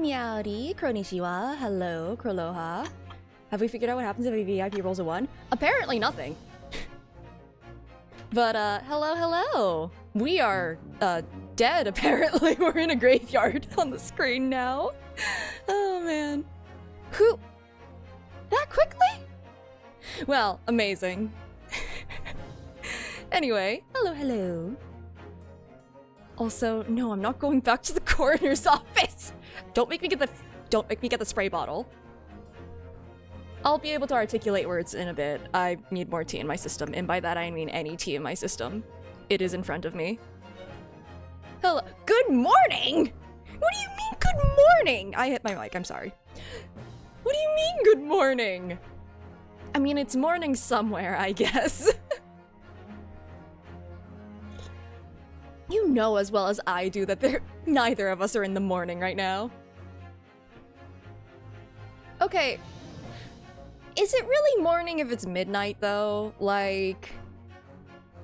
Meowdy, Kronishiwa, hello, Kroloha. Have we figured out what happens if a VIP rolls a 1? Apparently nothing. But, hello, hello. We are, dead, apparently. We're in a graveyard on the screen now. Oh, man. Who? That quickly? Well, amazing. Anyway, hello, hello. Also, no, I'm not going back to the coroner's office. Don't make me get the spray bottle. I'll be able to articulate words in a bit. I need more tea in my system, and by that I mean any tea in my system. It is in front of me. Hello. Good morning? What do you mean good morning? I hit my mic, I'm sorry. What do you mean good morning? I mean, it's morning somewhere, I guess. You know as well as I do that neither of us are in the morning right now. Okay. Is it really morning if it's midnight, though? Like,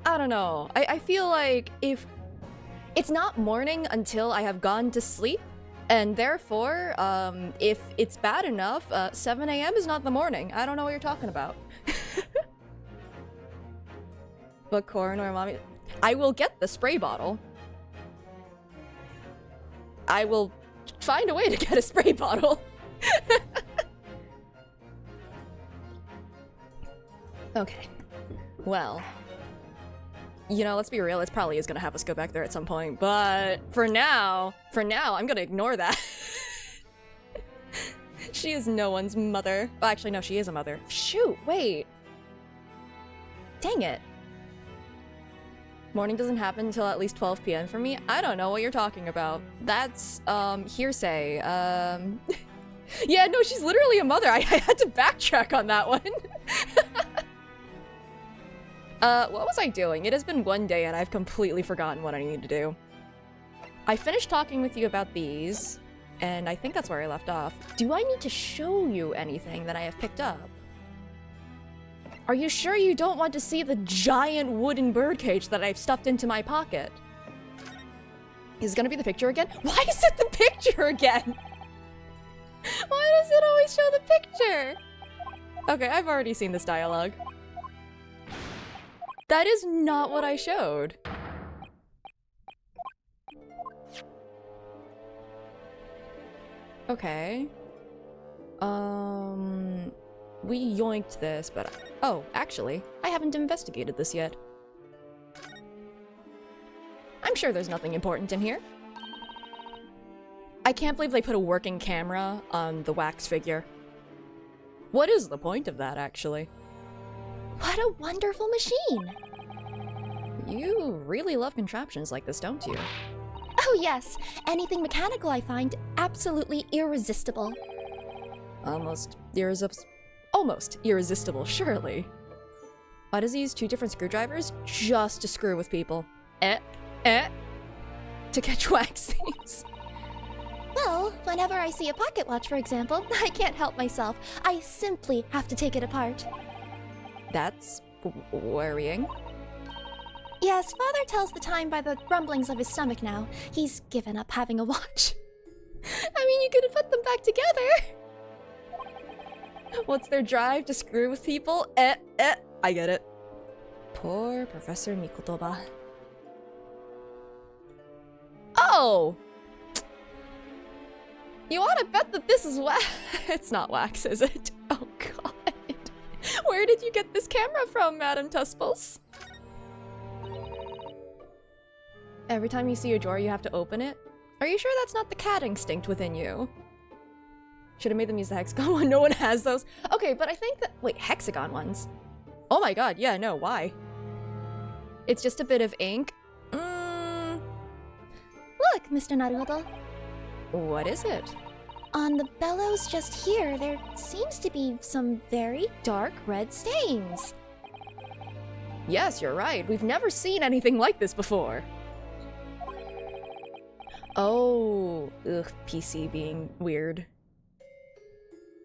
I don't know. I feel like if it's not morning until I have gone to sleep, and therefore, if it's bad enough, 7 a.m. is not the morning. I don't know what you're talking about. But Corn or Mommy... I will get the spray bottle. I will find a way to get a spray bottle. Okay. Well. You know, let's be real, it probably is gonna have us go back there at some point, but for now, I'm gonna ignore that. She is no one's mother. Well, actually, no, she is a mother. Shoot, wait. Dang it. Morning doesn't happen until at least 12 p.m. for me? I don't know what you're talking about. That's, hearsay. Yeah, no, she's literally a mother. I had to backtrack on that one. What was I doing? It has been one day and I've completely forgotten what I need to do. I finished talking with you about these, and I think that's where I left off. Do I need to show you anything that I have picked up? Are you sure you don't want to see the giant wooden birdcage that I've stuffed into my pocket? Is it gonna be the picture again? Why is it the picture again? Why does it always show the picture? Okay, I've already seen this dialogue. That is not what I showed. Okay. We yoinked this, but... Oh, actually, I haven't investigated this yet. I'm sure there's nothing important in here. I can't believe they put a working camera on the wax figure. What is the point of that, actually? What a wonderful machine! You really love contraptions like this, don't you? Oh yes, anything mechanical I find absolutely irresistible. Almost irresistible, surely. Why does he use 2 different screwdrivers? Just to screw with people. To catch wax thieves. Well, whenever I see a pocket watch, for example, I can't help myself. I simply have to take it apart. That's worrying. Yes, Father tells the time by the rumblings of his stomach now. He's given up having a watch. I mean, you could have put them back together. What's their drive to screw with people? I get it. Poor Professor Mikotoba. Oh! You want to bet that this is wax? It's not wax, is it? Oh god. Where did you get this camera from, Madam Tusples? Every time you see a drawer, you have to open it? Are you sure that's not the cat instinct within you? Should have made them use the hexagon one. No one has those. Okay, but I think that... Wait, hexagon ones? Oh my god, yeah, no, why? It's just a bit of ink. Look, Mr. Naruhodo. What is it? On the bellows just here, there seems to be some very dark red stains. Yes, you're right. We've never seen anything like this before. Oh, ugh, PC being weird.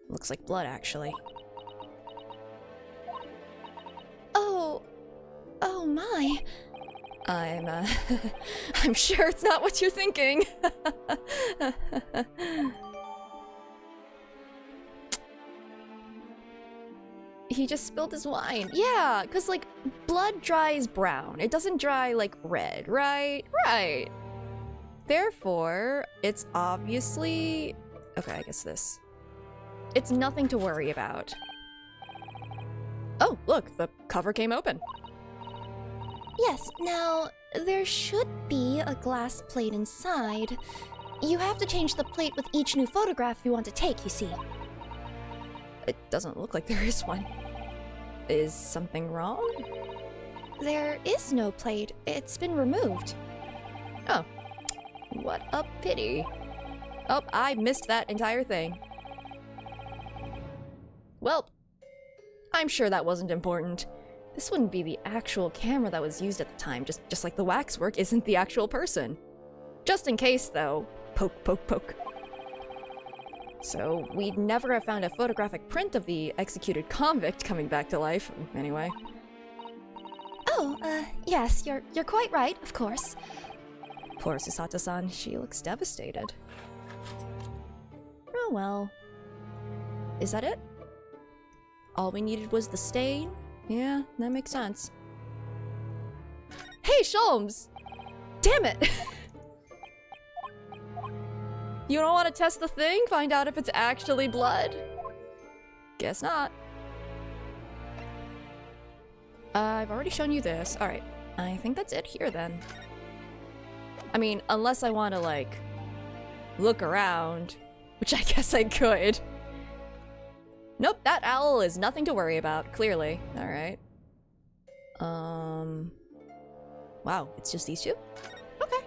Looks like blood, actually. Oh my. I'm sure it's not what you're thinking. he just spilled his wine. Yeah, because, like, blood dries brown. It doesn't dry, like, red, right? Right. Therefore, it's obviously... Okay, I guess this. It's nothing to worry about. Oh, look, the cover came open. Yes, now, there should be a glass plate inside. You have to change the plate with each new photograph you want to take, you see. It doesn't look like there is one. Is something wrong? There is no plate. It's been removed. Oh. What a pity. Oh, I missed that entire thing. Well, I'm sure that wasn't important. This wouldn't be the actual camera that was used at the time, just like the waxwork isn't the actual person. Just in case, though. Poke, poke, poke. So, we'd never have found a photographic print of the executed convict coming back to life, anyway. Oh, yes, you're quite right, of course. Poor Susato-san, she looks devastated. Oh well. Is that it? All we needed was the stain? Yeah, that makes sense. Hey, Sholmes! Damn it! You don't want to test the thing? Find out if it's actually blood? Guess not. I've already shown you this. Alright, I think that's it here then. I mean, unless I want to, like, look around, which I guess I could. Nope, that owl is nothing to worry about, clearly. Alright. Wow, it's just these two? Okay.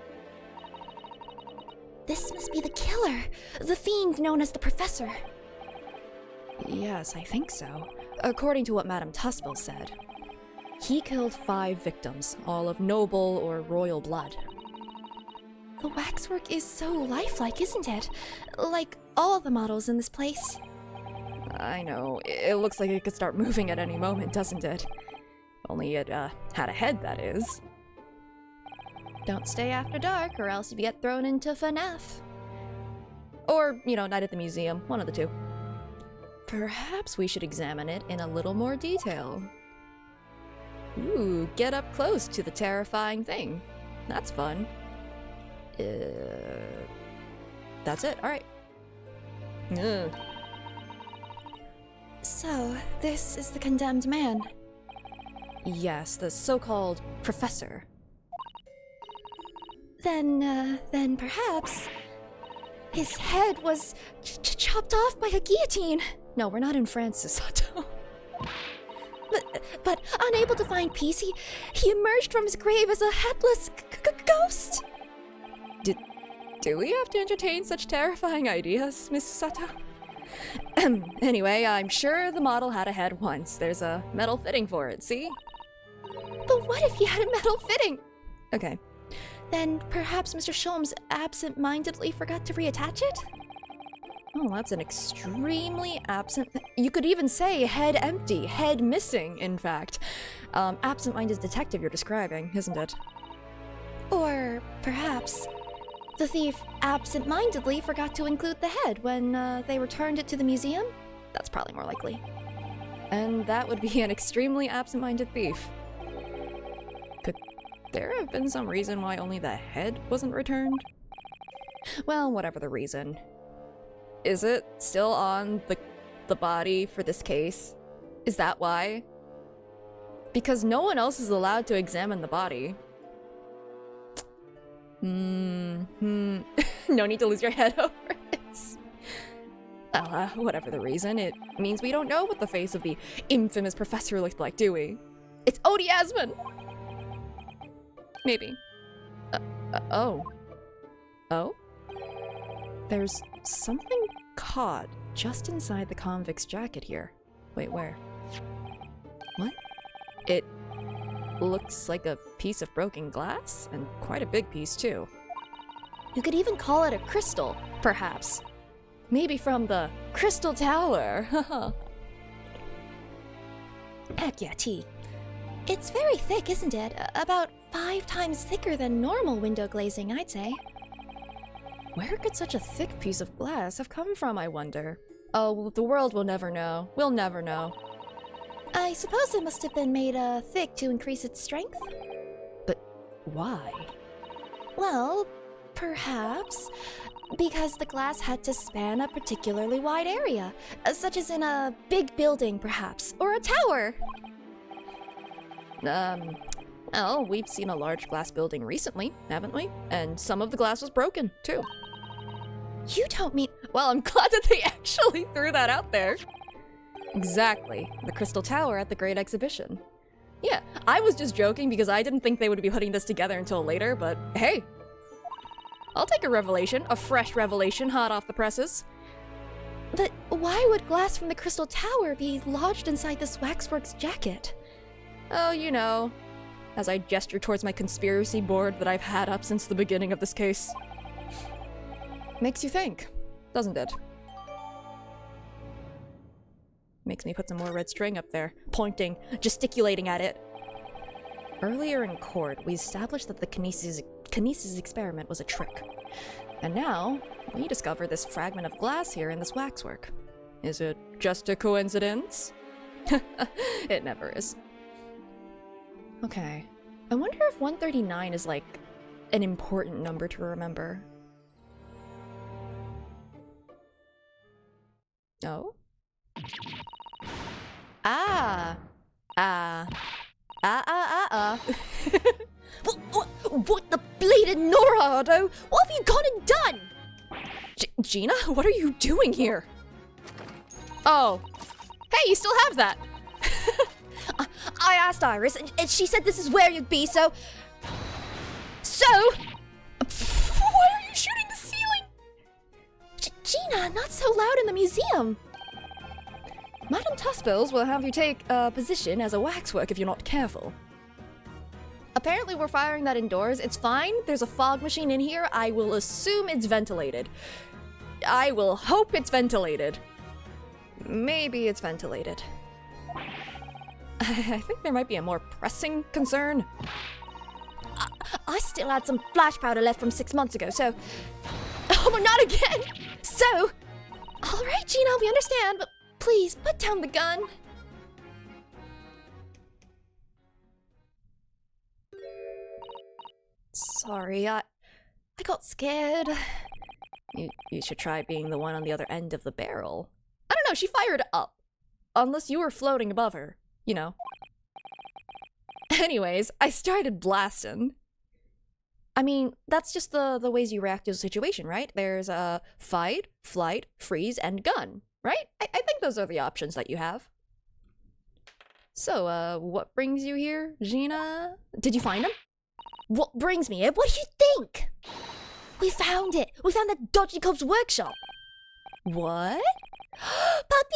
This must be the killer, the fiend known as the Professor. Yes, I think so. According to what Madame Tuspel said. He killed 5 victims, all of noble or royal blood. The waxwork is so lifelike, isn't it? Like all the models in this place. I know, it looks like it could start moving at any moment, doesn't it? Only it, had a head, that is. Don't stay after dark, or else you get thrown into FNAF. Or, you know, night at the museum, one of the two. Perhaps we should examine it in a little more detail. Ooh, get up close to the terrifying thing. That's fun. That's it, alright. So, this is the condemned man. Yes, the so-called professor. Then perhaps his head was chopped off by a guillotine. No, we're not in France, Susato. But unable to find peace, he emerged from his grave as a headless ghost. Do we have to entertain such terrifying ideas, Miss Susato? Anyway, I'm sure the model had a head once. There's a metal fitting for it, see? But what if he had a metal fitting? Okay. Then perhaps Mr. Sholmes absent-mindedly forgot to reattach it? Oh, that's an extremely absent... You could even say head empty, head missing, in fact. Absent-minded detective you're describing, isn't it? Or perhaps the thief absent-mindedly forgot to include the head when they returned it to the museum? That's probably more likely. And that would be an extremely absent-minded thief. Could there have been some reason why only the head wasn't returned? Well, whatever the reason. Is it still on the body for this case? Is that why? Because no one else is allowed to examine the body. No need to lose your head over it. Well, whatever the reason, it means we don't know what the face of the infamous professor looked like, do we? It's Odie Asman! Maybe. Oh. Oh? There's something caught just inside the convict's jacket here. Wait, where? What? It looks like a piece of broken glass, and quite a big piece, too. You could even call it a crystal, perhaps. Maybe from the Crystal Tower, haha. Heck yeah, T. It's very thick, isn't it? About 5 times thicker than normal window glazing, I'd say. Where could such a thick piece of glass have come from, I wonder? Oh, the world will never know. We'll never know. I suppose it must have been made thick to increase its strength? But why? Well, perhaps because the glass had to span a particularly wide area, such as in a big building, perhaps, or a tower. Well, we've seen a large glass building recently, haven't we? And some of the glass was broken, too. You don't mean... Well, I'm glad that they actually threw that out there. Exactly. The Crystal Tower at the Great Exhibition. Yeah, I was just joking because I didn't think they would be putting this together until later, but hey. I'll take a revelation, a fresh revelation, hot off the presses. But why would glass from the Crystal Tower be lodged inside this waxwork's jacket? Oh, you know, as I gesture towards my conspiracy board that I've had up since the beginning of this case. Makes you think, doesn't it? Makes me put some more red string up there, pointing, gesticulating at it. Earlier in court, we established that the kinesis experiment was a trick. And now, we discover this fragment of glass here in this waxwork. Is it just a coincidence? It never is. Okay. I wonder if 139 is like an important number to remember. Oh? What the bleeding Norado? What have you gone and done? Gina, what are you doing here? Oh. Hey, you still have that! I asked Iris, and she said this is where you'd be, so... Why are you shooting the ceiling? Gina, not so loud in the museum. Madame Tussbills will have you take a position as a waxwork if you're not careful. Apparently we're firing that indoors. It's fine. There's a fog machine in here. I will assume it's ventilated. I will hope it's ventilated. Maybe it's ventilated. I think there might be a more pressing concern. I still had some flash powder left from 6 months ago, so... Oh, not again! So... Alright, Gina, we understand, but please, put down the gun. Sorry, I got scared. You should try being the one on the other end of the barrel. I don't know, she fired up. Unless you were floating above her, you know. Anyways, I started blasting. I mean, that's just the ways you react to a situation, right? There's fight, flight, freeze, and gun, right? I think those are the options that you have. So, what brings you here, Gina? Did you find him? What brings me here? What do you think? We found it! We found the Dodgy Cop's workshop! What? Puppy!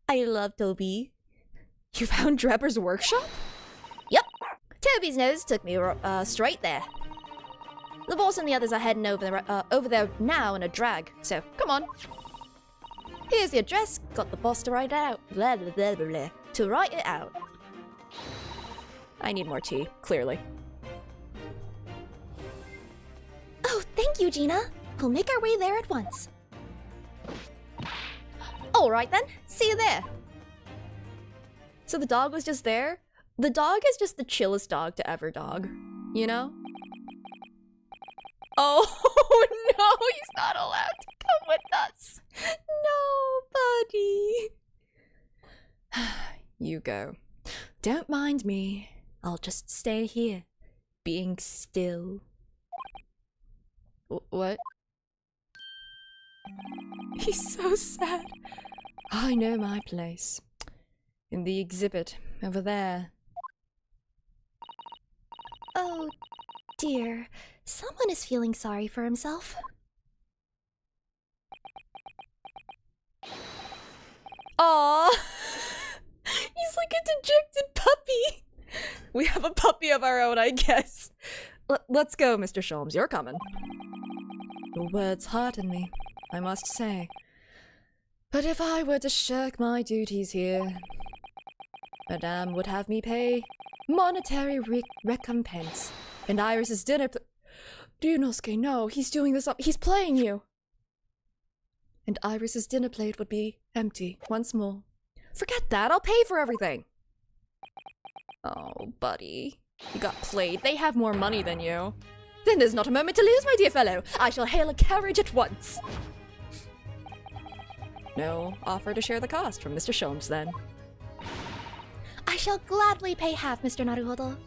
I love Toby. You found Drebber's workshop? Yep. Toby's nose took me straight there. The boss and the others are heading over there now in a drag, so come on. Here's the address. Got the boss to write it out. Blah, blah, blah, blah, blah. To write it out. I need more tea, clearly. Oh, thank you, Gina. We'll make our way there at once. All right then. See you there. So the dog was just there? The dog is just the chillest dog to ever dog, you know? Oh no, he's not allowed to come with us. No, buddy. You go. Don't mind me. I'll just stay here, being still. What? He's so sad. I know my place. In the exhibit, over there. Oh, dear. Someone is feeling sorry for himself. Aww! He's like a dejected puppy! We have a puppy of our own, I guess. Let's go, Mr. Sholmes. You're coming. Your words hearten me, I must say. But if I were to shirk my duties here, Madame would have me pay monetary recompense. And Iris's dinner Ryunosuke, no, he's doing this up. He's playing you. And Iris's dinner plate would be empty once more. Forget that, I'll pay for everything. Oh, buddy. You got played. They have more money than you. Then there's not a moment to lose, my dear fellow. I shall hail a carriage at once. No offer to share the cost from Mr. Sholmes, then. I shall gladly pay half, Mr. Naruhodo.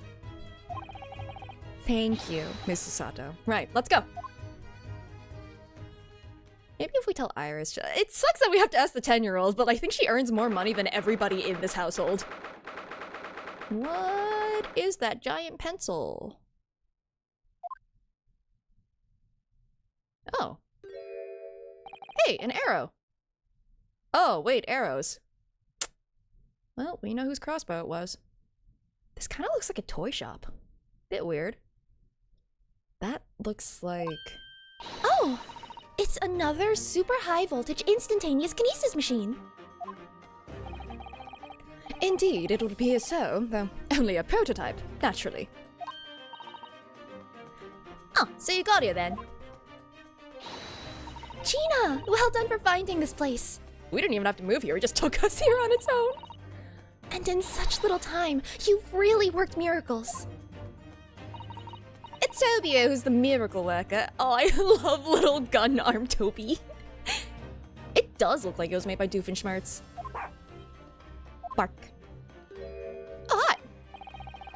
Thank you, Mrs. Sato. Right, let's go. Maybe if we tell Iris... It sucks that we have to ask the 10-year-old, but I think she earns more money than everybody in this household. What is that giant pencil? Oh. Hey, an arrow. Oh, wait, arrows. Well, we know whose crossbow it was. This kind of looks like a toy shop. Bit weird. That looks like... Oh! It's another super high voltage instantaneous kinesis machine. Indeed, it would appear so, though only a prototype, naturally. Oh, so you got here then. Gina, well done for finding this place. We didn't even have to move here, it just took us here on its own. And in such little time, you've really worked miracles. It's Tobio who's the miracle worker. Oh, I love little gun-armed Toby. It does look like it was made by Doofenshmirtz. Bark. Oh, hi.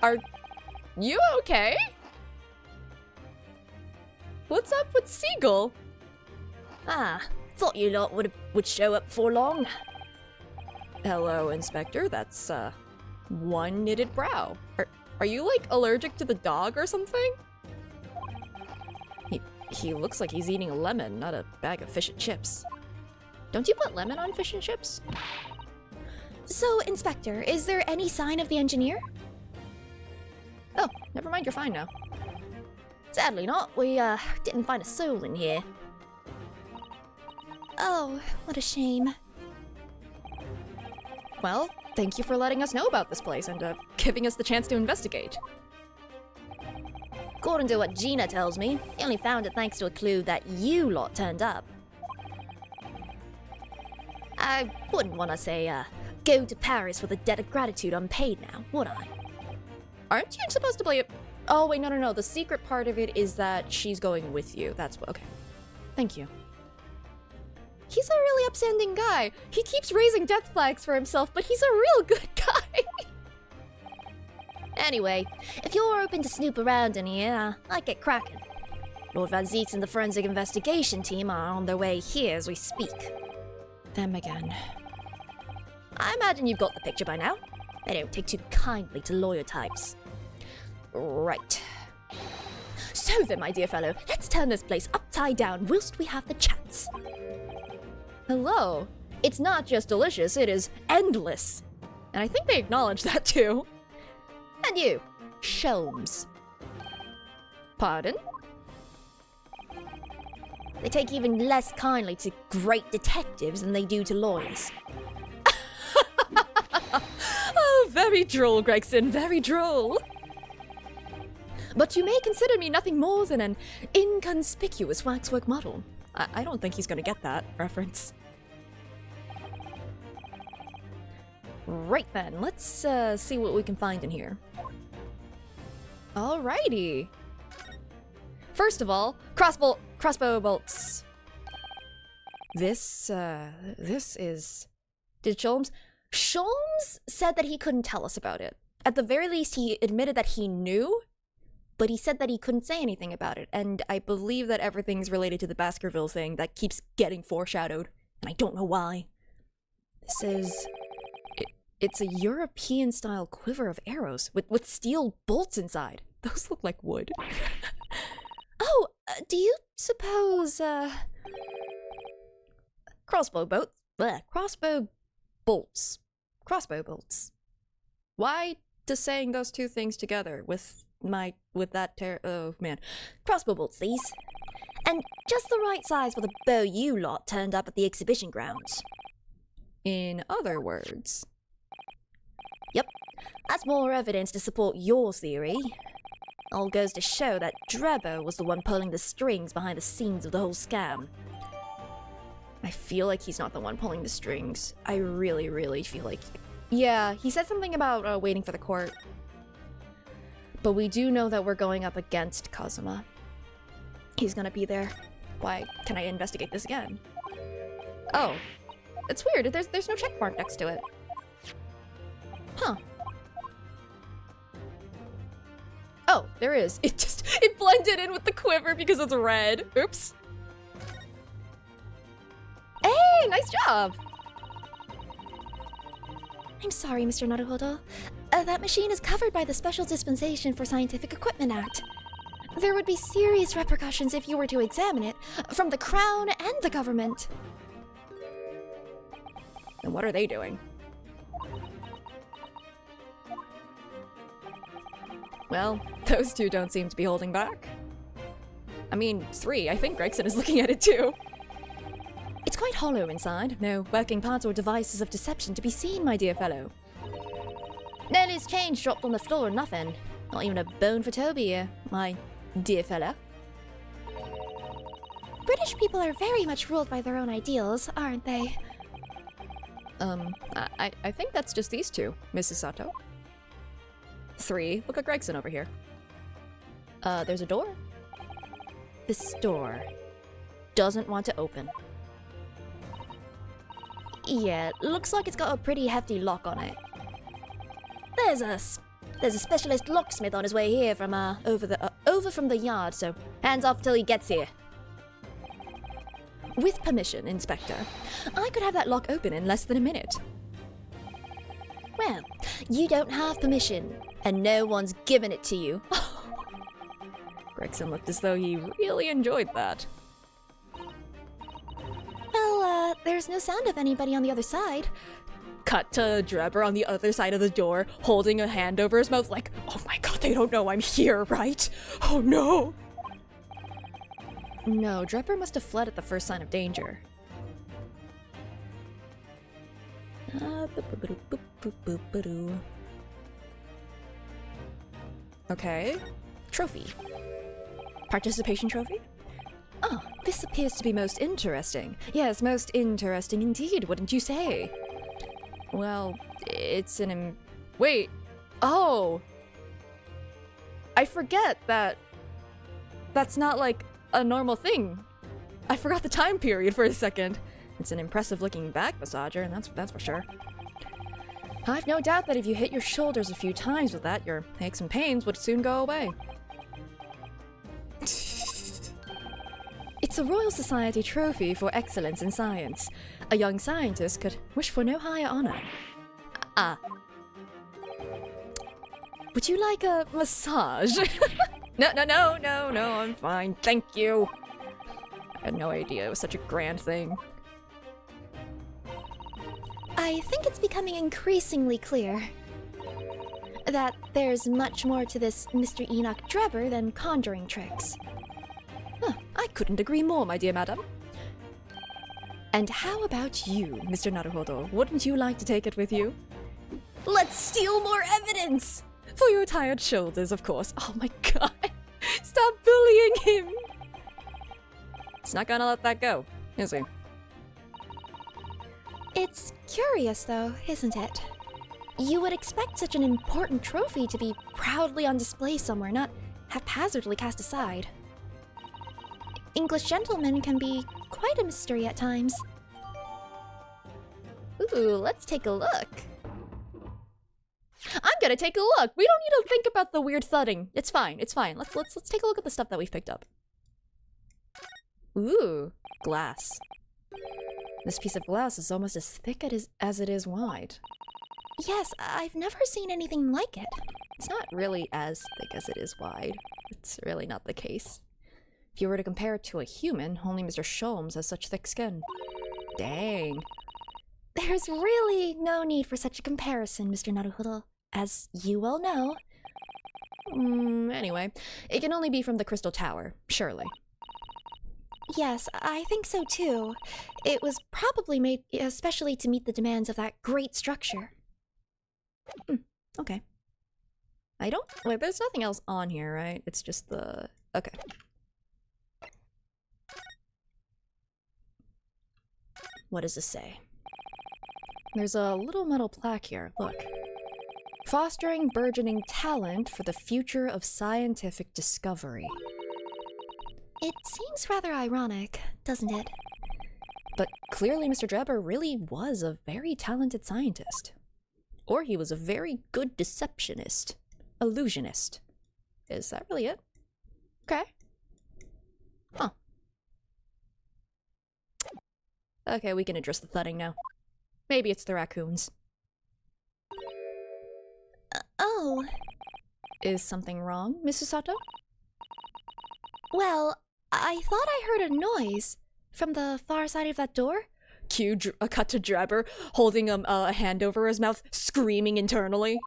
Are you okay? What's up with Seagull? Ah, thought you lot would show up before long. Hello, Inspector. That's, one knitted brow. Are you, like, allergic to the dog or something? He looks like he's eating a lemon, not a bag of fish and chips. Don't you put lemon on fish and chips? So, Inspector, is there any sign of the engineer? Oh, never mind, you're fine now. Sadly not. We, didn't find a soul in here. Oh, what a shame. Well, thank you for letting us know about this place and, giving us the chance to investigate. According to what Gina tells me, he only found it thanks to a clue that you lot turned up. I wouldn't want to say, go to Paris with a debt of gratitude unpaid now, would I? Aren't you supposed to play it? Oh, wait, no. The secret part of it is that she's going with you. That's what... Okay. Thank you. He's a really upstanding guy. He keeps raising death flags for himself, but he's a real good guy. Anyway, if you're open to snoop around in here, I'd get cracking. Lord Van Zeeks and the forensic investigation team are on their way here as we speak. Them again. I imagine you've got the picture by now. They don't take too kindly to lawyer types. Right. So then, my dear fellow, let's turn this place upside down whilst we have the chance. Hello. It's not just delicious, it is endless. And I think they acknowledge that too. And you, Sholmes. Pardon? They take even less kindly to great detectives than they do to lawyers. Oh, very droll, Gregson, very droll. But you may consider me nothing more than an inconspicuous waxwork model. I don't think he's gonna get that reference. Right then, let's see what we can find in here. Alrighty. First of all, crossbow bolts. This is... Did Sholmes? Sholmes said that he couldn't tell us about it. At the very least, he admitted that he knew, but he said that he couldn't say anything about it, and I believe that everything's related to the Baskerville thing that keeps getting foreshadowed, and I don't know why. This is... It's a European-style quiver of arrows with steel bolts inside. Those look like wood. Oh, do you suppose, Crossbow bolts. Why does saying those two things together with oh man. Crossbow bolts, these. And just the right size for the bow you lot turned up at the exhibition grounds. In other words... Yep, that's more evidence to support your theory. All goes to show that Drebo was the one pulling the strings behind the scenes of the whole scam. I feel like he's not the one pulling the strings. I really, really feel like... Yeah, he said something about waiting for the court. But we do know that we're going up against Kazuma. He's gonna be there. Why can I investigate this again? Oh, it's weird. There's no check mark next to it. Huh. Oh, there is. It blended in with the quiver because it's red. Oops. Hey, nice job. I'm sorry, Mr. Naruhodo. That machine is covered by the Special Dispensation for Scientific Equipment Act. There would be serious repercussions if you were to examine it, from the Crown and the government. And what are they doing? Well, those two don't seem to be holding back. I mean, 3, I think Gregson is looking at it too. It's quite hollow inside. No working parts or devices of deception to be seen, my dear fellow. No loose change dropped on the floor or nothing. Not even a bone for Toby here, my dear fella. British people are very much ruled by their own ideals, aren't they? I think that's just these two, Mrs. Sato. 3, look at Gregson over here. There's a door. This door doesn't want to open. Yeah, looks like it's got a pretty hefty lock on it. There's a specialist locksmith on his way here from over from the yard, so hands off till he gets here. With permission, Inspector, I could have that lock open in less than a minute. Well, you don't have permission, and no one's given it to you. Gregson looked as though he really enjoyed that. Well, there's no sound of anybody on the other side. Cut to Drebber on the other side of the door, holding a hand over his mouth like, oh my god, they don't know I'm here, right? Oh no! No, Drebber must have fled at the first sign of danger. Okay. Trophy. Participation trophy? Oh, this appears to be most interesting. Yes, most interesting indeed, wouldn't you say? Well, it's an wait. Oh! I forget that that's not like a normal thing. I forgot the time period for a second. It's an impressive looking back massager, and that's for sure. I've no doubt that if you hit your shoulders a few times with that, your aches and pains would soon go away. It's a Royal Society trophy for excellence in science. A young scientist could wish for no higher honor. Would you like a massage? No, I'm fine. Thank you. I had no idea it was such a grand thing. I think it's becoming increasingly clear that there's much more to this Mr. Enoch Drebber than conjuring tricks. Huh, I couldn't agree more, my dear madam. And how about you, Mr. Naruhodo? Wouldn't you like to take it with you? Let's steal more evidence! For your tired shoulders, of course. Oh my god. Stop bullying him! He's not gonna let that go, is he? It's curious, though, isn't it? You would expect such an important trophy to be proudly on display somewhere, not haphazardly cast aside. English gentlemen can be quite a mystery at times. Ooh, let's take a look. I'm gonna take a look. We don't need to think about the weird thudding. It's fine. It's fine. Let's take a look at the stuff that we've picked up. Ooh, glass. This piece of glass is almost as thick as it is wide. Yes, I've never seen anything like it. It's not really as thick as it is wide. It's really not the case. If you were to compare it to a human, only Mr. Sholmes has such thick skin. Dang. There's really no need for such a comparison, Mr. Naruhodo, as you well know. Anyway, it can only be from the Crystal Tower, surely. Yes, I think so too. It was probably made especially to meet the demands of that great structure. Okay. Wait, there's nothing else on here, right? It's just the... Okay. What does this say? There's a little metal plaque here. Look. Fostering burgeoning talent for the future of scientific discovery. It seems rather ironic, doesn't it? But clearly Mr. Drebber really was a very talented scientist. Or he was a very good deceptionist. Illusionist. Is that really it? Okay. Huh. Okay, we can address the thudding now. Maybe it's the raccoons. Oh. Is something wrong, Mrs. Sato? Well, I thought I heard a noise from the far side of that door. Cue a cut to Drebber holding a hand over his mouth, screaming internally.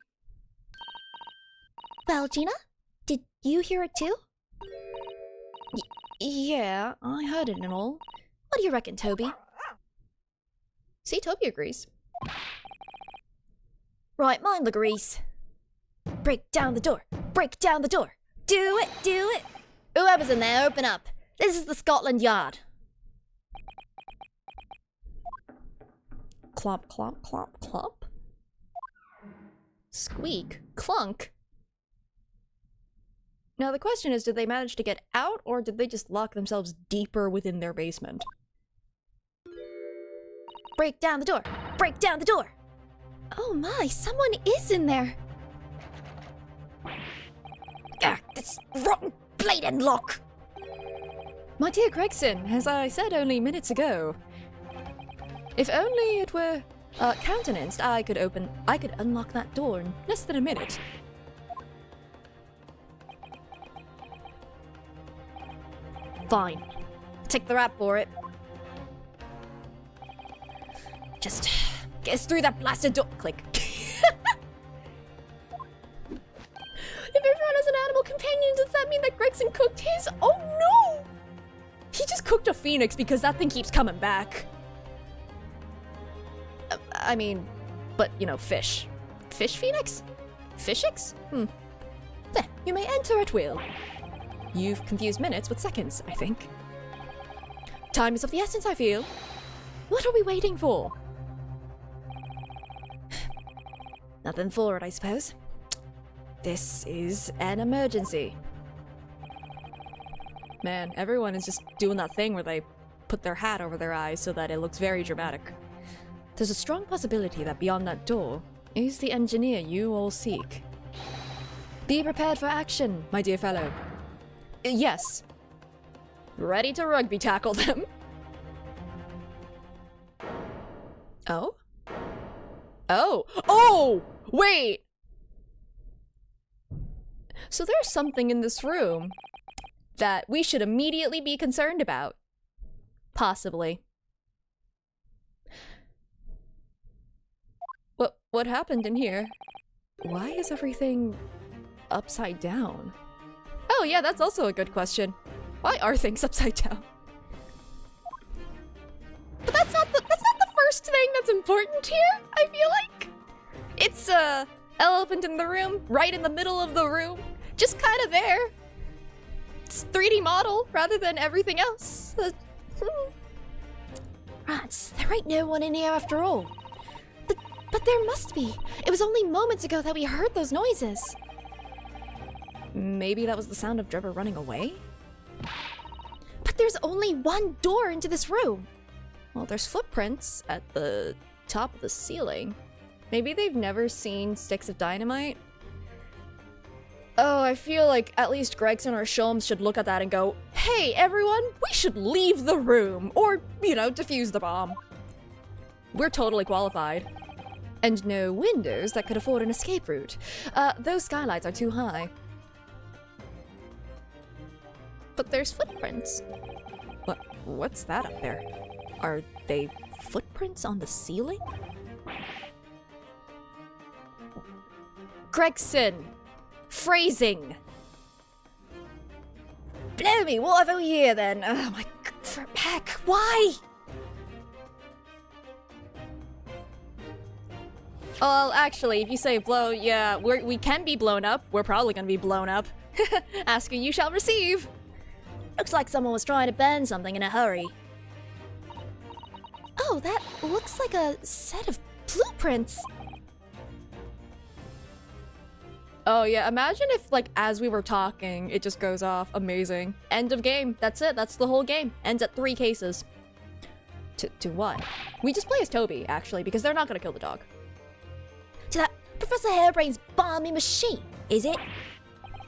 Well, Gina, did you hear it too? Yeah, I heard it and all. What do you reckon, Toby? See, Toby agrees. Right, mind the grease. Break down the door. Break down the door. Do it, do it. Whoever's in there, open up. This is the Scotland Yard. Clomp, clomp, clomp, clomp. Squeak, clunk. Now the question is, did they manage to get out, or did they just lock themselves deeper within their basement? Break down the door. Break down the door. Oh my, someone is in there. Ah, this rotten blatant lock. My dear Gregson, as I said only minutes ago, if only it were countenanced, I could unlock that door in less than a minute. Fine. Take the rap for it. Just get us through that blasted door. Click. If everyone has an animal companion, does that mean that Gregson cooked his? Oh no! He just cooked a phoenix because that thing keeps coming back. I mean, but you know, fish. Fish phoenix? Fishix? There, you may enter at will. You've confused minutes with seconds, I think. Time is of the essence, I feel. What are we waiting for? Nothing for it, I suppose. This is an emergency. Man, everyone is just doing that thing where they put their hat over their eyes so that it looks very dramatic. There's a strong possibility that beyond that door is the engineer you all seek. Be prepared for action, my dear fellow. Yes. Ready to rugby tackle them. Oh? Oh! Oh! Wait! So there's something in this room that we should immediately be concerned about. Possibly. What happened in here? Why is everything upside down? Oh yeah, that's also a good question. Why are things upside down? But that's not the first thing that's important here, I feel like. It's a elephant in the room, right in the middle of the room. Just kind of there. It's 3D model rather than everything else. Rats, there ain't no one in here after all. But there must be. It was only moments ago that we heard those noises. Maybe that was the sound of Drebber running away? But there's only one door into this room. Well, there's footprints at the top of the ceiling. Maybe they've never seen sticks of dynamite? Oh, I feel like at least Gregson or Sholmes should look at that and go, hey, everyone, we should leave the room. Or, you know, defuse the bomb. We're totally qualified. And no windows that could afford an escape route. Those skylights are too high. But there's footprints. What's that up there? Are they footprints on the ceiling? Gregson! Phrasing! Blow me, what have we here then? Oh my god, for heck, why? Well, actually, if you say blow, yeah, we can be blown up. We're probably gonna be blown up. Ask and you shall receive. Looks like someone was trying to burn something in a hurry. Oh, that looks like a set of blueprints. Oh yeah, imagine if, like, as we were talking, it just goes off. Amazing. End of game. That's it. That's the whole game. Ends at 3 cases. To what? We just play as Toby, actually, because they're not gonna kill the dog. To that Professor Hairbrain's balmy machine, is it?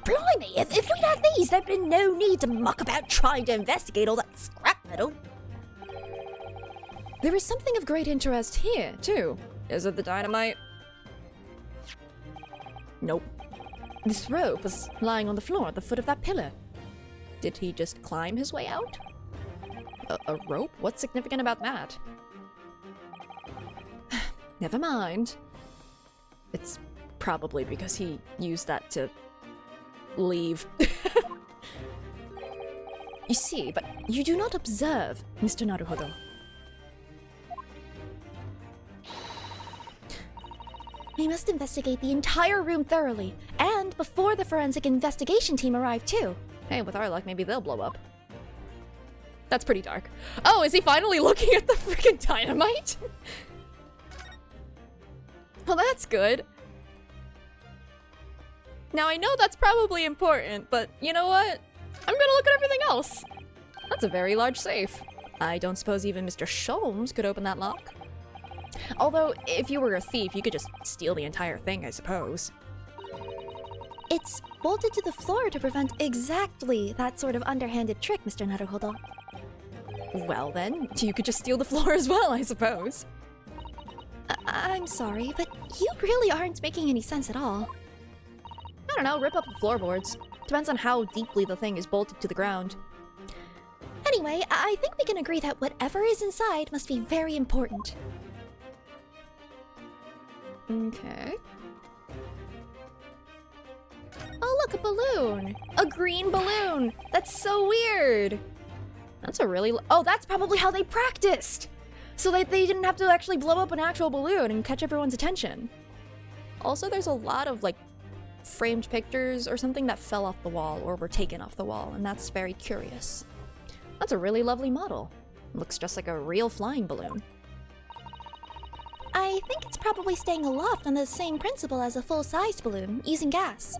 Blimey, if we'd had these, there'd been no need to muck about trying to investigate all that scrap metal. There is something of great interest here, too. Is it the dynamite? Nope. This rope was lying on the floor at the foot of that pillar. Did he just climb his way out? A rope? What's significant about that? Never mind. It's probably because he used that to leave. You see, but you do not observe, Mr. Naruhodo. We must investigate the entire room thoroughly, and before the forensic investigation team arrive too. Hey, with our luck, maybe they'll blow up. That's pretty dark. Oh, is he finally looking at the freaking dynamite? Well, that's good. Now, I know that's probably important, but you know what? I'm gonna look at everything else. That's a very large safe. I don't suppose even Mr. Sholmes could open that lock. Although, if you were a thief, you could just steal the entire thing, I suppose. It's bolted to the floor to prevent exactly that sort of underhanded trick, Mr. Naruhodo. Well then, you could just steal the floor as well, I suppose. I'm sorry, but you really aren't making any sense at all. I don't know, rip up the floorboards. Depends on how deeply the thing is bolted to the ground. Anyway, I think we can agree that whatever is inside must be very important. Okay. Oh, look, a balloon! A green balloon! That's so weird! That's a really... Oh, that's probably how they practiced! So they didn't have to actually blow up an actual balloon and catch everyone's attention. Also, there's a lot of, like, framed pictures or something that fell off the wall or were taken off the wall, and that's very curious. That's a really lovely model. Looks just like a real flying balloon. I think it's probably staying aloft on the same principle as a full-sized balloon, using gas.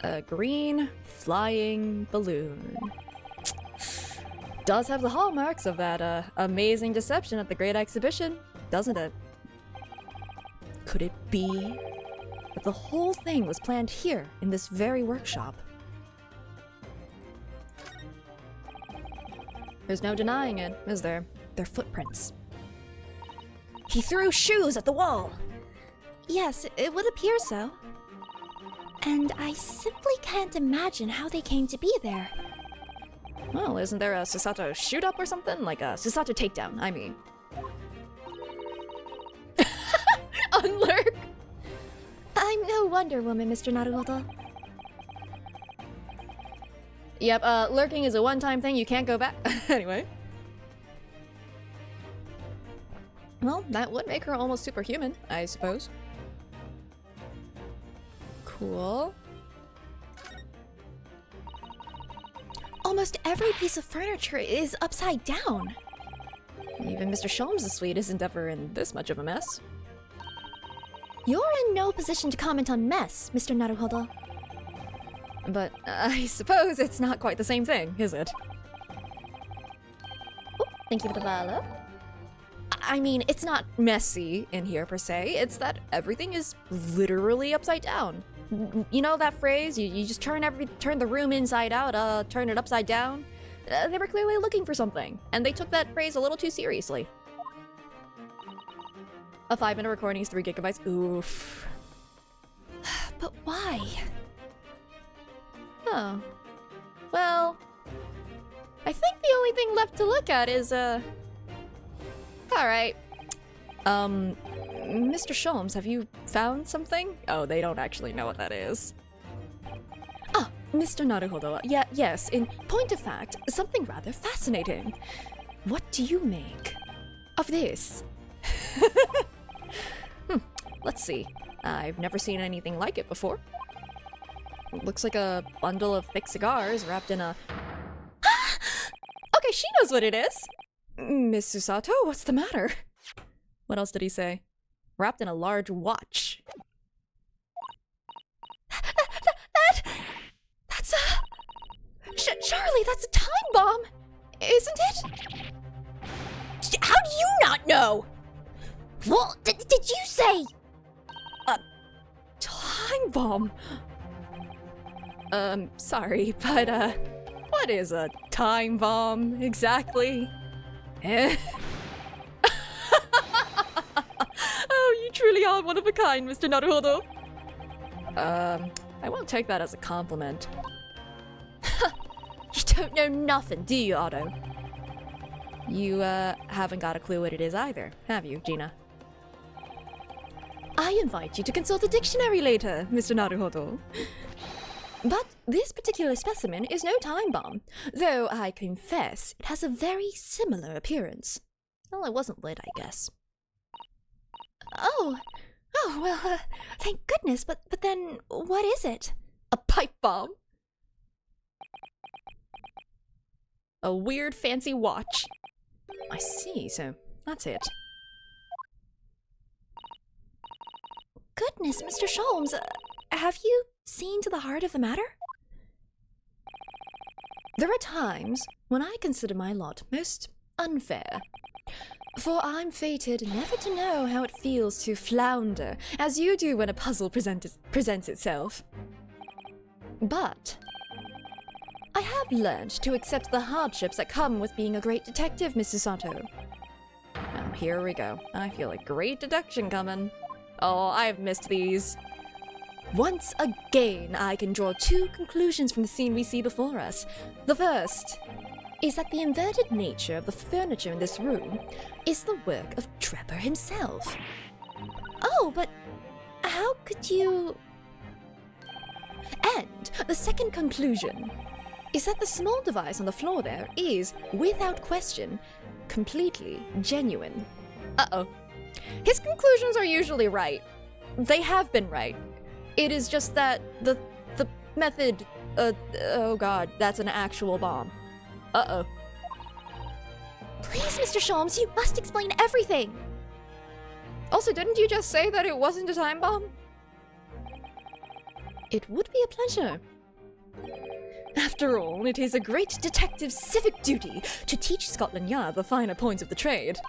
A green flying balloon. Does have the hallmarks of that amazing deception at the Great Exhibition, doesn't it? Could it be that the whole thing was planned here in this very workshop? There's no denying it, is there? They're footprints. He threw shoes at the wall! Yes, it would appear so. And I simply can't imagine how they came to be there. Well, isn't there a Susato shoot-up or something? Like a Susato takedown, I mean. Unlurk! I'm no Wonder Woman, Mr. Naruhodo. Yep, lurking is a one-time thing, you can't go back. Anyway. Well, that would make her almost superhuman, I suppose. Cool. Almost every piece of furniture is upside down. Even Mr. Sholmes' suite isn't ever in this much of a mess. You're in no position to comment on mess, Mr. Naruhodo. But I suppose it's not quite the same thing, is it? Oh, thank you for the follow. I mean, it's not messy in here per se, it's that everything is literally upside down. You know that phrase? You just turn the room inside out, turn it upside down? They were clearly looking for something, and they took that phrase a little too seriously. A 5-minute recording is 3 gigabytes. Oof. But why? Oh. Well, I think the only thing left to look at is, Alright. Mr. Sholmes, have you found something? Oh, they don't actually know what that is. Ah, Mr. Naruhodo. Yes, in point of fact, something rather fascinating. What do you make of this? Let's see. I've never seen anything like it before. Looks like a bundle of thick cigars wrapped in a... Okay, she knows what it is! Miss Susato, what's the matter? What else did he say? Wrapped in a large watch. That's a... Charlie, that's a time bomb, isn't it? How do you not know? What did you say? Time bomb? Sorry, but, what is a time bomb exactly? Oh, you truly are one of a kind, Mr. Naruhodo. I won't take that as a compliment. You don't know nothing, do you, Otto? You, haven't got a clue what it is either, have you, Gina? I invite you to consult a dictionary later, Mr. Naruhodo. But this particular specimen is no time bomb, though I confess it has a very similar appearance. Well, it wasn't lit, I guess. Oh, well, thank goodness, but then what is it? A pipe bomb? A weird fancy watch. I see, so that's it. Goodness, Mr. Sholmes, have you seen to the heart of the matter? There are times when I consider my lot most unfair. For I'm fated never to know how it feels to flounder, as you do when a puzzle presents itself. But I have learned to accept the hardships that come with being a great detective, Mrs. Sato. Now, here we go. I feel a great deduction coming. Oh, I've missed these. Once again, I can draw two conclusions from the scene we see before us. The first is that the inverted nature of the furniture in this room is the work of Trevor himself. Oh, but how could you... And the second conclusion is that the small device on the floor there is, without question, completely genuine. Uh-oh. His conclusions are usually right. They have been right. It is just that the method, oh god, that's an actual bomb. Uh-oh. Please, Mr. Sholmes, you must explain everything! Also, didn't you just say that it wasn't a time bomb? It would be a pleasure. After all, it is a great detective's civic duty to teach Scotland Yard the finer points of the trade.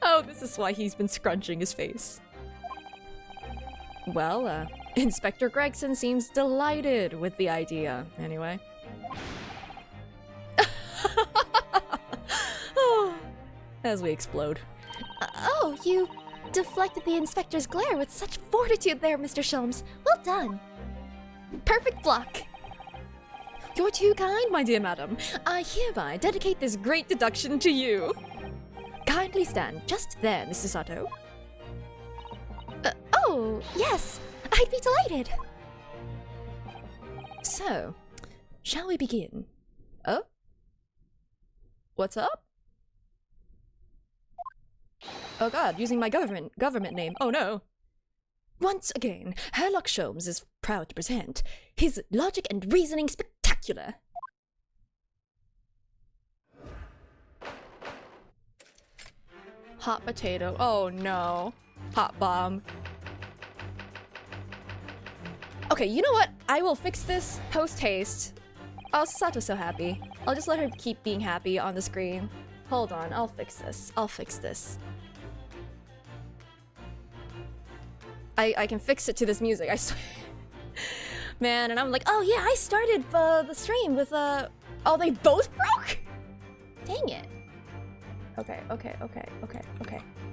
Oh, this is why he's been scrunching his face. Well, Inspector Gregson seems delighted with the idea, anyway. As we explode. Oh, you deflected the inspector's glare with such fortitude there, Mr. Sholmes. Well done. Perfect block. You're too kind, my dear madam. I hereby dedicate this great deduction to you. Kindly stand just there, Mrs. Sato. Oh, yes. I'd be delighted. So, shall we begin? Oh? What's up? Oh god, using my government name. Oh no. Once again, Herlock Sholmes is proud to present his logic and reasoning spectacular. Hot potato. Oh no. Hot bomb. Okay, you know what? I will fix this post-haste. Oh, Sasato's so happy. I'll just let her keep being happy on the screen. Hold on, I'll fix this. I'll fix this. I can fix it to this music, I swear. Man, and I'm like, oh yeah, I started the stream with, oh, they both broke? Dang it. Okay.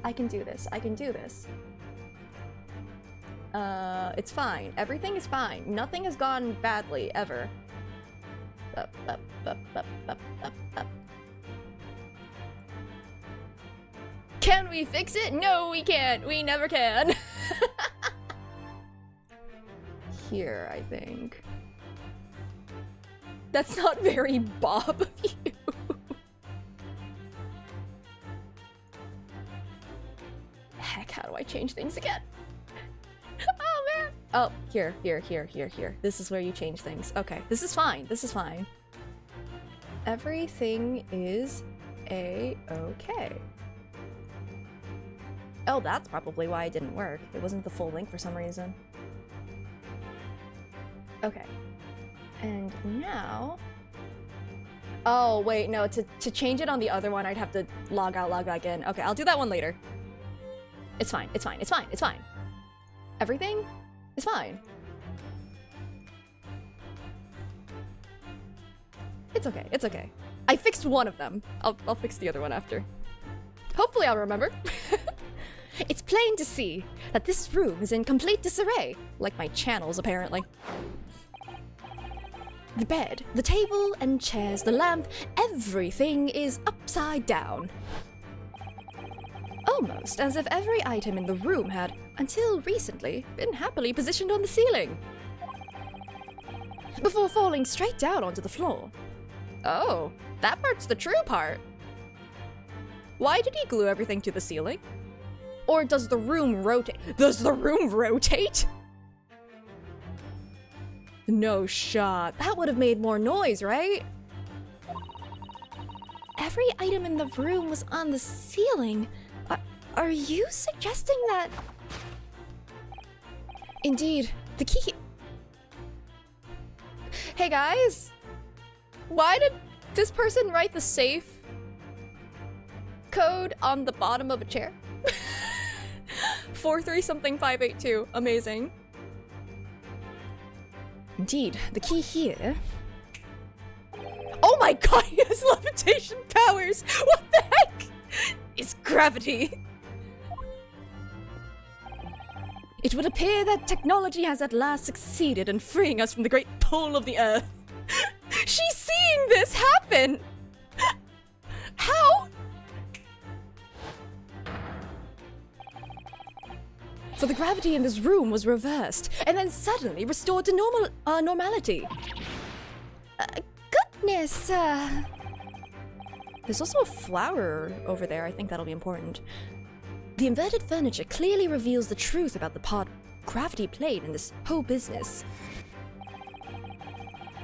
I can do this. It's fine. Everything is fine. Nothing has gone badly, ever. Up. Can we fix it? No, we can't. We never can. Here, I think. That's not very Bob of you. Heck, how do I change things again? Oh, man. Oh, here. This is where you change things. Okay, this is fine. Everything is a-okay. Oh, that's probably why it didn't work. It wasn't the full link for some reason. Okay. And now... Oh, wait, no, to change it on the other one, I'd have to log out, log back in. Okay, I'll do that one later. It's fine, it's fine, it's fine, it's fine. Everything is fine. It's okay, it's okay. I fixed one of them. I'll fix the other one after. Hopefully I'll remember. It's plain to see that this room is in complete disarray, like my channels apparently. The bed, the table and chairs, the lamp, everything is upside down. Almost as if every item in the room had, until recently, been happily positioned on the ceiling, before falling straight down onto the floor. Oh, that part's the true part. Why did he glue everything to the ceiling? Or does the room rotate? Does the room rotate? No shot. That would have made more noise, right? Every item in the room was on the ceiling. Are you suggesting that... Indeed, the key... Hey guys! Why did this person write the safe code on the bottom of a chair? 43-something-582. Amazing. Indeed, the key here... Oh my god, he has levitation powers! What the heck? It's gravity. It would appear that technology has at last succeeded in freeing us from the great pull of the earth. She's seeing this happen! How? For the gravity in this room was reversed, and then suddenly restored to normality. Goodness, There's also a flower over there, I think that'll be important. The inverted furniture clearly reveals the truth about the part gravity played in this whole business.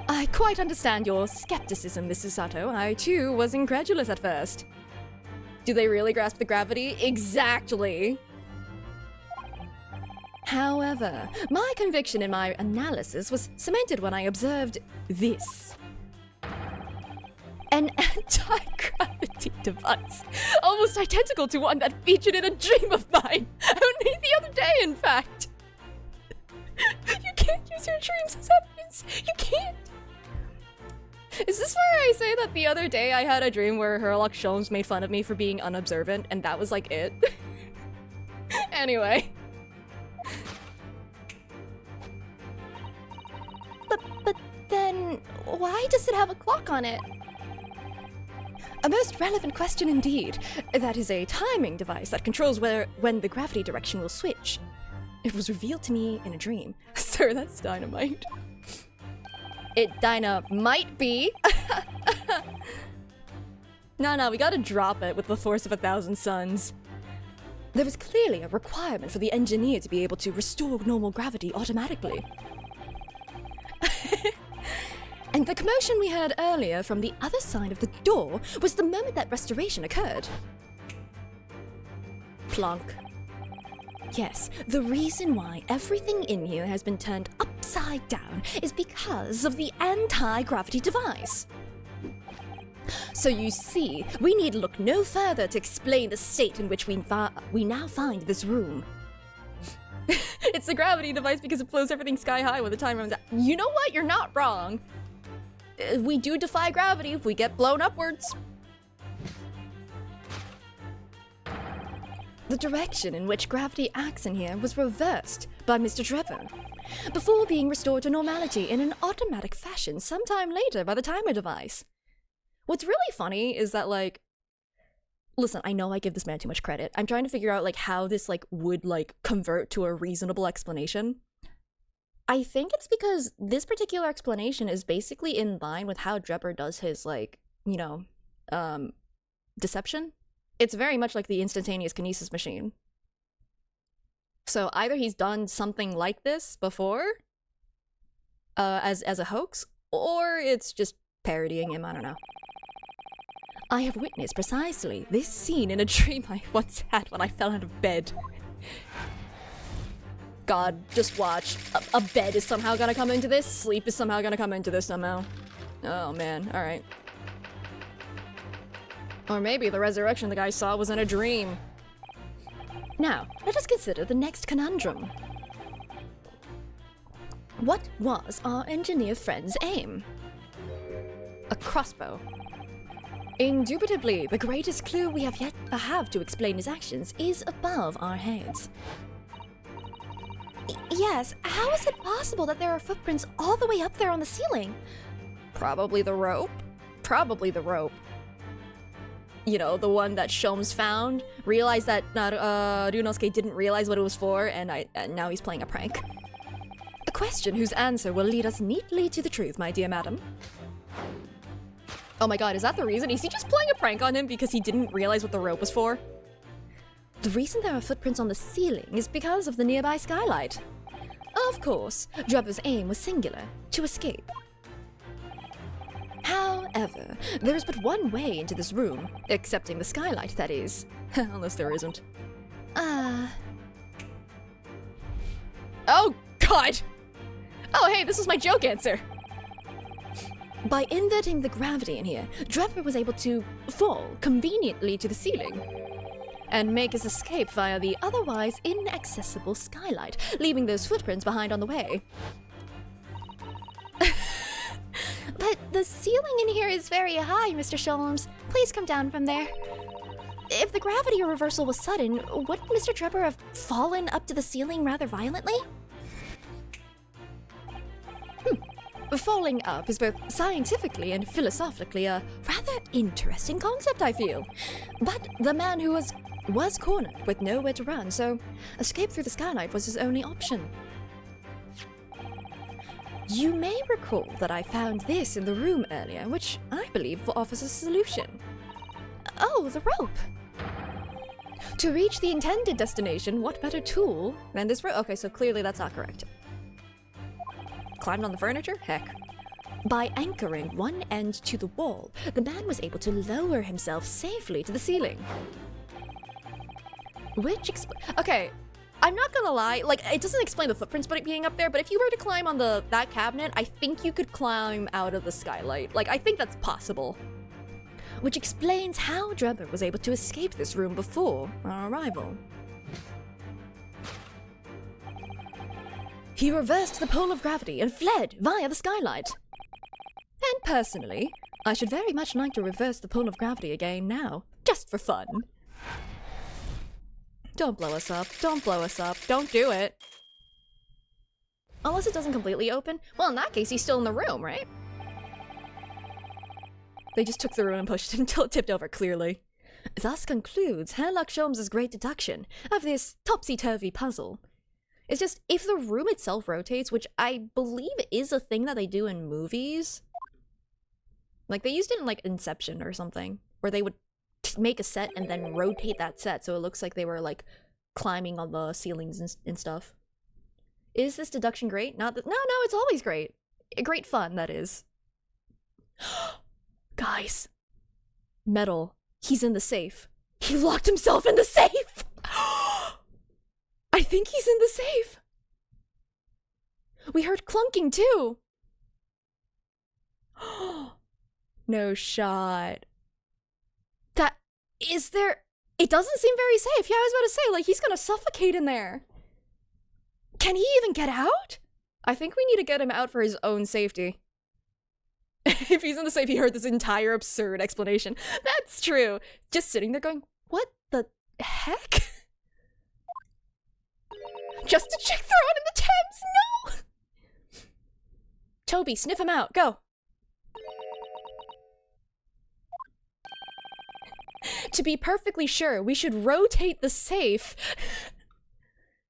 I quite understand your skepticism, Mrs. Sato. I too was incredulous at first. Do they really grasp the gravity? Exactly! However, my conviction in my analysis was cemented when I observed this. An anti-gravity device, almost identical to one that featured in a dream of mine, only the other day, in fact. You can't use your dreams as evidence. You can't. Is this where I say that the other day I had a dream where Herlock Sholmes made fun of me for being unobservant, and that was like it? Anyway. But then, why does it have a clock on it? A most relevant question indeed. That is a timing device that controls when the gravity direction will switch. It was revealed to me in a dream. Sir, that's dynamite. It might be. No, we gotta drop it with the force of 1,000 suns. There was clearly a requirement for the engineer to be able to restore normal gravity automatically. And the commotion we heard earlier from the other side of the door was the moment that restoration occurred. Plonk. Yes, the reason why everything in here has been turned upside down is because of the anti-gravity device. So you see, we need look no further to explain the state in which we now find this room. It's the gravity device because it blows everything sky high when the time runs out. You know what? You're not wrong. We do defy gravity if we get blown upwards. The direction in which gravity acts in here was reversed by Mr. Trevor, before being restored to normality in an automatic fashion sometime later by the timer device. What's really funny is that, like, listen, I know I give this man too much credit. I'm trying to figure out, like, how this, like, would, like, convert to a reasonable explanation. I think it's because this particular explanation is basically in line with how Drebber does his, like, you know, deception. It's very much like the instantaneous kinesis machine. So either he's done something like this before, as a hoax, or it's just parodying him, I don't know. I have witnessed precisely this scene in a dream I once had when I fell out of bed. God, just watch. A bed is somehow gonna come into this. Sleep is somehow gonna come into this somehow. Oh man, alright. Or maybe the resurrection the guy saw was in a dream. Now, let us consider the next conundrum. What was our engineer friend's aim? A crossbow. Indubitably, the greatest clue we have yet to explain his actions is above our heads. Yes, how is it possible that there are footprints all the way up there on the ceiling? Probably the rope. Probably the rope. You know, the one that Sholmes found, realized that Ryunosuke didn't realize what it was for, and now he's playing a prank. A question whose answer will lead us neatly to the truth, my dear madam. Oh my god, is that the reason? Is he just playing a prank on him because he didn't realize what the rope was for? The reason there are footprints on the ceiling is because of the nearby skylight. Of course, Drebber's aim was singular, to escape. However, there is but one way into this room, excepting the skylight, that is. Unless there isn't. Oh, God! Oh, hey, this was my joke answer! By inverting the gravity in here, Drebber was able to fall conveniently to the ceiling and make his escape via the otherwise inaccessible skylight, leaving those footprints behind on the way. But the ceiling in here is very high, Mr. Sholmes. Please come down from there. If the gravity reversal was sudden, wouldn't Mr. Drebber have fallen up to the ceiling rather violently? Falling up is both scientifically and philosophically a rather interesting concept, I feel. But the man who was cornered with nowhere to run, so escape through the skylight was his only option. You may recall that I found this in the room earlier, which I believe offers a solution. Oh, the rope! To reach the intended destination, what better tool than this rope? Okay, so clearly that's not correct. Climbed on the furniture? Heck. By anchoring one end to the wall, the man was able to lower himself safely to the ceiling. Okay, I'm not gonna lie, like, it doesn't explain the footprints but it being up there, but if you were to climb on that cabinet, I think you could climb out of the skylight. Like, I think that's possible. Which explains how Drebber was able to escape this room before our arrival. He reversed the pull of gravity and fled via the skylight. And personally, I should very much like to reverse the pull of gravity again now, just for fun. Don't blow us up, don't blow us up, don't do it. Unless it doesn't completely open. Well, in that case, he's still in the room, right? They just took the room and pushed it until it tipped over, clearly. Thus concludes Herlock Sholmes' great deduction of this topsy-turvy puzzle. It's just, if the room itself rotates, which I believe is a thing that they do in movies. Like, they used it in, like, Inception or something, where they would make a set and then rotate that set so it looks like they were, like, climbing on the ceilings and stuff. Is this deduction great? No, it's always great. Great fun, that is. Guys. Metal. He's in the safe. He locked himself in the safe! I think he's in the safe. We heard clunking too. No shot. That is there. It doesn't seem very safe. Yeah, I was about to say, like, he's gonna suffocate in there. Can he even get out? I think we need to get him out for his own safety. If he's in the safe, he heard this entire absurd explanation. That's true. Just sitting there going, what the heck? Just to check throw it in the Thames, no! Toby, sniff him out, go! To be perfectly sure, we should rotate the safe.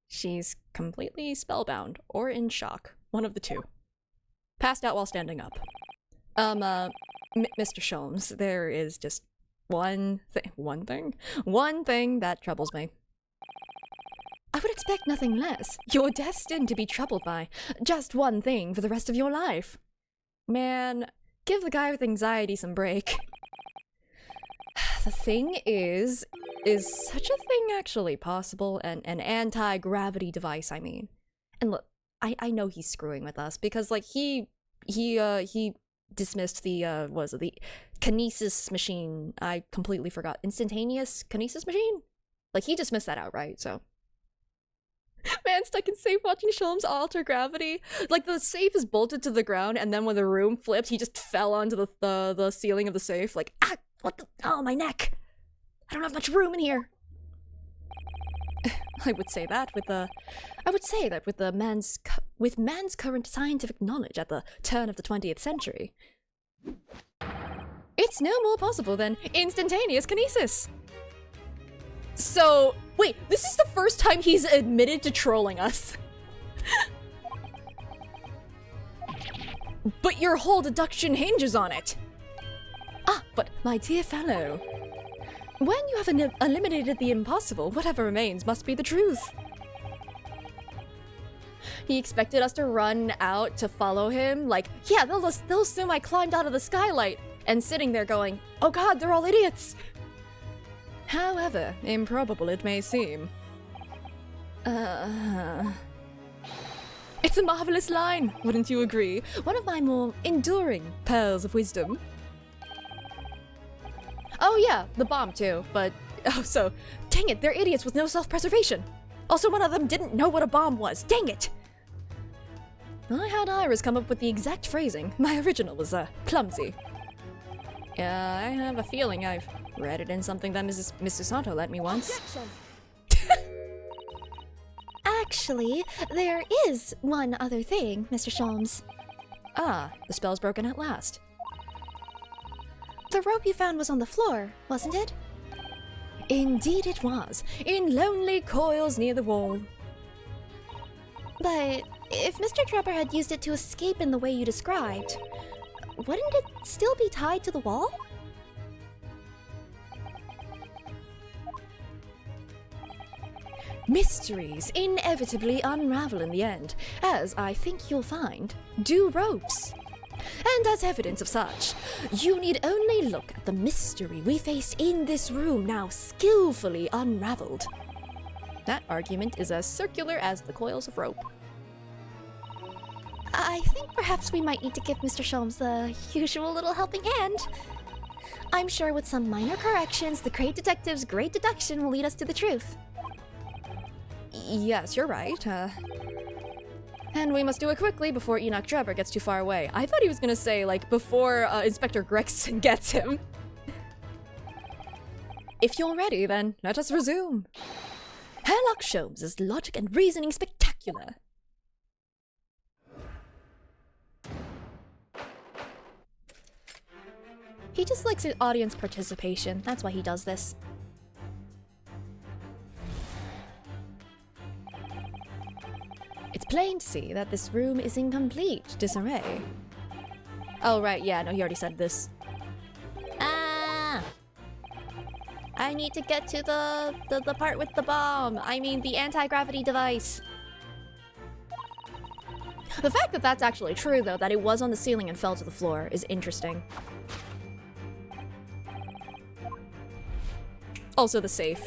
She's completely spellbound, or in shock. One of the two. Passed out while standing up. Mr. Sholmes, there is just one thing that troubles me. I would expect nothing less. You're destined to be troubled by just one thing for the rest of your life. Man, give the guy with anxiety some break. The thing is such a thing actually possible? An anti-gravity device, I mean. And look, I know he's screwing with us because, like, he dismissed the, what was it, the kinesis machine. I completely forgot. Instantaneous kinesis machine? Like, he dismissed that outright, so. Man, stuck in safe watching Sholmes alter gravity. Like, the safe is bolted to the ground, and then when the room flipped, he just fell onto the ceiling of the safe. Like, ah, what the, oh, my neck. I don't have much room in here. I would say that with man's current scientific knowledge at the turn of the 20th century, it's no more possible than instantaneous kinesis. So, wait, this is the first time he's admitted to trolling us. But your whole deduction hinges on it. Ah, but my dear fellow, when you have eliminated the impossible, whatever remains must be the truth. He expected us to run out to follow him, like, yeah, they'll assume I climbed out of the skylight, and sitting there going, oh god, they're all idiots. However improbable it may seem. It's a marvelous line, wouldn't you agree? One of my more enduring pearls of wisdom. Oh yeah, the bomb too, but oh so, dang it, they're idiots with no self-preservation. Also, one of them didn't know what a bomb was, dang it! I had Iris come up with the exact phrasing. My original was, clumsy. Yeah, I have a feeling I've read it in something that Mrs. Sato lent me once. Actually, there is one other thing, Mr. Sholmes. Ah, the spell's broken at last. The rope you found was on the floor, wasn't it? Indeed it was, in lonely coils near the wall. But if Mr. Trevor had used it to escape in the way you described, wouldn't it still be tied to the wall? Mysteries inevitably unravel in the end, as I think you'll find, do ropes. And as evidence of such, you need only look at the mystery we faced in this room, now skillfully unraveled. That argument is as circular as the coils of rope. I think perhaps we might need to give Mr. Sholmes the usual little helping hand. I'm sure with some minor corrections, the great detective's great deduction will lead us to the truth. Yes, you're right. And we must do it quickly before Enoch Drebber gets too far away. I thought he was gonna say, like, before Inspector Gregson gets him. If you're ready, then let us resume. Sherlock Sholmes' logic and reasoning spectacular. He just likes audience participation. That's why he does this. It's plain to see that this room is in complete disarray. Oh, right, yeah, no, he already said this. Ah! I need to get to the part with the bomb. I mean, the anti-gravity device. The fact that that's actually true, though, that it was on the ceiling and fell to the floor, is interesting. Also the safe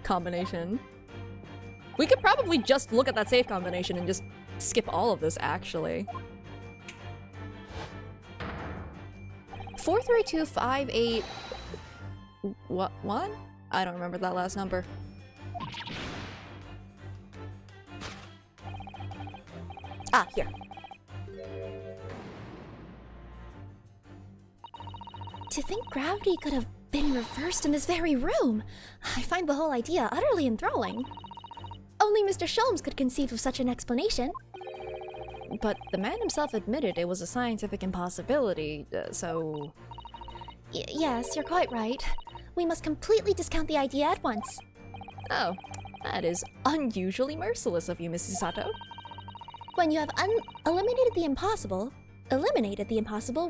combination. We could probably just look at that safe combination and just skip all of this, actually. 43258... What? I don't remember that last number. Ah, here. To think gravity could have been reversed in this very room, I find the whole idea utterly enthralling. Only Mr. Sholmes could conceive of such an explanation. But the man himself admitted it was a scientific impossibility, so... Yes, you're quite right. We must completely discount the idea at once. Oh, that is unusually merciless of you, Mrs. Sato. When you have eliminated the impossible,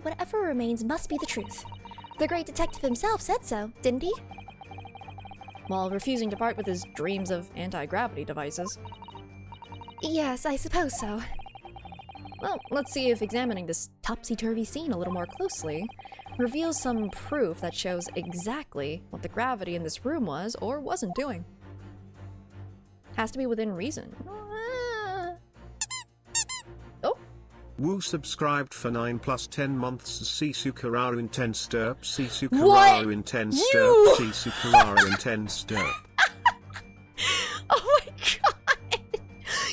whatever remains must be the truth. The great detective himself said so, didn't he? While refusing to part with his dreams of anti-gravity devices. Yes, I suppose so. Well, let's see if examining this topsy-turvy scene a little more closely, reveals some proof that shows exactly what the gravity in this room was or wasn't doing. Has to be within reason. Oh. Woo subscribed for 9 plus 10 months. Sei Sou in 10 stirp. Sei Sou in 10 stirp. Sei Sou in 10 stirp. Oh my god!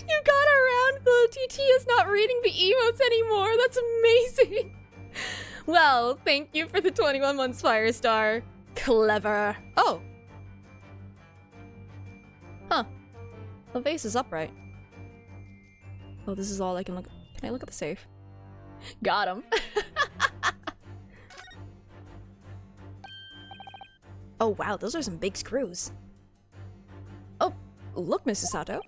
You got around the TT is not reading the emotes anymore. That's amazing. Well, thank you for the 21 months Firestar. Clever. Oh. Huh. The vase is upright. Oh, this is all I can look. Can I look at the safe? Got him. Oh wow, those are some big screws. Oh, look, Mrs. Sato.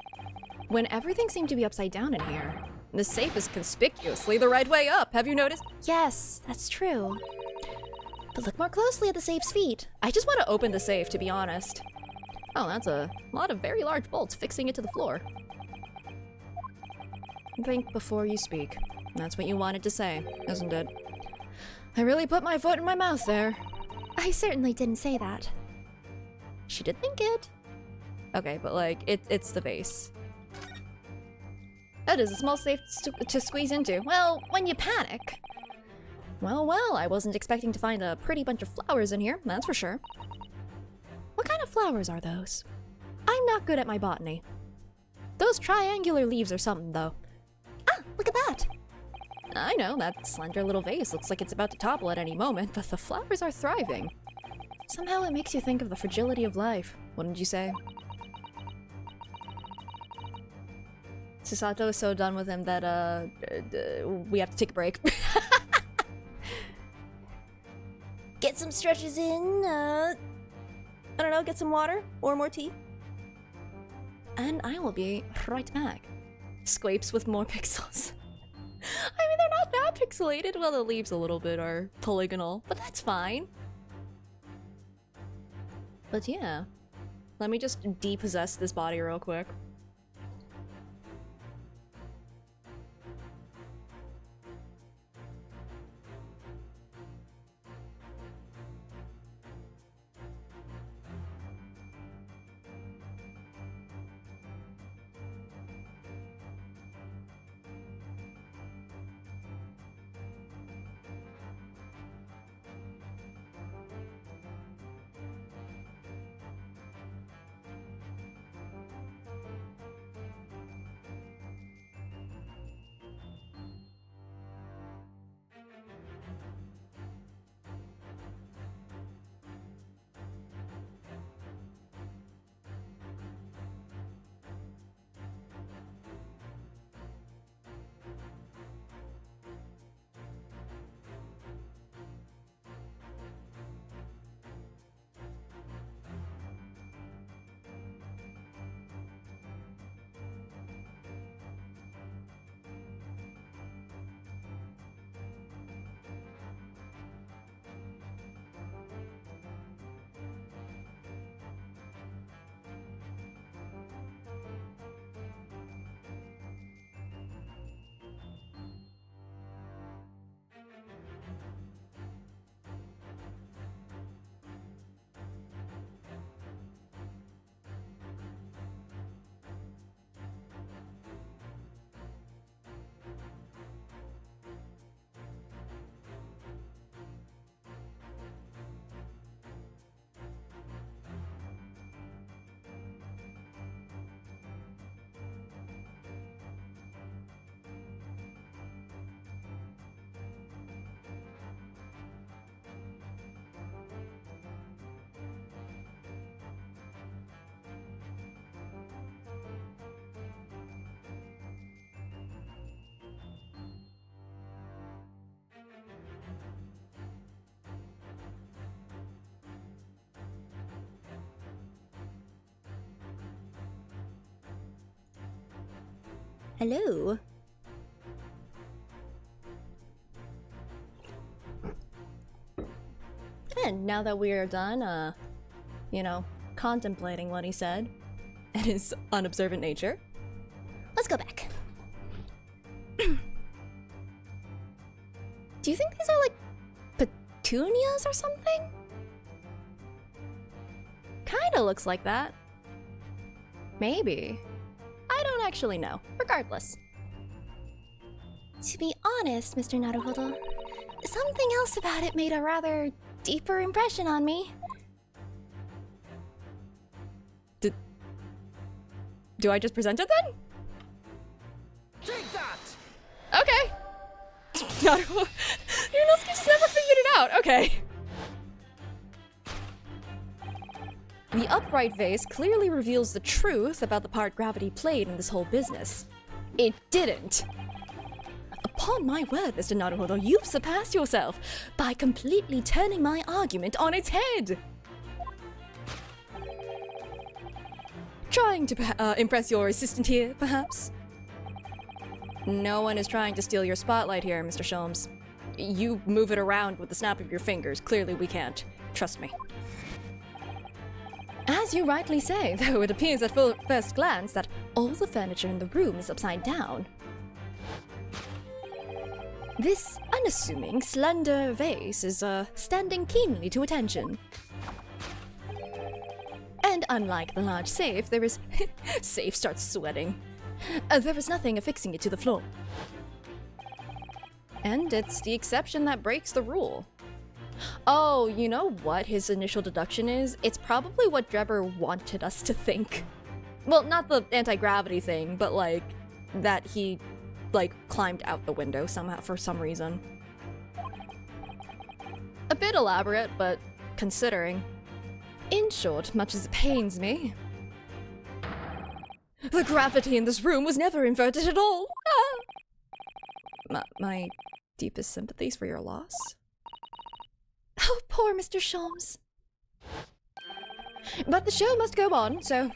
When everything seemed to be upside down in here, the safe is conspicuously the right way up. Have you noticed? Yes, that's true. But look more closely at the safe's feet. I just want to open the safe, to be honest. Oh, that's a lot of very large bolts fixing it to the floor. Think before you speak. That's what you wanted to say, isn't it? I really put my foot in my mouth there. I certainly didn't say that. She did think it. Okay, but like, it's the vase. That is a small safe to squeeze into. Well, when you panic. Well, I wasn't expecting to find a pretty bunch of flowers in here, that's for sure. What kind of flowers are those? I'm not good at my botany. Those triangular leaves are something, though. Ah, look at that! I know, that slender little vase looks like it's about to topple at any moment, but the flowers are thriving. Somehow it makes you think of the fragility of life, wouldn't you say? Susato is so done with him that, we have to take a break. Get some stretches in, I don't know, get some water or more tea. And I will be right back. Scrapes with more pixels. I mean, they're not that pixelated. Well, the leaves a little bit are polygonal, but that's fine. But yeah, let me just depossess this body real quick. Hello? And now that we are done, you know, contemplating what he said and his unobservant nature, Let's go back. do you think these are like petunias or something? Kinda looks like that. Maybe. I don't actually know. Regardless. To be honest, Mr. Naruhodo, something else about it made a rather deeper impression on me. Do I just present it then? Take that! Okay. Yunosuke just never figured it out. Okay. The upright vase clearly reveals the truth about the part gravity played in this whole business. It didn't. Upon my word, Mr. Naruhodo, you've surpassed yourself by completely turning my argument on its head. Trying to impress your assistant here, perhaps? No one is trying to steal your spotlight here, Mr. Sholmes. You move it around with the snap of your fingers. Clearly we can't. Trust me. As you rightly say, though it appears at first glance that all the furniture in the room is upside down. This unassuming, slender vase is standing keenly to attention. And unlike the large safe, there is... Safe starts sweating. There is nothing affixing it to the floor. And it's the exception that breaks the rule. Oh, you know what his initial deduction is? It's probably what Drebber wanted us to think. Well, not the anti-gravity thing, but like, that he, like, climbed out the window somehow for some reason. A bit elaborate, but considering. In short, much as it pains me, the gravity in this room was never inverted at all. My deepest sympathies for your loss. Oh, poor Mr. Sholmes. But the show must go on, so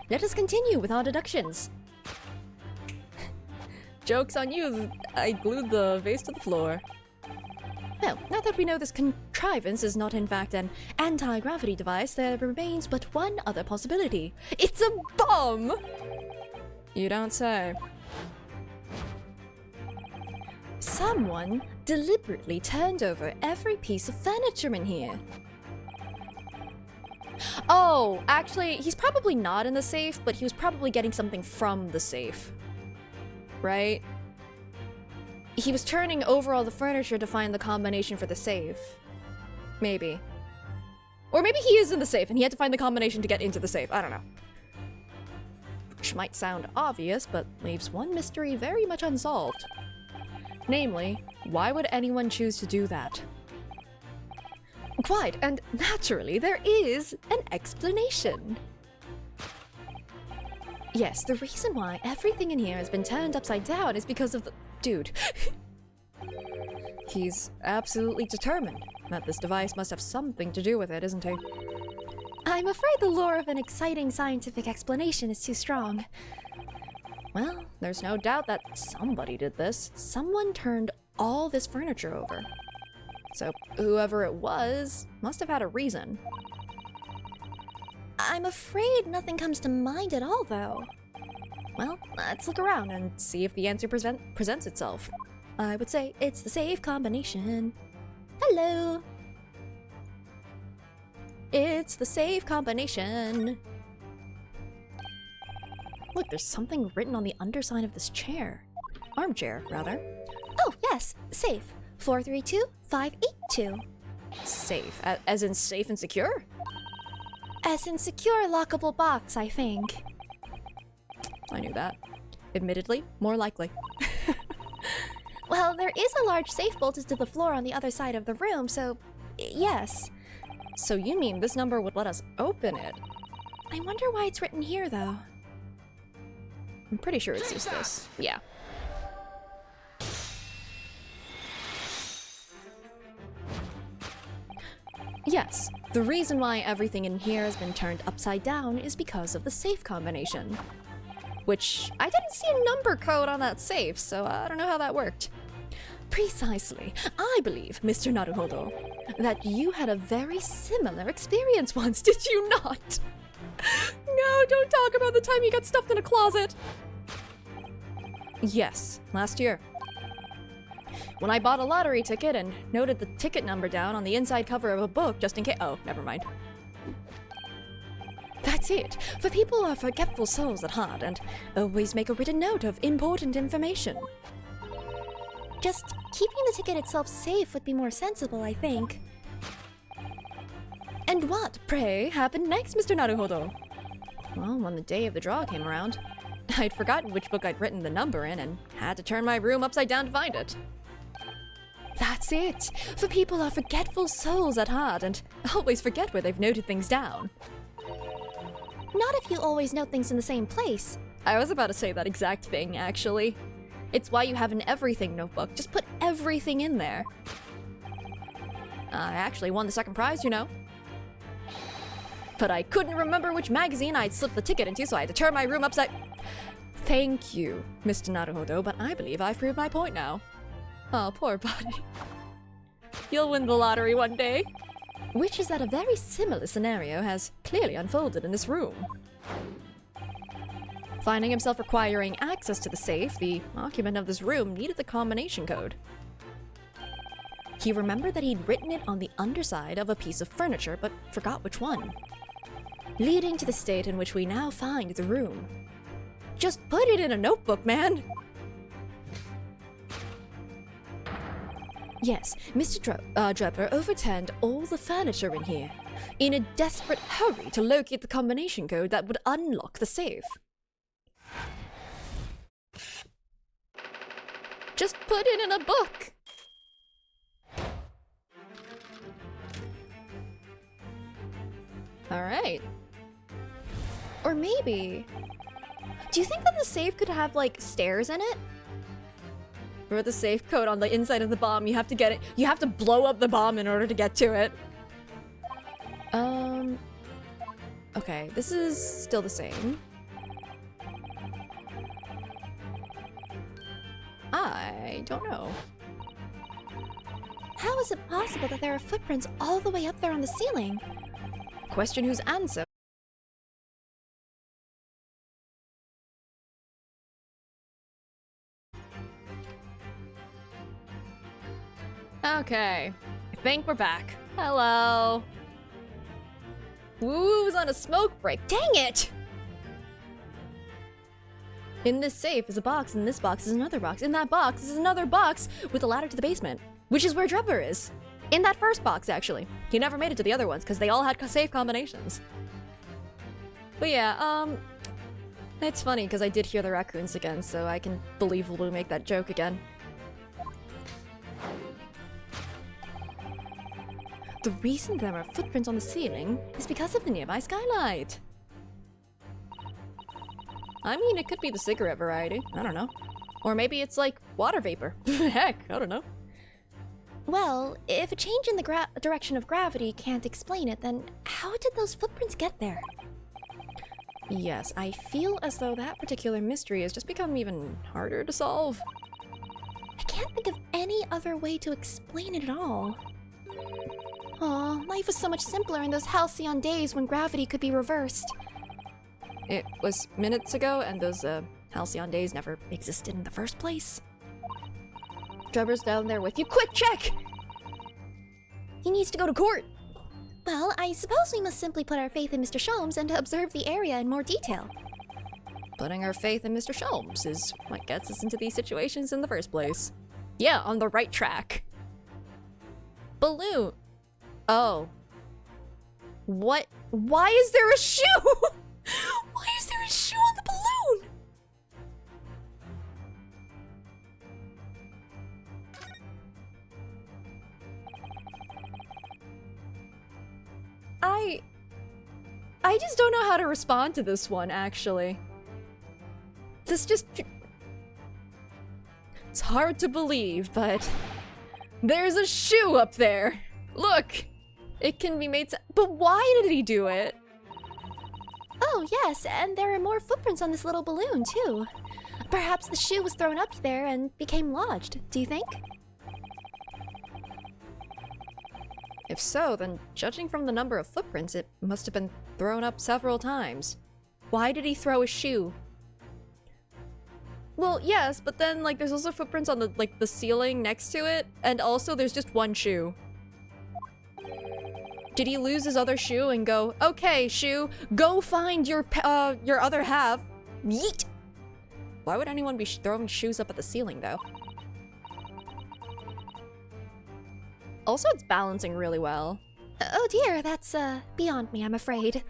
let us continue with our deductions. Joke's on you, I glued the vase to the floor. Well, now that we know this contrivance is not in fact an anti-gravity device, there remains but one other possibility. It's a bomb! You don't say. Someone deliberately turned over every piece of furniture in here. Oh, actually, he's probably not in the safe, but he was probably getting something from the safe. Right? He was turning over all the furniture to find the combination for the safe. Maybe. Or maybe he is in the safe and he had to find the combination to get into the safe. I don't know. Which might sound obvious, but leaves one mystery very much unsolved. Namely, why would anyone choose to do that? Quite, and naturally, there is an explanation. Yes, the reason why everything in here has been turned upside down is because of the... Dude. He's absolutely determined that this device must have something to do with it, isn't he? I'm afraid the lure of an exciting scientific explanation is too strong. Well, there's no doubt that somebody did this. Someone turned all this furniture over. So whoever it was must have had a reason. I'm afraid nothing comes to mind at all, though. Well, let's look around and see if the answer presents itself. I would say it's the safe combination. Hello. It's the safe combination. Look, there's something written on the underside of this chair. Armchair, rather. Oh, yes. Safe. 432582. Safe. As in safe and secure? As in secure lockable box, I think. I knew that. Admittedly, more likely. Well, there is a large safe bolted to the floor on the other side of the room, so yes. So you mean this number would let us open it? I wonder why it's written here, though. I'm pretty sure it's just this. Yeah. Yes, the reason why everything in here has been turned upside down is because of the safe combination. Which, I didn't see a number code on that safe, so I don't know how that worked. Precisely. I believe, Mr. Naruhodo, that you had a very similar experience once, did you not? No, don't talk about the time you got stuffed in a closet. Yes, last year. when I bought a lottery ticket and noted the ticket number down on the inside cover of a book just in case. Oh, never mind. That's it. For people are forgetful souls at heart and always make a written note of important information. Just keeping the ticket itself safe would be more sensible, I think. And what, pray, happened next, Mr. Naruhodo? Well, when the day of the draw came around, I'd forgotten which book I'd written the number in and had to turn my room upside down to find it. That's it. For people are forgetful souls at heart and always forget where they've noted things down. Not if you always note things in the same place. I was about to say that exact thing, actually. It's why you have an everything notebook. Just put everything in there. I actually won the second prize, you know. But I couldn't remember which magazine I'd slipped the ticket into, so I had to turn my room upside... Thank you, Mr. Naruhodo, but I believe I've proved my point now. Oh, poor buddy. You'll win the lottery one day. Which is that a very similar scenario has clearly unfolded in this room. Finding himself requiring access to the safe, the occupant of this room needed the combination code. He remembered that he'd written it on the underside of a piece of furniture, but forgot which one. Leading to the state in which we now find the room. Just put it in a notebook, man! Yes, Mr. Drebber overturned all the furniture in here, in a desperate hurry to locate the combination code that would unlock the safe. Just put it in a book! Alright. Or maybe... Do you think that the safe could have, like, stairs in it? Or the safe code on the inside of the bomb, you have to get it. You have to blow up the bomb in order to get to it. Okay, this is still the same. I don't know. How is it possible that there are footprints all the way up there on the ceiling? Question whose answer. Okay, I think we're back. Hello. Woo was on a smoke break. Dang it! In this safe is a box, and this box is another box. In that box is another box with a ladder to the basement, which is where Drebber is. In that first box, actually. He never made it to the other ones because they all had safe combinations. But yeah, it's funny because I did hear the raccoons again, so I can believably make that joke again. The reason there are footprints on the ceiling is because of the nearby skylight. I mean, it could be the cigarette variety. I don't know. Or maybe it's like water vapor. Heck, I don't know. Well, if a change in the direction of gravity can't explain it, then how did those footprints get there? Yes, I feel as though that particular mystery has just become even harder to solve. I can't think of any other way to explain it at all. Aw, life was so much simpler in those halcyon days when gravity could be reversed. It was minutes ago, and those halcyon days never existed in the first place. Drebber's down there with you. Quick, check! He needs to go to court! Well, I suppose we must simply put our faith in Mr. Sholmes and observe the area in more detail. Putting our faith in Mr. Sholmes is what gets us into these situations in the first place. Yeah, on the right track. Balloon. Oh. What? Why is there a shoe? Why is there a shoe on the balloon? I just don't know how to respond to this one, actually. This just... It's hard to believe, but... There's a shoe up there! Look! It can be made... But why did he do it? Oh, yes, and there are more footprints on this little balloon, too. Perhaps the shoe was thrown up there and became lodged, do you think? If so, then judging from the number of footprints, it must have been thrown up several times. Why did he throw a shoe? Well, yes, but then, like, there's also footprints on the, like, the ceiling next to it, and also there's just one shoe. Did he lose his other shoe and go, okay, shoe, go find your other half? Yeet! Why would anyone be throwing shoes up at the ceiling, though? Also, it's balancing really well. Oh dear, that's, beyond me, I'm afraid.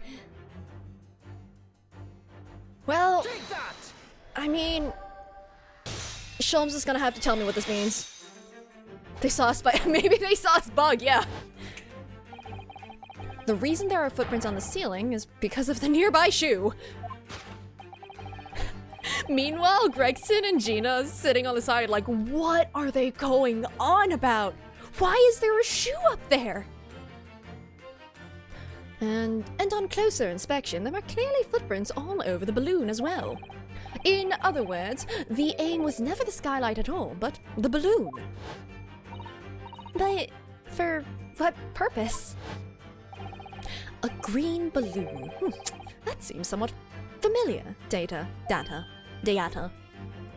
Well, Take that! I mean... Sholmes is gonna have to tell me what this means. They saw us maybe they saw us bug, yeah. The reason there are footprints on the ceiling is because of the nearby shoe. Meanwhile, Gregson and Gina is sitting on the side like, what are they going on about? Why is there a shoe up there? And on closer inspection, there are clearly footprints all over the balloon as well. In other words, the aim was never the skylight at all, but the balloon. But for what purpose? A green balloon. That seems somewhat familiar. Data.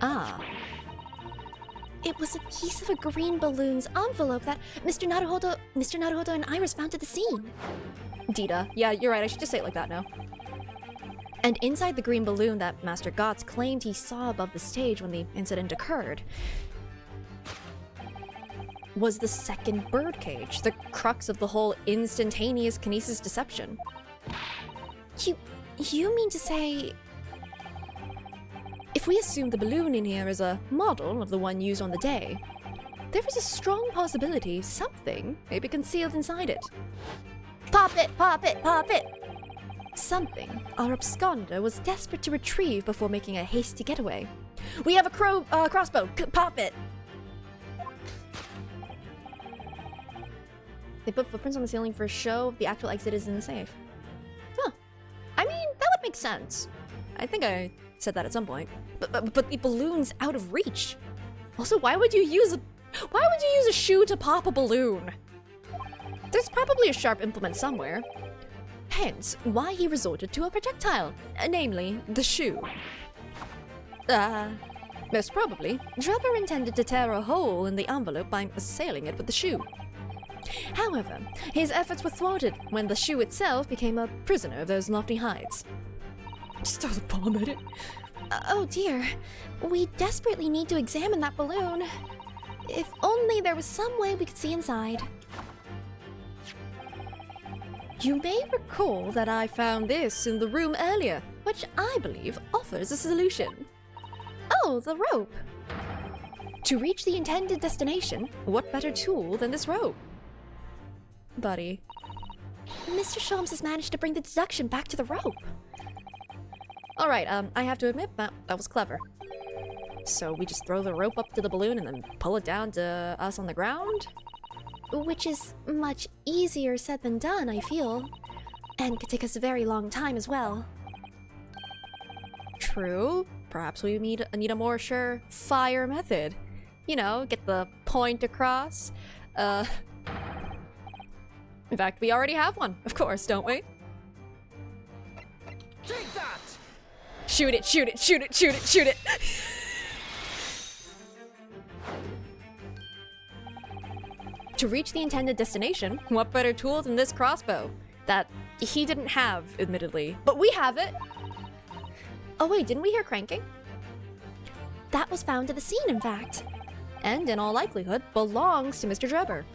Ah. It was a piece of a green balloon's envelope that Mr. Naruhodo and Iris found at the scene. Dita. Yeah, you're right. I should just say it like that now. And inside the green balloon that Master Gotts claimed he saw above the stage when the incident occurred was the second birdcage, the crux of the whole instantaneous kinesis deception. You mean to say... If we assume the balloon in here is a model of the one used on the day, there is a strong possibility something may be concealed inside it. Pop it, pop it, pop it! Something our absconder was desperate to retrieve before making a hasty getaway. We have a crossbow! Pop it! They put footprints on the ceiling for show. The actual exit is in the safe. Huh. I mean, that would make sense. I think I said that at some point. But the balloon's out of reach. Also, why would you use a shoe to pop a balloon? There's probably a sharp implement somewhere. Hence, why he resorted to a projectile, namely, the shoe. Most probably, Drebber intended to tear a hole in the envelope by assailing it with the shoe. However, his efforts were thwarted when the shoe itself became a prisoner of those lofty heights. Just throw the bomb at it. Oh dear, we desperately need to examine that balloon. If only there was some way we could see inside. You may recall that I found this in the room earlier, which I believe offers a solution. Oh, the rope. To reach the intended destination, what better tool than this rope? Buddy. Mr. Sholmes has managed to bring the deduction back to the rope. Alright, I have to admit, that was clever. So we just throw the rope up to the balloon and then pull it down to us on the ground? Which is much easier said than done, I feel. And could take us a very long time as well. True. Perhaps we need a more surefire method. You know, get the point across. In fact, we already have one, of course, don't we? Take that! Shoot it, shoot it, shoot it, shoot it, shoot it! To reach the intended destination, what better tool than this crossbow? That he didn't have, admittedly. But we have it! Oh wait, didn't we hear cranking? That was found at the scene, in fact. And in all likelihood, belongs to Mr. Drebber.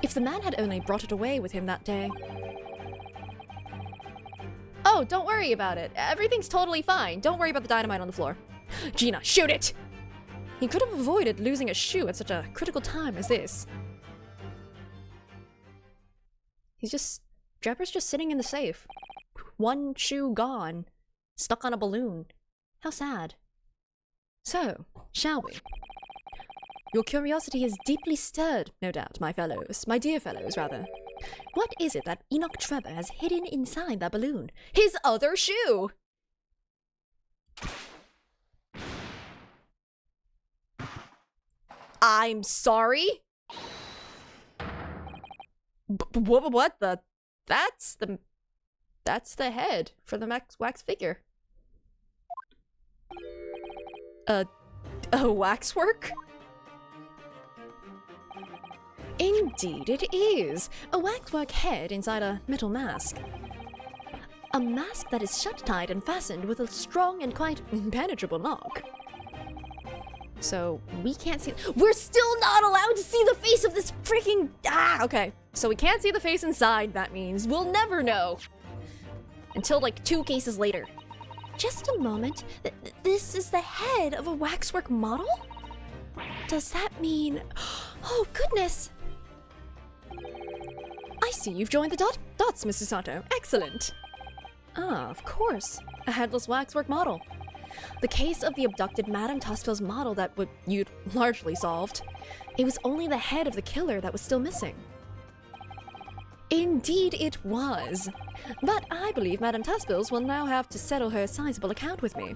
If the man had only brought it away with him that day. Oh, don't worry about it. Everything's totally fine. Don't worry about the dynamite on the floor. Gina, shoot it! He could have avoided losing a shoe at such a critical time as this. Drebber's just sitting in the safe. One shoe gone. Stuck on a balloon. How sad. So, shall we? Your curiosity is deeply stirred, no doubt, my fellows. My dear fellows, rather. What is it that Enoch Drebber has hidden inside that balloon? His other shoe! I'm sorry? What the? That's the head for the wax figure. A waxwork? Indeed it is! A waxwork head inside a metal mask. A mask that is shut-tied and fastened with a strong and quite impenetrable lock. So, we can't see- We're still not allowed to see the face of this freaking- okay. So we can't see the face inside, that means. We'll never know! Until like 2 cases later. Just a moment. This is the head of a waxwork model? Does that mean... Oh, goodness! I see you've joined the dots, Mrs. Sato. Excellent! Ah, of course. A headless waxwork model. The case of the abducted Madame Tuspill's model that you'd largely solved. It was only the head of the killer that was still missing. Indeed it was. But I believe Madame Tuspill's will now have to settle her sizable account with me.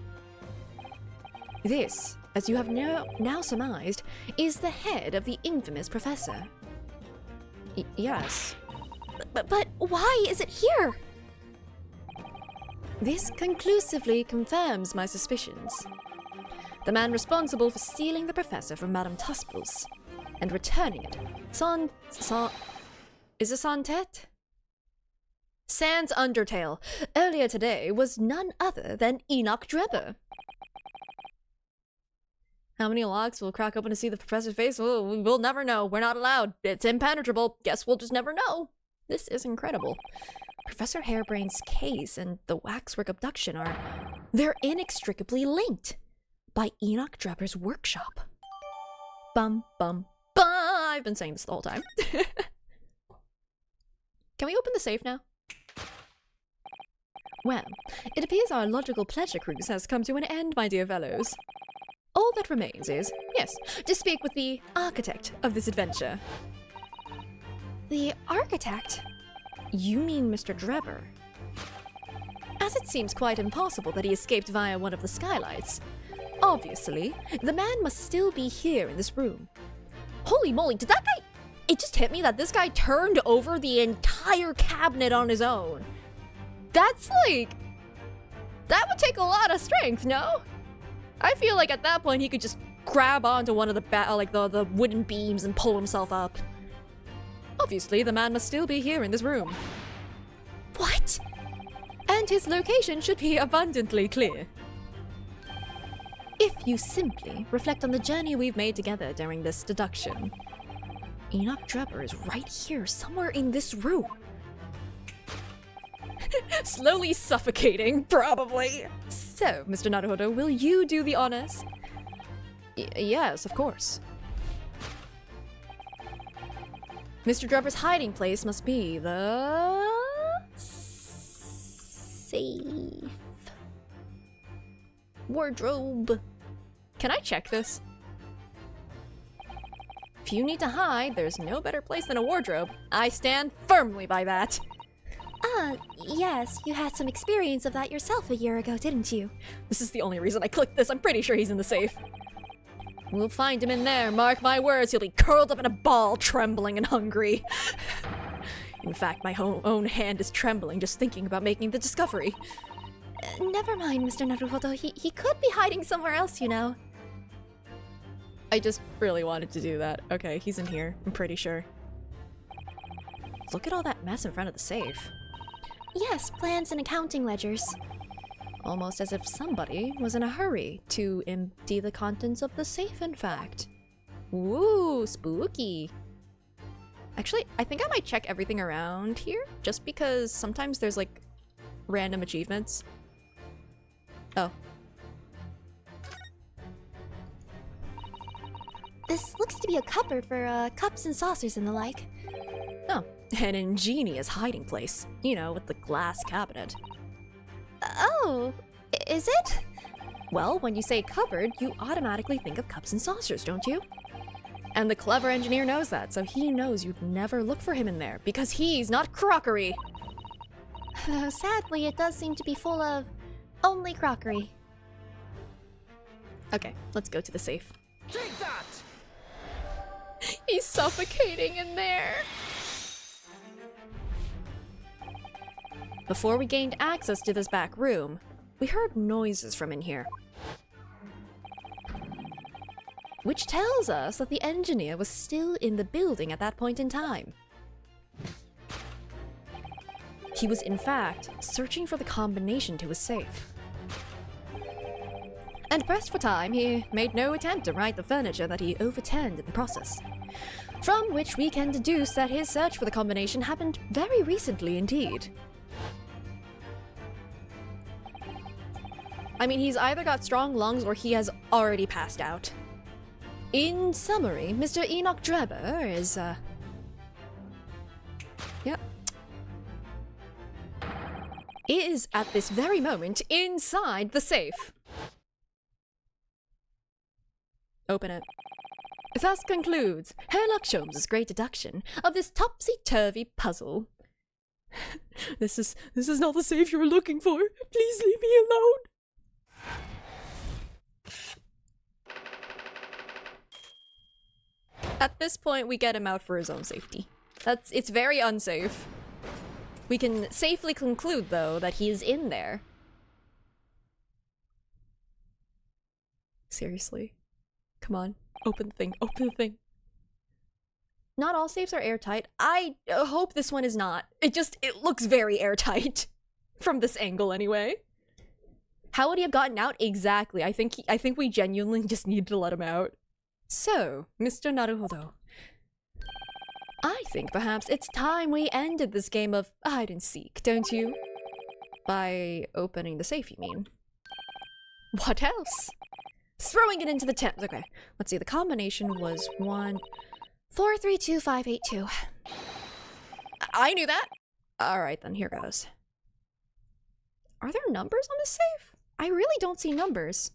This, as you have now surmised, is the head of the infamous professor. Yes. But why is it here? This conclusively confirms my suspicions. The man responsible for stealing the professor from Madame Tuspill's and returning it, is it Santet? Sans Undertale, earlier today was none other than Enoch Drebber. How many locks will crack open to see the professor's face? We'll never know. We're not allowed. It's impenetrable. Guess we'll just never know. This is incredible. Professor Harebrain's case and the waxwork abduction they're inextricably linked by Enoch Drebber's workshop. Bum, bum, bum! I've been saying this the whole time. Can we open the safe now? Well, it appears our logical pleasure cruise has come to an end, my dear fellows. All that remains is, yes, to speak with the architect of this adventure. The architect? You mean Mr. Drebber? As it seems quite impossible that he escaped via one of the skylights, obviously, the man must still be here in this room. Holy moly, did that guy... It just hit me that this guy turned over the entire cabinet on his own. That's like... That would take a lot of strength, no? I feel like at that point he could just grab onto one of the wooden beams and pull himself up. Obviously, the man must still be here in this room. What? And his location should be abundantly clear. If you simply reflect on the journey we've made together during this deduction, Enoch Drebber is right here, somewhere in this room. Slowly suffocating, probably. So, Mr. Naruhodo, will you do the honors? Yes, of course. Mr. Drebber's hiding place must be the... safe. Wardrobe. Can I check this? If you need to hide, there's no better place than a wardrobe. I stand firmly by that. Yes, you had some experience of that yourself a year ago, didn't you? This is the only reason I clicked this. I'm pretty sure he's in the safe. We'll find him in there. Mark my words, he'll be curled up in a ball, trembling and hungry. In fact, my own hand is trembling just thinking about making the discovery. Never mind, Mr. Naruhodo. He could be hiding somewhere else, you know. I just really wanted to do that. Okay, he's in here. I'm pretty sure. Look at all that mess in front of the safe. Yes, plans and accounting ledgers. Almost as if somebody was in a hurry to empty the contents of the safe, in fact. Ooh, spooky. Actually, I think I might check everything around here, just because sometimes there's, like, random achievements. Oh. This looks to be a cupboard for, cups and saucers and the like. Oh, an ingenious hiding place. You know, with the glass cabinet. Oh, is it? Well, when you say cupboard, you automatically think of cups and saucers, don't you? And the clever engineer knows that, so he knows you'd never look for him in there, because he's not crockery! Sadly, it does seem to be full of only crockery. Okay, let's go to the safe. Take that! He's suffocating in there! Before we gained access to this back room, we heard noises from in here. which tells us that the engineer was still in the building at that point in time. He was, in fact, searching for the combination to his safe. And pressed for time, he made no attempt to right the furniture that he overturned in the process. From which we can deduce that his search for the combination happened very recently indeed. I mean, he's either got strong lungs or he has already passed out. In summary, Mr. Enoch Drebber is, yep. Is at this very moment inside the safe. Open it. Thus concludes Sherlock Holmes' great deduction of this topsy-turvy puzzle. This is not the safe you were looking for. Please leave me alone. At this point, we get him out for his own safety. It's very unsafe. We can safely conclude, though, that he is in there. Seriously. Come on. Open the thing. Open the thing. Not all safes are airtight. I hope this one is not. It looks very airtight. From this angle, anyway. How would he have gotten out? Exactly. I think we genuinely just need to let him out. So, Mr. Naruhodo. I think perhaps it's time we ended this game of hide and seek, don't you? By opening the safe, you mean? What else? Throwing it into the tent. Okay, let's see. The combination was 1432582. I knew that. All right, then here goes. Are there numbers on the safe? I really don't see numbers.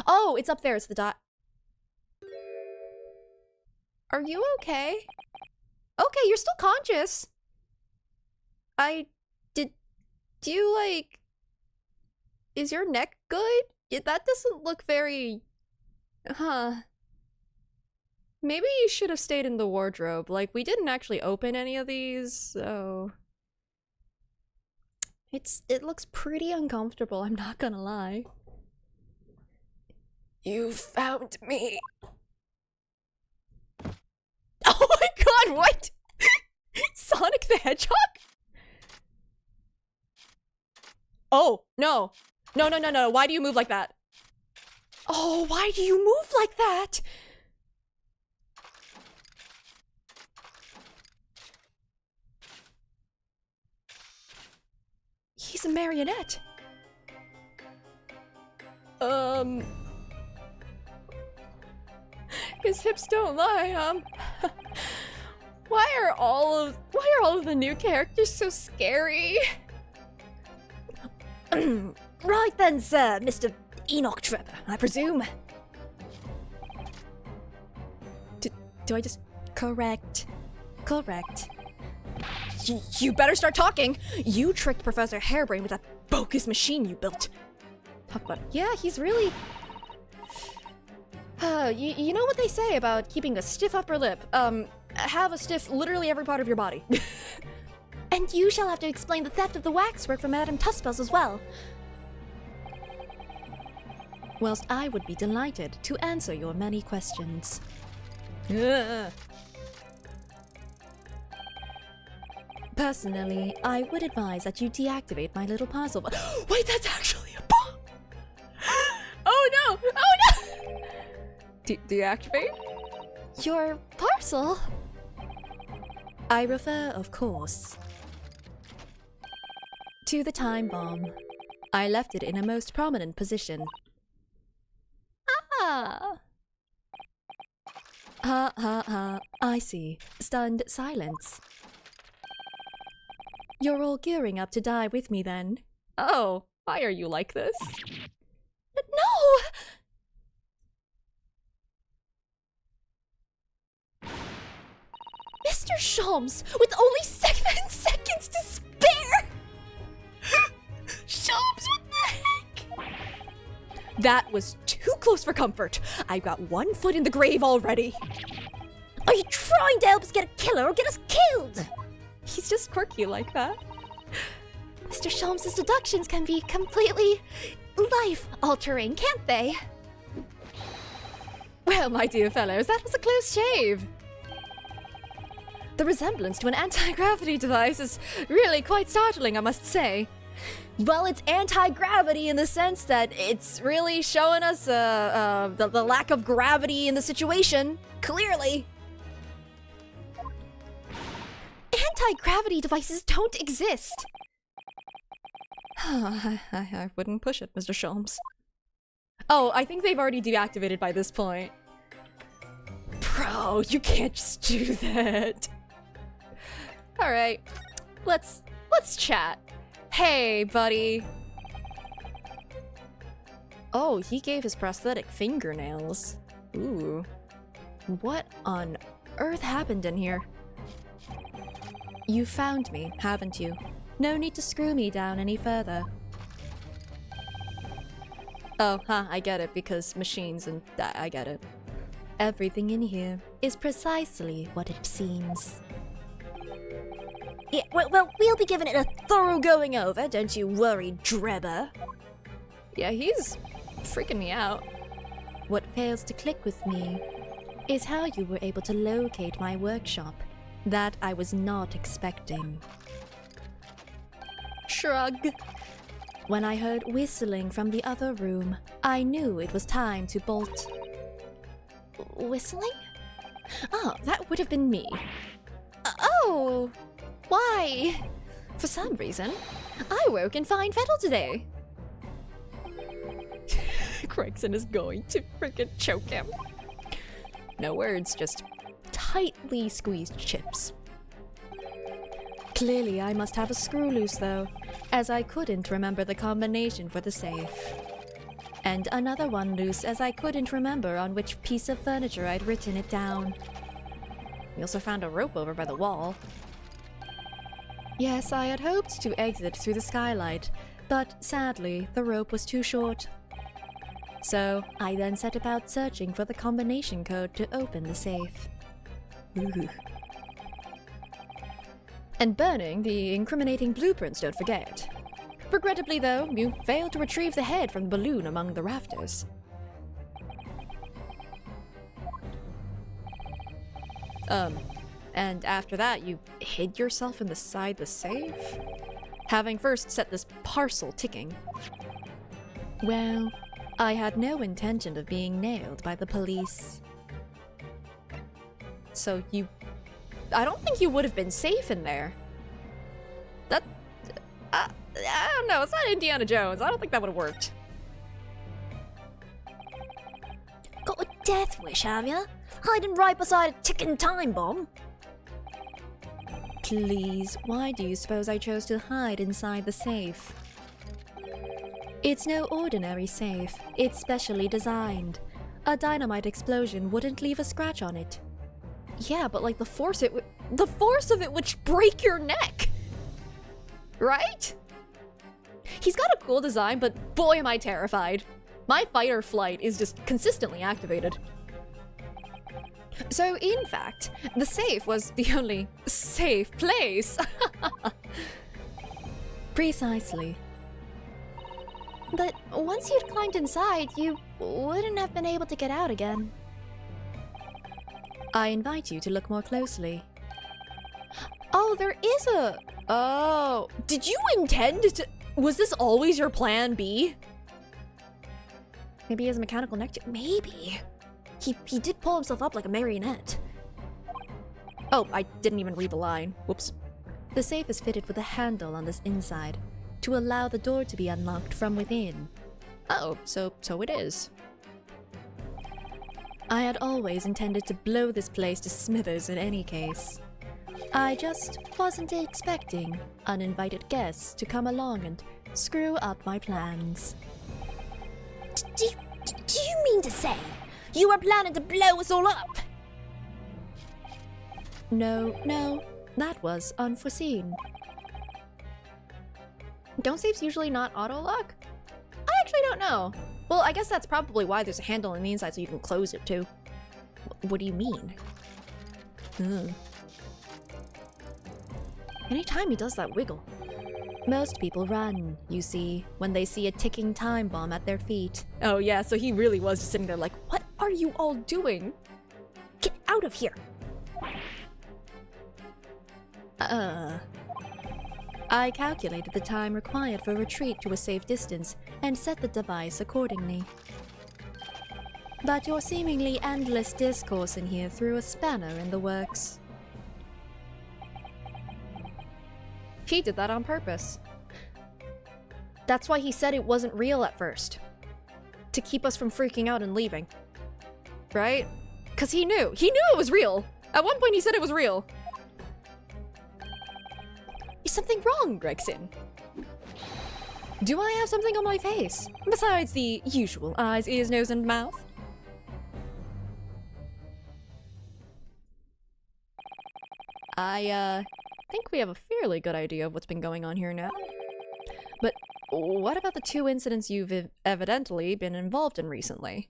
Oh, it's up there. It's the dot. Are you okay? Okay, you're still conscious. Do you, like... Is your neck good? That doesn't look very... Huh. Maybe you should have stayed in the wardrobe. Like, we didn't actually open any of these, so... It looks pretty uncomfortable, I'm not gonna lie. You found me. Oh my god, what? Sonic the Hedgehog? Oh, no. No. Why do you move like that? Oh, why do you move like that? He's a marionette. His hips don't lie, Why are all of the new characters so scary? Right then, sir, Mr. Enoch Drebber, I presume. Do I just... Correct. You better start talking! You tricked Professor Hairbrain with that bogus machine you built. Talk about it. Yeah, he's really... you know what they say about keeping a stiff upper lip? Have a stiff literally every part of your body. And you shall have to explain the theft of the waxwork from Madame Tussbells as well. Whilst I would be delighted to answer your many questions. Personally, I would advise that you deactivate my little parcel. Wait, that's actually a bomb! Oh no! Deactivate? Your parcel? I refer, of course, to the time bomb. I left it in a most prominent position. Ah! Ha, I see. Stunned silence. You're all gearing up to die with me then. Oh, why are you like this? No! Mr. Sholmes, with only 7 seconds to spare! Sholmes, what the heck? That was too close for comfort. I've got 1 foot in the grave already. Are you trying to help us get a killer or get us killed? He's just quirky like that. Mr. Sholmes' deductions can be completely life-altering, can't they? Well, my dear fellows, that was a close shave. The resemblance to an anti-gravity device is really quite startling, I must say. Well, it's anti-gravity in the sense that it's really showing us the lack of gravity in the situation. Clearly. Anti-gravity devices don't exist. I wouldn't push it, Mr. Sholmes. Oh, I think they've already deactivated by this point. Bro, you can't just do that. Alright, let's chat. Hey, buddy. Oh, he gave his prosthetic fingernails. Ooh. What on earth happened in here? You found me, haven't you? No need to screw me down any further. Oh, I get it, because machines and I get it. Everything in here is precisely what it seems. Yeah, well, we'll be giving it a thorough going over, don't you worry, Drebber. Yeah, he's freaking me out. What fails to click with me is how you were able to locate my workshop. That I was not expecting. Shrug. When I heard whistling from the other room, I knew it was time to bolt. Whistling? Oh, that would have been me. Oh! Why? For some reason, I woke in fine fettle today. Gregson is going to freaking choke him. No words, just tightly squeezed chips. Clearly, I must have a screw loose though, as I couldn't remember the combination for the safe. And another one loose as I couldn't remember on which piece of furniture I'd written it down. We also found a rope over by the wall. Yes, I had hoped to exit through the skylight, but sadly, the rope was too short. So, I then set about searching for the combination code to open the safe. Ooh. And burning the incriminating blueprints, don't forget. Regrettably, though, you failed to retrieve the head from the balloon among the rafters. And after that, you hid yourself inside the safe? Having first set this parcel ticking. Well, I had no intention of being nailed by the police. So I don't think you would have been safe in there. That... I don't know, it's not Indiana Jones. I don't think that would have worked. Got a death wish, have ya? Hiding right beside a ticking time bomb? Please, why do you suppose I chose to hide inside the safe? It's no ordinary safe. It's specially designed. A dynamite explosion wouldn't leave a scratch on it. Yeah, but like the force of it would break your neck! Right? He's got a cool design, but boy am I terrified. My fight or flight is just consistently activated. So, in fact, the safe was the only safe place. Precisely. But once you'd climbed inside, you wouldn't have been able to get out again. I invite you to look more closely. Oh, there is a... Oh, did you intend to... Was this always your plan B? Maybe he has a mechanical neck too. Maybe. He did pull himself up like a marionette. Oh, I didn't even read the line. Whoops. The safe is fitted with a handle on this inside to allow the door to be unlocked from within. Oh, so it is. I had always intended to blow this place to smithers in any case. I just wasn't expecting uninvited guests to come along and screw up my plans. Do you mean to say you were planning to blow us all up? No, that was unforeseen. Don't safes usually not auto-lock? I actually don't know. Well, I guess that's probably why there's a handle on the inside so you can close it too. What do you mean? Anytime he does that wiggle. Most people run, you see, when they see a ticking time bomb at their feet. Oh yeah, so he really was just sitting there like, what are you all doing? Get out of here! I calculated the time required for retreat to a safe distance and set the device accordingly. But your seemingly endless discourse in here threw a spanner in the works. He did that on purpose. That's why he said it wasn't real at first. To keep us from freaking out and leaving. Right? Because he knew. He knew it was real! At one point he said it was real. Is something wrong, Gregson? Do I have something on my face? Besides the usual eyes, ears, nose, and mouth? I think we have a fairly good idea of what's been going on here now. But what about the 2 incidents you've evidently been involved in recently?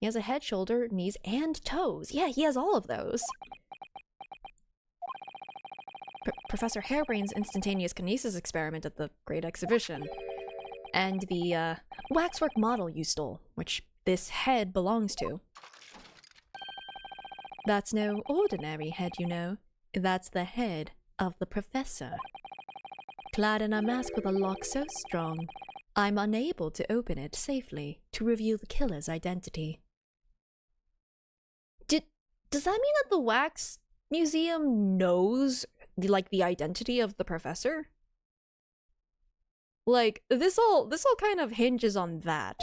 He has a head, shoulder, knees, and toes. Yeah, he has all of those. Professor Harebrain's instantaneous kinesis experiment at the Great Exhibition. And the waxwork model you stole, which this head belongs to. That's no ordinary head, you know. That's the head of the professor. Clad in a mask with a lock so strong, I'm unable to open it safely to reveal the killer's identity. Does that mean that the Wax Museum knows, the identity of the professor? Like, this all kind of hinges on that.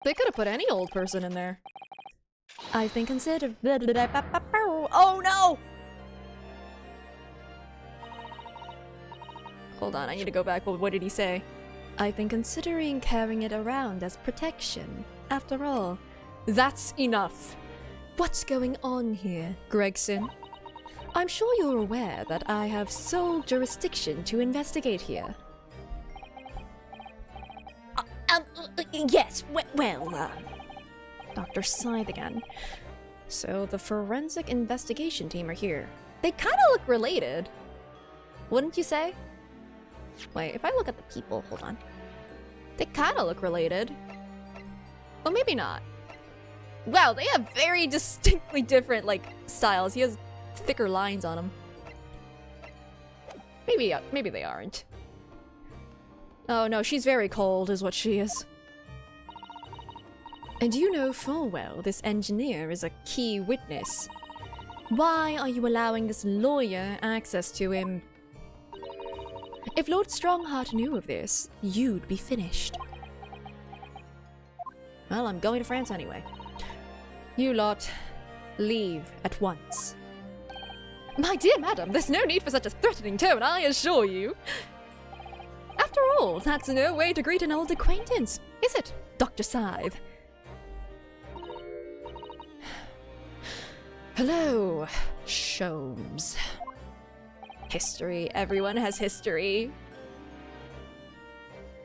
They could have put any old person in there. I've been considered... Oh no! Hold on, I need to go back. What did he say? I've been considering carrying it around as protection. After all, that's enough. What's going on here, Gregson? I'm sure you're aware that I have sole jurisdiction to investigate here. Yes, well, Dr. Scythe again. So the forensic investigation team are here. They kind of look related. Wouldn't you say? Wait, if I look at the people, hold on. They kind of look related. Well, maybe not. Wow, they have very distinctly different, styles. He has thicker lines on him. Maybe they aren't. Oh no, she's very cold is what she is. And you know full well this engineer is a key witness. Why are you allowing this lawyer access to him? If Lord Strongheart knew of this, you'd be finished. Well, I'm going to France anyway. You lot, leave at once. My dear madam, there's no need for such a threatening tone, I assure you. After all, that's no way to greet an old acquaintance, is it, Dr. Scythe? Hello, Sholmes. History. Everyone has history.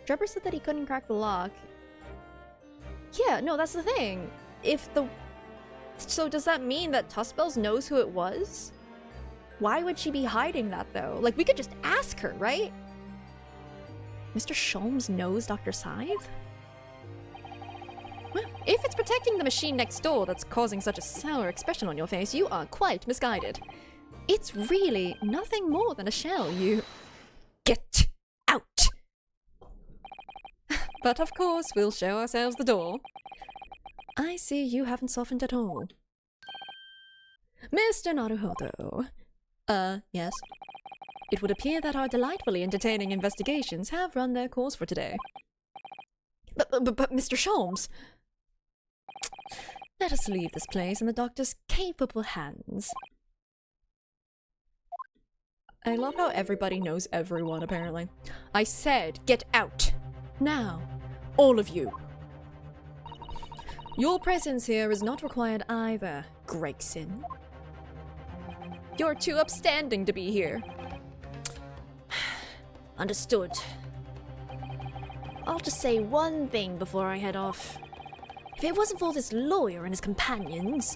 Trevor said that he couldn't crack the lock. Yeah, no, that's the thing. So does that mean that Tuspels knows who it was? Why would she be hiding that, though? We could just ask her, right? Mr. Sholmes knows Dr. Scythe? Well, if it's protecting the machine next door that's causing such a sour expression on your face, you are quite misguided. It's really nothing more than a shell, you... Get out! But of course, we'll show ourselves the door. I see you haven't softened at all. Mr. Naruhodo. Yes? It would appear that our delightfully entertaining investigations have run their course for today. But Mr. Sholmes... Let us leave this place in the doctor's capable hands. I love how everybody knows everyone, apparently. I said, get out! Now, all of you. Your presence here is not required either, Gregson. You're too upstanding to be here. understood. I'll just say one thing before I head off. If it wasn't for this lawyer and his companions,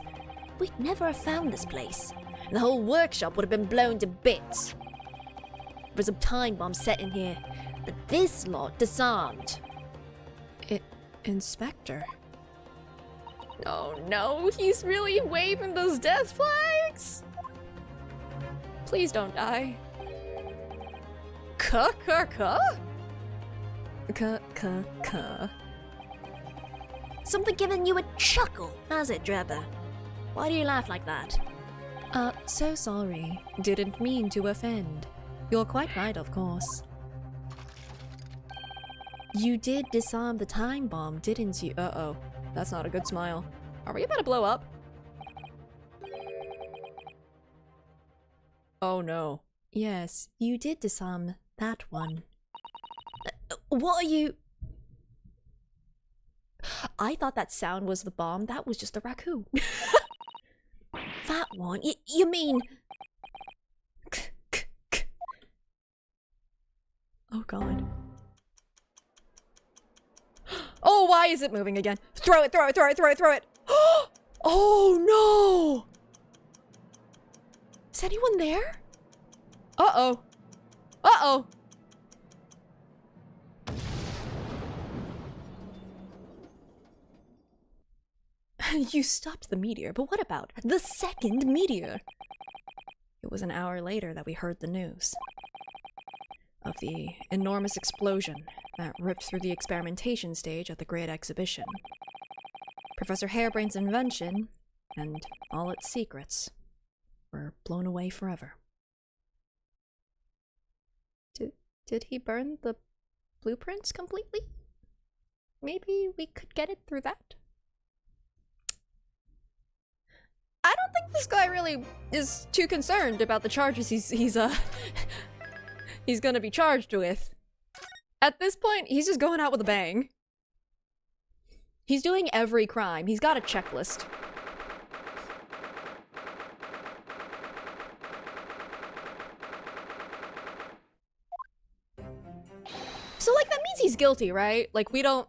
we'd never have found this place. And the whole workshop would have been blown to bits. There was a time bomb set in here, but this lot disarmed. Inspector. Oh no, he's really waving those death flags! Please don't die. Cuh. Something giving you a chuckle, has it, Drebber? Why do you laugh like that? So sorry. Didn't mean to offend. You're quite right, of course. You did disarm the time bomb, didn't you? Uh-oh. That's not a good smile. Are we about to blow up? Oh no. Yes, you did disarm that one. What are you... I thought that sound was the bomb. That was just the raccoon. That one? You mean... Oh god. Oh, why is it moving again? Throw it! Oh no! Is anyone there? Uh-oh. Uh-oh. You stopped the meteor, but what about the second meteor? It was an hour later that we heard the news of the enormous explosion that ripped through the experimentation stage at the Great Exhibition. Professor Harebrain's invention and all its secrets were blown away forever. Did he burn the blueprints completely? Maybe we could get it through that? I don't think this guy really is too concerned about the charges he's gonna be charged with. At this point, he's just going out with a bang. He's doing every crime. He's got a checklist. So, like, that means he's guilty, right? Like, we don't...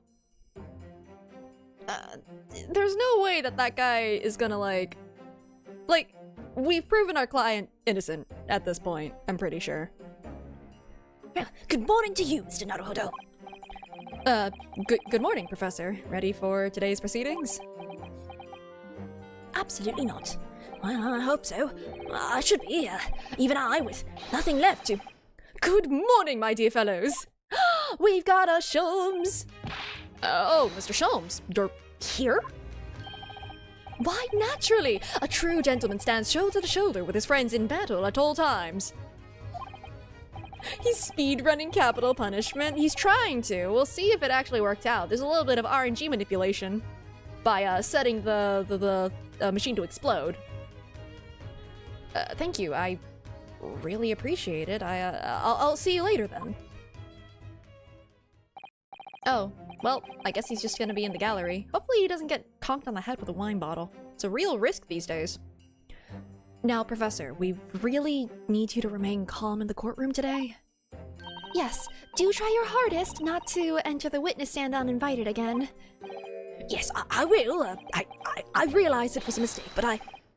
there's no way that that guy is gonna, like... Like, we've proven our client innocent at this point, I'm pretty sure. Well, good morning to you, Mr. Naruhodo. Good morning, Professor. Ready for today's proceedings? Absolutely not. Well, I hope so. I should be, even I, with nothing left to... Good morning, my dear fellows! We've got a Sholmes! Oh, Mr. Sholmes, you're here? Why, naturally! A true gentleman stands shoulder to shoulder with his friends in battle at all times. He's speedrunning capital punishment. He's trying to. We'll see if it actually worked out. There's a little bit of RNG manipulation by setting the machine to explode. Thank you. I really appreciate it. I'll see you later then. Oh, well, I guess he's just gonna be in the gallery. Hopefully he doesn't get conked on the head with a wine bottle. It's a real risk these days. Now, Professor, we really need you to remain calm in the courtroom today. Yes, do try your hardest not to enter the witness stand uninvited again. Yes, I will. I realize it was a mistake, but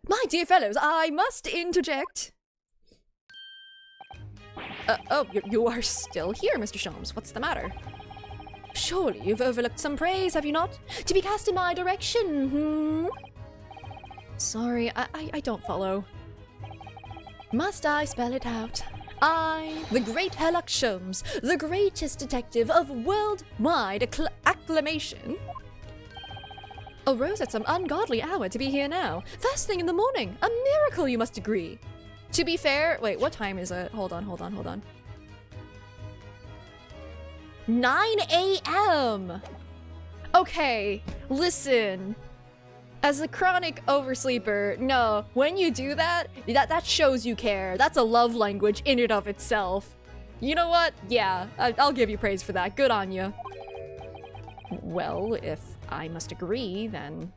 My dear fellows, I must interject. Oh, you are still here, Mr. Sholmes. What's the matter? Surely you've overlooked some praise, have you not? To be cast in my direction, Sorry, I don't follow. Must I spell it out? I, the great Herlock Sholmes, the greatest detective of worldwide acclamation, arose at some ungodly hour to be here now. First thing in the morning. A miracle, you must agree. To be fair, wait, what time is it? Hold on. 9 a.m. Okay, listen. As a chronic oversleeper, no, when you do that shows you care. That's a love language in and of itself. You know what? Yeah, I'll give you praise for that. Good on you. Well, if I must agree, then...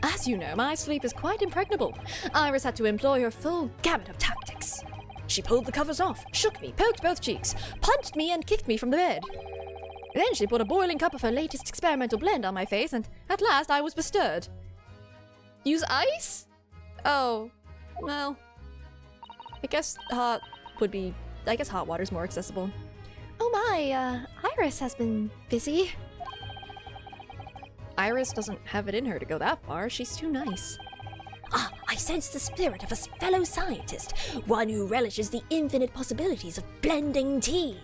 As you know, my sleep is quite impregnable. Iris had to employ her full gamut of tactics. She pulled the covers off, shook me, poked both cheeks, punched me and kicked me from the bed. Then she put a boiling cup of her latest experimental blend on my face, and at last I was bestirred. Use ice? Oh, well, I guess hot water's more accessible. Oh my, Iris has been busy. Iris doesn't have it in her to go that far. She's too nice. Ah, I sense the spirit of a fellow scientist, one who relishes the infinite possibilities of blending tea.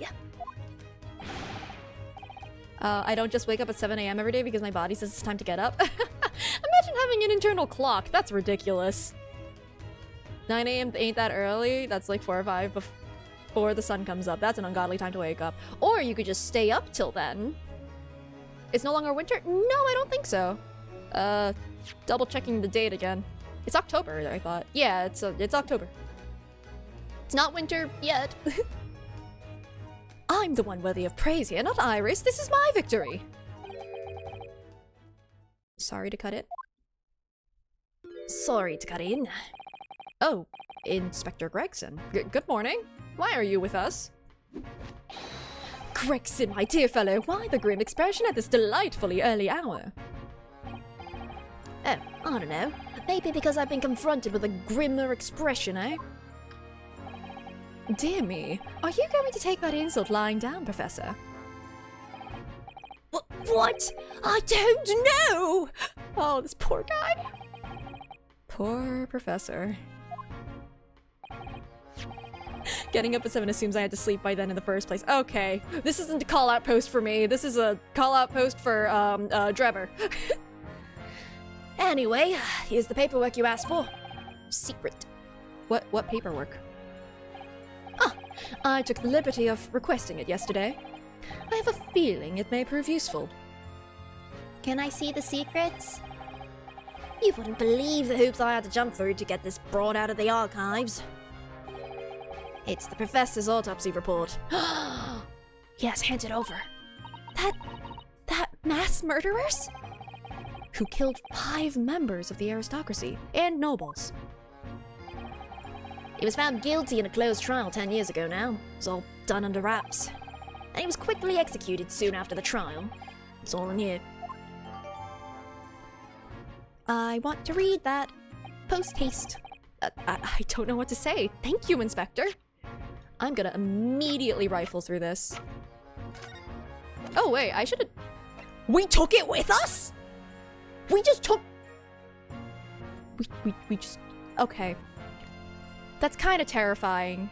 I don't just wake up at 7 a.m. every day because my body says it's time to get up. Imagine having an internal clock. That's ridiculous. 9 a.m. ain't that early. That's like 4 or 5 before the sun comes up. That's an ungodly time to wake up. Or you could just stay up till then. It's no longer winter? No, I don't think so. Double checking the date again. It's October, I thought. Yeah, it's October. It's not winter yet. I'm the one worthy of praise here, not Iris. This is my victory. Sorry to cut it. Sorry to cut in. Oh, Inspector Gregson. Good morning. Why are you with us? Gregson, my dear fellow, why the grim expression at this delightfully early hour? Oh, I don't know. Maybe because I've been confronted with a grimmer expression, eh? Dear me, are you going to take that insult lying down, Professor? What? I don't know! Oh, this poor guy. Poor Professor. Getting up at 7 assumes I had to sleep by then in the first place. Okay, this isn't a call-out post for me. This is a call-out post for, Drebber. Anyway, here's the paperwork you asked for. Secret. What paperwork? I took the liberty of requesting it yesterday. I have a feeling it may prove useful. Can I see the secrets? You wouldn't believe the hoops I had to jump through to get this brought out of the archives. It's the professor's autopsy report. Yes, hand it over. That mass murderers? Who killed 5 members of the aristocracy and nobles. He was found guilty in a closed trial 10 years ago now. It was all done under wraps. And he was quickly executed soon after the trial. It's all in here. I want to read that. Post haste. I don't know what to say. Thank you, Inspector. I'm gonna immediately rifle through this. Oh wait, I should've... We took it with us? We just took... We just... Okay. That's kind of terrifying.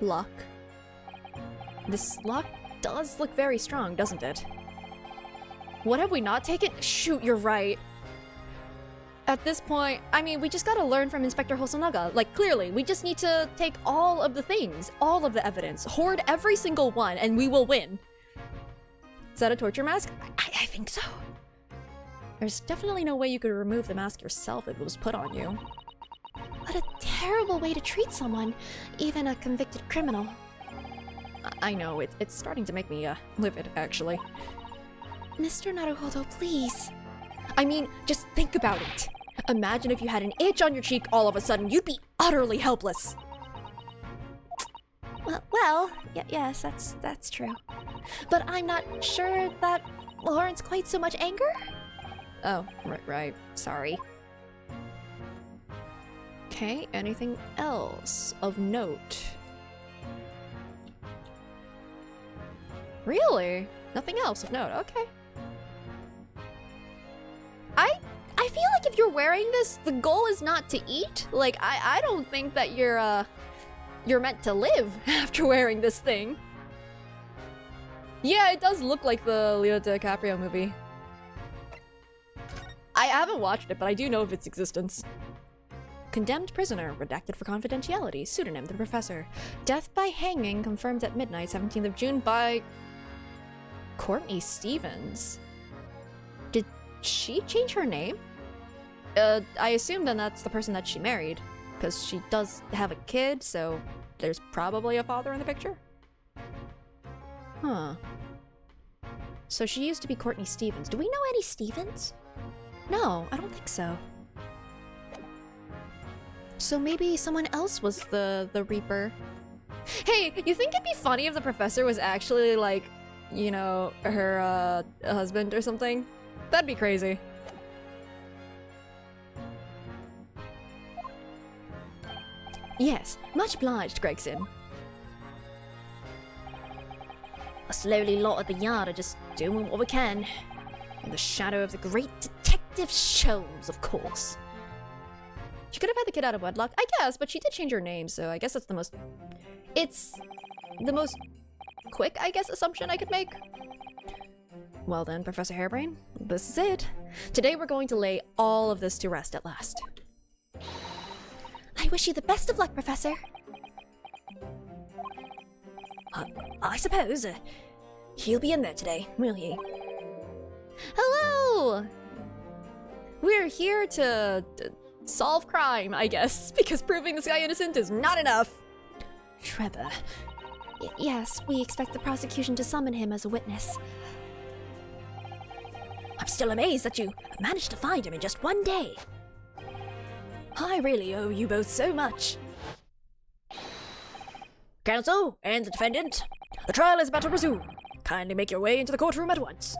Luck. This luck does look very strong, doesn't it? What have we not taken? Shoot, you're right. At this point, I mean, we just gotta learn from Inspector Hosonaga. Like, clearly, we just need to take all of the things, all of the evidence, hoard every single one, and we will win. Is that a torture mask? I think so. There's definitely no way you could remove the mask yourself if it was put on you. What a terrible way to treat someone, even a convicted criminal. I know, it's starting to make me, livid, actually. Mr. Naruhodo, please. I mean, just think about it. Imagine if you had an itch on your cheek all of a sudden, you'd be utterly helpless. Well, yes, that's true. But I'm not sure that warrants quite so much anger. Oh, right. Sorry. Okay, anything else of note? Really? Nothing else of note, okay. I feel like if you're wearing this, the goal is not to eat. Like, I don't think that you're meant to live after wearing this thing. Yeah, it does look like the Leo DiCaprio movie. I haven't watched it, but I do know of its existence. Condemned prisoner, redacted for confidentiality, pseudonym the professor. Death by hanging confirmed at midnight, 17th of June by... Courtney Stevens. Did she change her name? I assume then that's the person that she married, because she does have a kid, so there's probably a father in the picture? Huh. So she used to be Courtney Stevens. Do we know any Stevens? No, I don't think so. So maybe someone else was the Reaper. Hey, you think it'd be funny if the professor was actually like, you know, her husband or something? That'd be crazy. Yes, much obliged, Gregson. Us lowly lot at the yard are just doing what we can. In the shadow of the great detective Sholmes, of course. She could have had the kid out of wedlock, I guess, but she did change her name, so I guess that's the most... It's the most quick, I guess, assumption I could make. Well then, Professor Hairbrain, this is it. Today we're going to lay all of this to rest at last. I wish you the best of luck, Professor. I suppose. He'll be in there today, will he? Hello! We're here to solve crime, I guess, because proving this guy innocent is not enough. Trevor. Yes, we expect the prosecution to summon him as a witness. I'm still amazed that you managed to find him in just one day. I really owe you both so much. Counsel and the defendant, the trial is about to resume. Kindly make your way into the courtroom at once.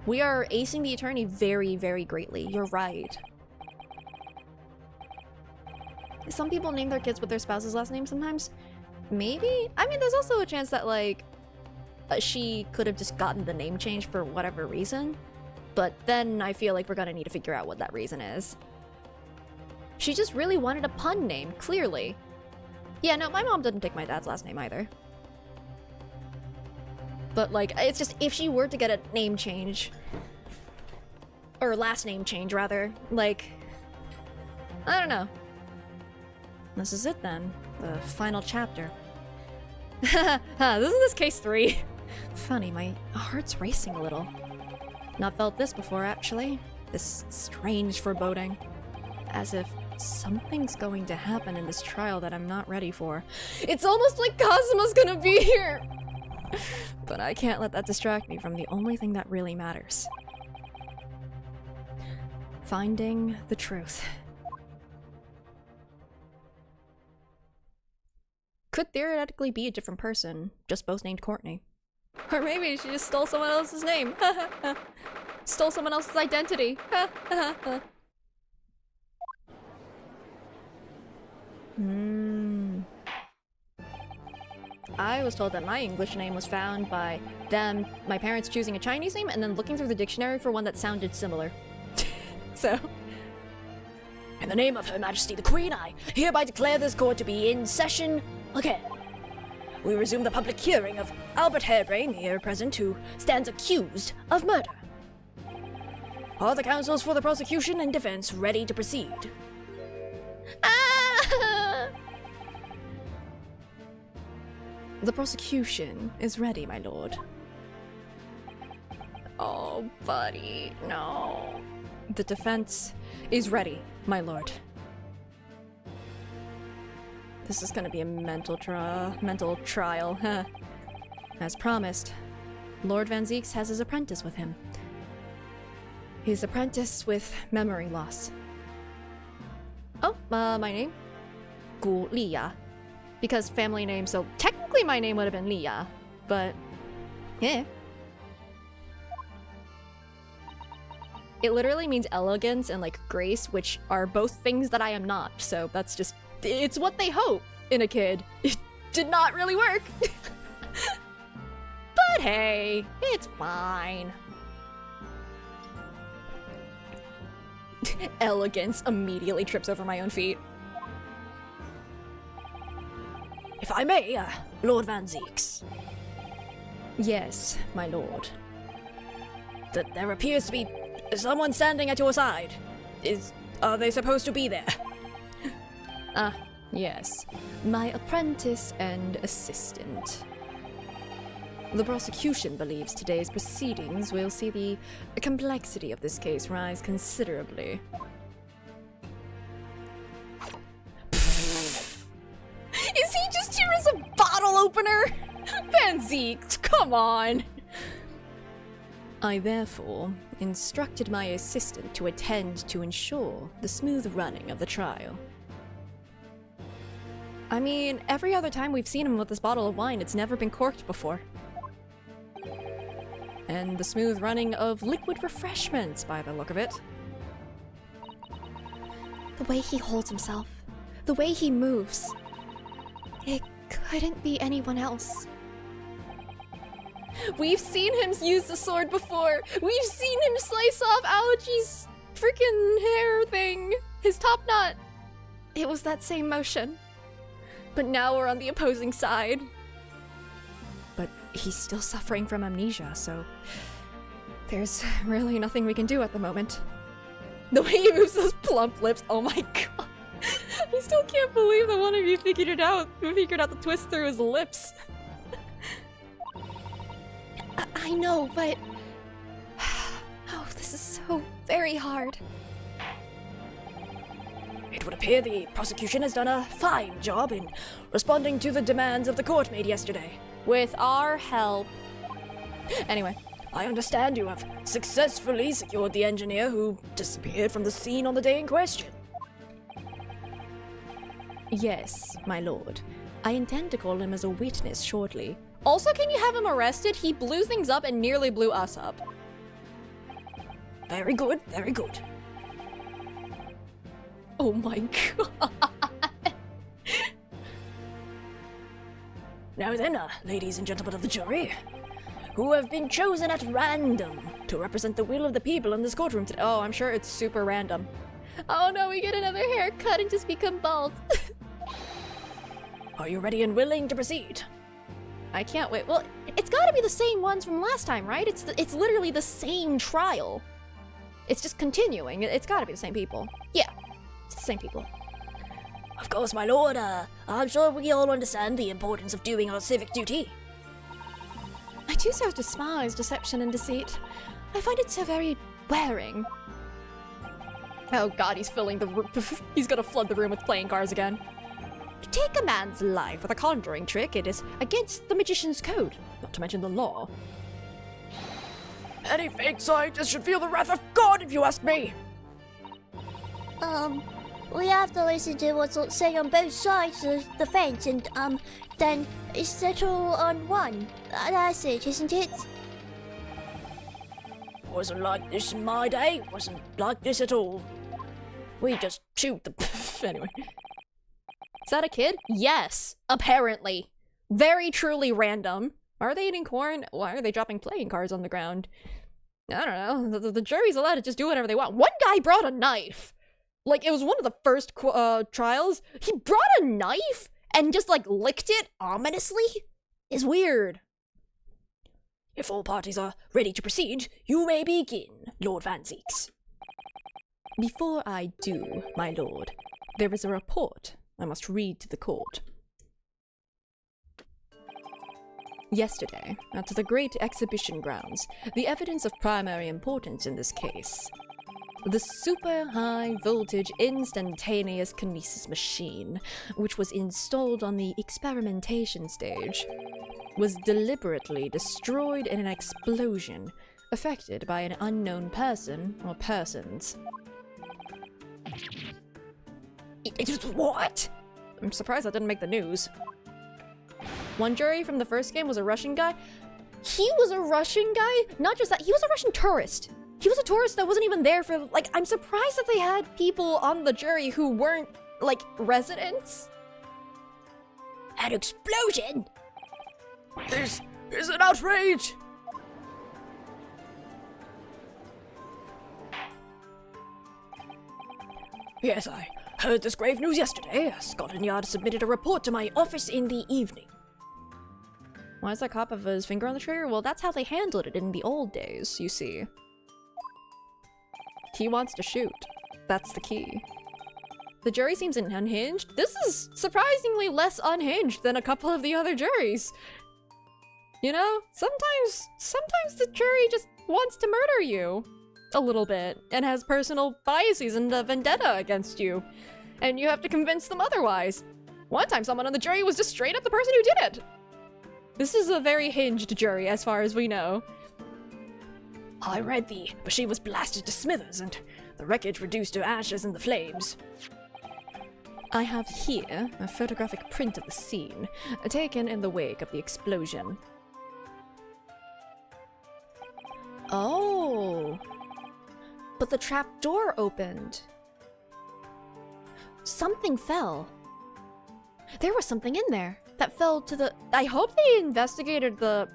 We are acing the attorney very, very greatly. You're right. Some people name their kids with their spouse's last name sometimes. Maybe? I mean, there's also a chance that, like, she could have just gotten the name change for whatever reason. But then I feel like we're gonna need to figure out what that reason is. She just really wanted a pun name, clearly. Yeah, no, my mom didn't take my dad's last name either. But, like, it's just, if she were to get a name change, or last name change, rather, like, I don't know. This is it, then. The final chapter. Isn't this case 3? Funny, my heart's racing a little. Not felt this before, actually. This strange foreboding. As if something's going to happen in this trial that I'm not ready for. It's almost like Kazuma's gonna be here! But I can't let that distract me from the only thing that really matters. Finding the truth. Could theoretically be a different person, just both named Courtney. Or maybe she just stole someone else's name. Stole someone else's identity. I was told that my English name was found by them, my parents choosing a Chinese name and then looking through the dictionary for one that sounded similar. So. In the name of Her Majesty the Queen, I hereby declare this court to be in session again. We resume the public hearing of Albert Hairbrain, here present, who stands accused of murder. Are the counsels for the prosecution and defense ready to proceed? The prosecution is ready, my lord. Oh, buddy, no. The defense is ready, my lord. This is gonna be a mental trial, huh? As promised, Lord Van Zeeks has his apprentice with him. His apprentice with memory loss. Oh, my name? Gu Liya. Because family name, so technically my name would have been Liya, but yeah. It literally means elegance and like grace, which are both things that I am not, so that's just, it's what they hope in a kid. It did not really work. But hey, it's fine. Elegance immediately trips over my own feet. If I may, Lord Van Zeeks. Yes, my lord. That there appears to be someone standing at your side. Are they supposed to be there? Yes. My apprentice and assistant. The prosecution believes today's proceedings will see the complexity of this case rise considerably. Is he just here as a bottle opener? Van Zeeks, come on! I therefore instructed my assistant to attend to ensure the smooth running of the trial. I mean, every other time we've seen him with this bottle of wine, it's never been corked before. And the smooth running of liquid refreshments, by the look of it. The way he holds himself, the way he moves. It couldn't be anyone else. We've seen him use the sword before. We've seen him slice off Algae's freaking hair thing. His top knot. It was that same motion. But now we're on the opposing side. But he's still suffering from amnesia, so there's really nothing we can do at the moment. The way he moves those plump lips, oh my god. I still can't believe that one of you figured it out. Who figured out the twist through his lips. I know, but... Oh, this is so very hard. It would appear the prosecution has done a fine job in responding to the demands of the court made yesterday. With our help. Anyway, I understand you have successfully secured the engineer who disappeared from the scene on the day in question. Yes, my lord. I intend to call him as a witness shortly. Also, can you have him arrested? He blew things up and nearly blew us up. Very good, very good. Oh my god. Now then, ladies and gentlemen of the jury, who have been chosen at random to represent the will of the people in this courtroom today. Oh, I'm sure it's super random. Oh no, we get another haircut and just become bald. Are you ready and willing to proceed? I can't wait. Well, it's gotta be the same ones from last time, right? It's literally the same trial. It's just continuing. It's gotta be the same people. Yeah, it's the same people. Of course, my lord, I'm sure we all understand the importance of doing our civic duty. I do so despise deception and deceit. I find it so very wearing. Oh god, he's filling the room. He's gonna flood the room with playing cards again. To take a man's life with a conjuring trick, it is against the magician's code, not to mention the law. Any fake scientist should feel the wrath of God, if you ask me. We have to listen to what's said on both sides of the fence and, then settle on one. That's it, isn't it? Wasn't like this in my day. Wasn't like this at all. We just shoot the... Anyway. Is that a kid? Yes, apparently. Very truly random. Are they eating corn? Why are they dropping playing cards on the ground? I don't know. The jury's allowed to just do whatever they want. One guy brought a knife. Like, it was one of the first trials. He brought a knife and just, like, licked it ominously? It's weird. If all parties are ready to proceed, you may begin, Lord Van Zeeks. Before I do, my lord, there is a report I must read to the court. Yesterday, at the Great Exhibition Grounds, the evidence of primary importance in this case, the super high voltage instantaneous kinesis machine, which was installed on the experimentation stage, was deliberately destroyed in an explosion affected by an unknown person or persons. What? I'm surprised that didn't make the news. One jury from the first game was a Russian guy. He was a Russian guy? Not just that, he was a Russian tourist. He was a tourist that wasn't even there for, like, I'm surprised that they had people on the jury who weren't, like, residents. An explosion? This is an outrage! Yes, I heard this grave news yesterday. Scotland Yard submitted a report to my office in the evening. Why is that cop of his finger on the trigger? Well, that's how they handled it in the old days, you see. He wants to shoot. That's the key. The jury seems unhinged. This is surprisingly less unhinged than a couple of the other juries. You know, sometimes the jury just wants to murder you. A little bit. And has personal biases and a vendetta against you. And you have to convince them otherwise. One time someone on the jury was just straight up the person who did it. This is a very hinged jury as far as we know. I read the machine was blasted to smithers and the wreckage reduced to ashes in the flames. I have here a photographic print of the scene, taken in the wake of the explosion. Oh, but the trap door opened. Something fell. There was something in there that fell to the... I hope they investigated the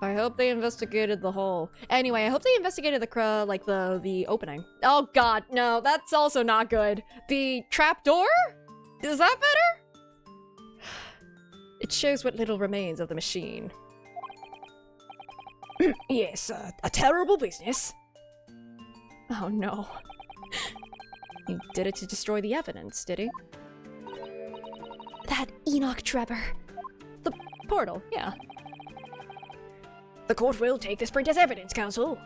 I hope they investigated the hole. Anyway, I hope they investigated the opening. Oh god, no, that's also not good. The trapdoor? Is that better? It shows what little remains of the machine. Yes, a terrible business. Oh no. He did it to destroy the evidence, did he? That Enoch Trevor. The portal, yeah. The court will take this print as evidence, counsel.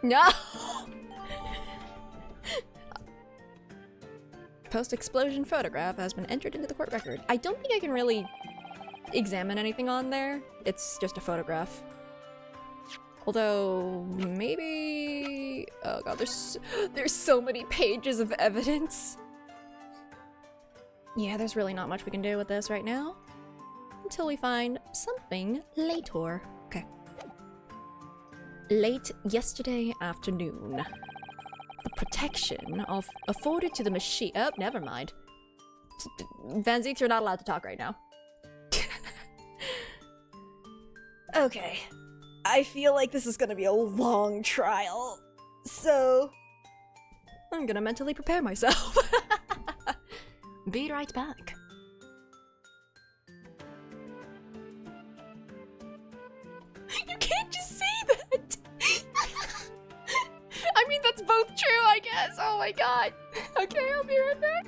No! Post-explosion photograph has been entered into the court record. I don't think I can really examine anything on there. It's just a photograph. Although, maybe... Oh god, there's so many pages of evidence. Yeah, there's really not much we can do with this right now. Until we find something later. Okay. Late yesterday afternoon. The protection afforded to the machine... Oh, never mind. Van Zieks, you're not allowed to talk right now. Okay. I feel like this is gonna be a long trial, so... I'm gonna mentally prepare myself. Be right back. You can't just say that! I mean, that's both true, I guess. Oh my god. Okay, I'll be right back.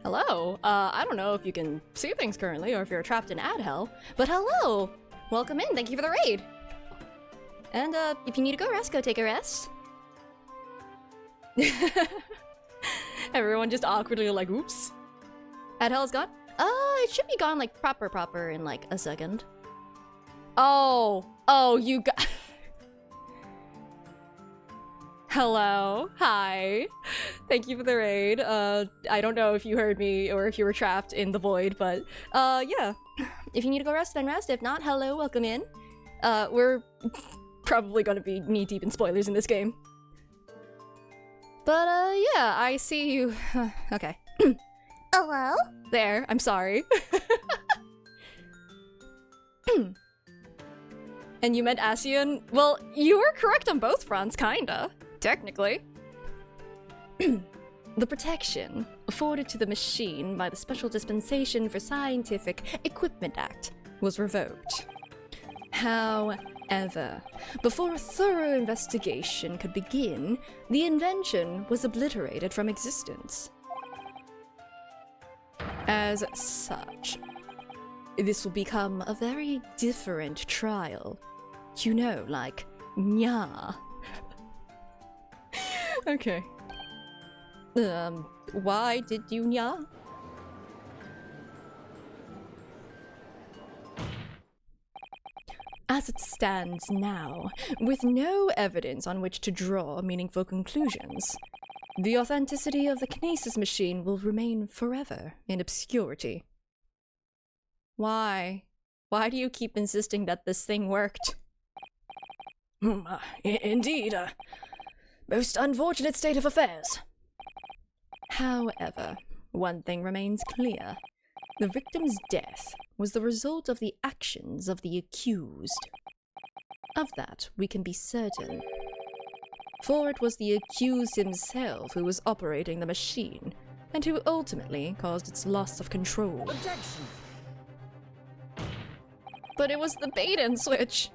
Hello. I don't know if you can see things currently or if you're trapped in ad hell, but hello! Welcome in, thank you for the raid! And, if you need to go rest, go take a rest. Everyone just awkwardly like, oops. Ad hell is gone? It should be gone, like, proper in, like, a second. Oh, you got... Hello, hi. Thank you for the raid. I don't know if you heard me or if you were trapped in the void, but, yeah. If you need to go rest, then rest. If not, hello, welcome in. We're probably gonna be knee-deep in spoilers in this game. But, yeah, I see you. Okay. Hello? There, I'm sorry. And you meant Asian? Well, you were correct on both fronts, kinda. Technically. The protection afforded to the machine by the Special Dispensation for Scientific Equipment Act was revoked. However, before a thorough investigation could begin, the invention was obliterated from existence. As such, this will become a very different trial. You know, like, nya. Okay. Why did you nya? As it stands now, with no evidence on which to draw meaningful conclusions, the authenticity of the kinesis machine will remain forever in obscurity. Why? Why do you keep insisting that this thing worked? Indeed, most unfortunate state of affairs. However, one thing remains clear. The victim's death was the result of the actions of the accused. Of that, we can be certain. For it was the accused himself who was operating the machine, and who ultimately caused its loss of control. Objection! But it was the bait and switch.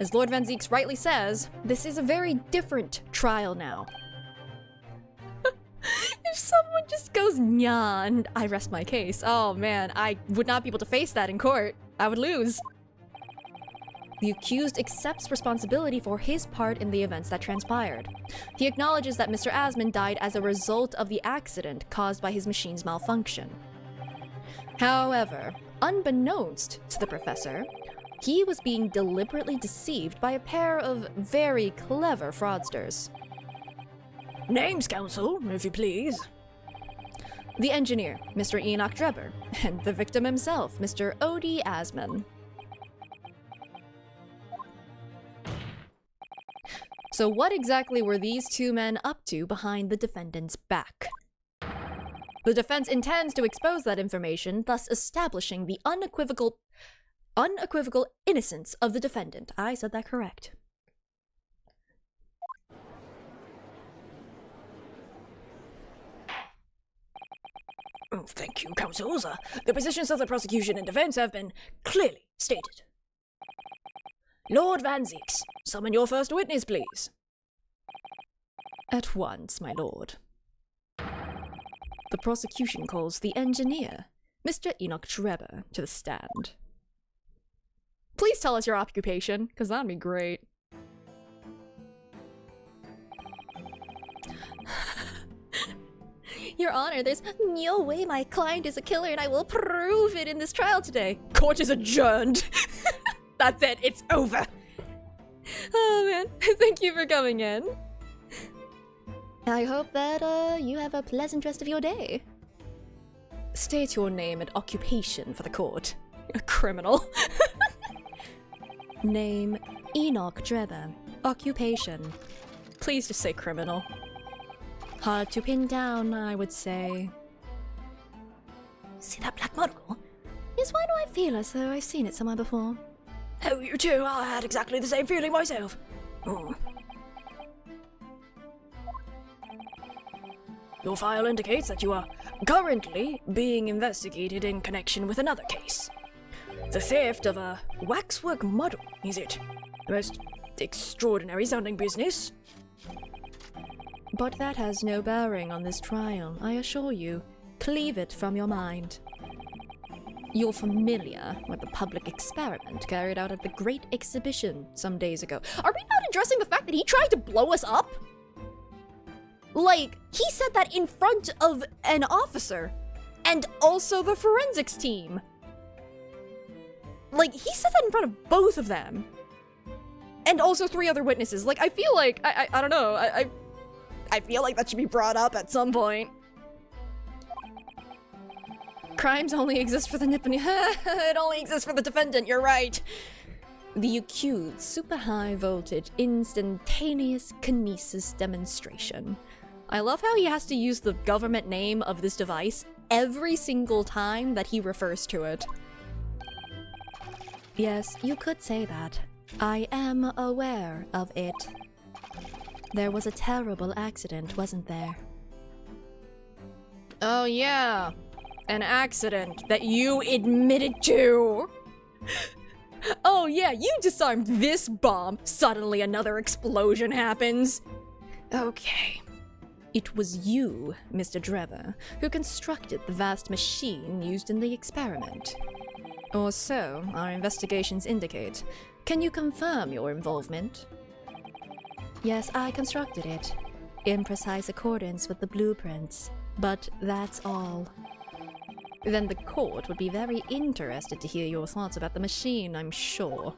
As Lord Van Zeeks rightly says, this is a very different trial now. If someone just goes nya and I rest my case, oh man, I would not be able to face that in court. I would lose. The accused accepts responsibility for his part in the events that transpired. He acknowledges that Mr. Asman died as a result of the accident caused by his machine's malfunction. However, unbeknownst to the professor, he was being deliberately deceived by a pair of very clever fraudsters. Names, counsel, if you please. The engineer, Mr. Enoch Drebber, and the victim himself, Mr. Odie Asman. So what exactly were these two men up to behind the defendant's back? The defense intends to expose that information, thus establishing the unequivocal innocence of the defendant. I said that correct. Oh, thank you, counsels. The positions of the prosecution and defense have been clearly stated. Lord Van Zeeks, summon your first witness, please. At once, my lord. The prosecution calls the engineer, Mr. Enoch Drebber, to the stand. Please tell us your occupation, because that'd be great. Your Honor, there's no way my client is a killer, and I will prove it in this trial today. Court is adjourned. That's it, it's over. Oh man, thank you for coming in. I hope that you have a pleasant rest of your day. State your name and occupation for the court. A criminal. Name, Enoch Drebber. Occupation. Please just say criminal. Hard to pin down, I would say. See that black monocle? Yes, why do I feel as though I've seen it somewhere before? Oh, you too. I had exactly the same feeling myself. Oh. Your file indicates that you are currently being investigated in connection with another case. The theft of a waxwork model, is it? The most extraordinary sounding business. But that has no bearing on this trial, I assure you. Cleave it from your mind. You're familiar with the public experiment carried out at the Great Exhibition some days ago. Are we not addressing the fact that he tried to blow us up? Like, he said that in front of an officer. And also the forensics team. Like, he said that in front of both of them. And also 3 other witnesses. Like, I feel like, I don't know, I feel like that should be brought up at some point. Crimes only exist for the it only exists for the defendant, you're right. The accused super high voltage instantaneous kinesis demonstration. I love how he has to use the government name of this device every single time that he refers to it. Yes, you could say that. I am aware of it. There was a terrible accident, wasn't there? Oh yeah, an accident that you admitted to. Oh yeah, you disarmed this bomb. Suddenly another explosion happens. Okay. It was you, Mr. Drever, who constructed the vast machine used in the experiment. Or so our investigations indicate. Can you confirm your involvement? Yes, I constructed it, in precise accordance with the blueprints, but that's all. Then the court would be very interested to hear your thoughts about the machine, I'm sure.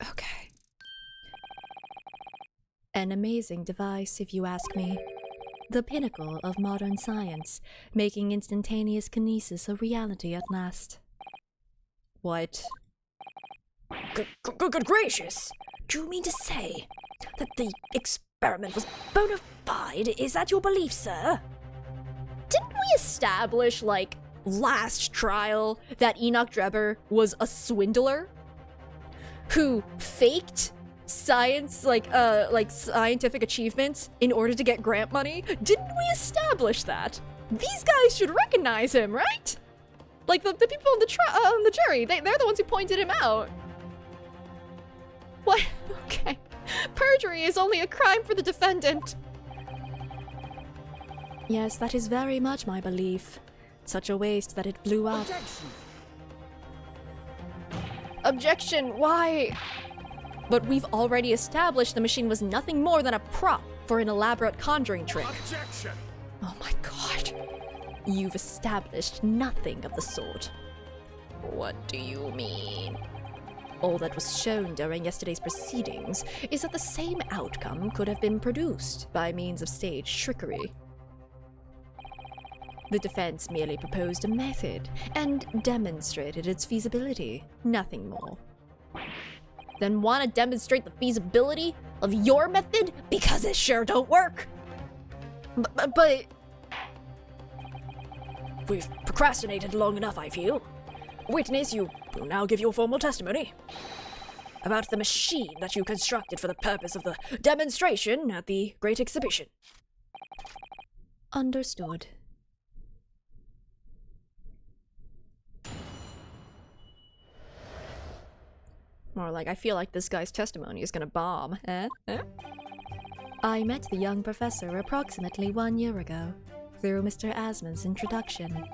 Okay. An amazing device, if you ask me. The pinnacle of modern science, making instantaneous kinesis a reality at last. What? Good gracious! Do you mean to say that the experiment was bona fide? Is that your belief, sir? Didn't we establish, like, last trial that Enoch Drebber was a swindler? Who faked science, like scientific achievements in order to get grant money? Didn't we establish that? These guys should recognize him, right? Like, the people on the jury, they're the ones who pointed him out. What? Okay. Perjury is only a crime for the defendant. Yes, that is very much my belief. Such a waste that it blew up. Objection! Objection, why? But we've already established the machine was nothing more than a prop for an elaborate conjuring trick. Objection! Oh my god. You've established nothing of the sort. What do you mean? All that was shown during yesterday's proceedings is that the same outcome could have been produced by means of stage trickery. The defense merely proposed a method and demonstrated its feasibility, nothing more. Then want to demonstrate the feasibility of your method? Because it sure don't work! But... We've procrastinated long enough, I feel. Witness, you will now give your formal testimony about the machine that you constructed for the purpose of the demonstration at the Great Exhibition. Understood. More like, I feel like this guy's testimony is gonna bomb. I met the young professor approximately 1 year ago, through Mr. Asman's introduction.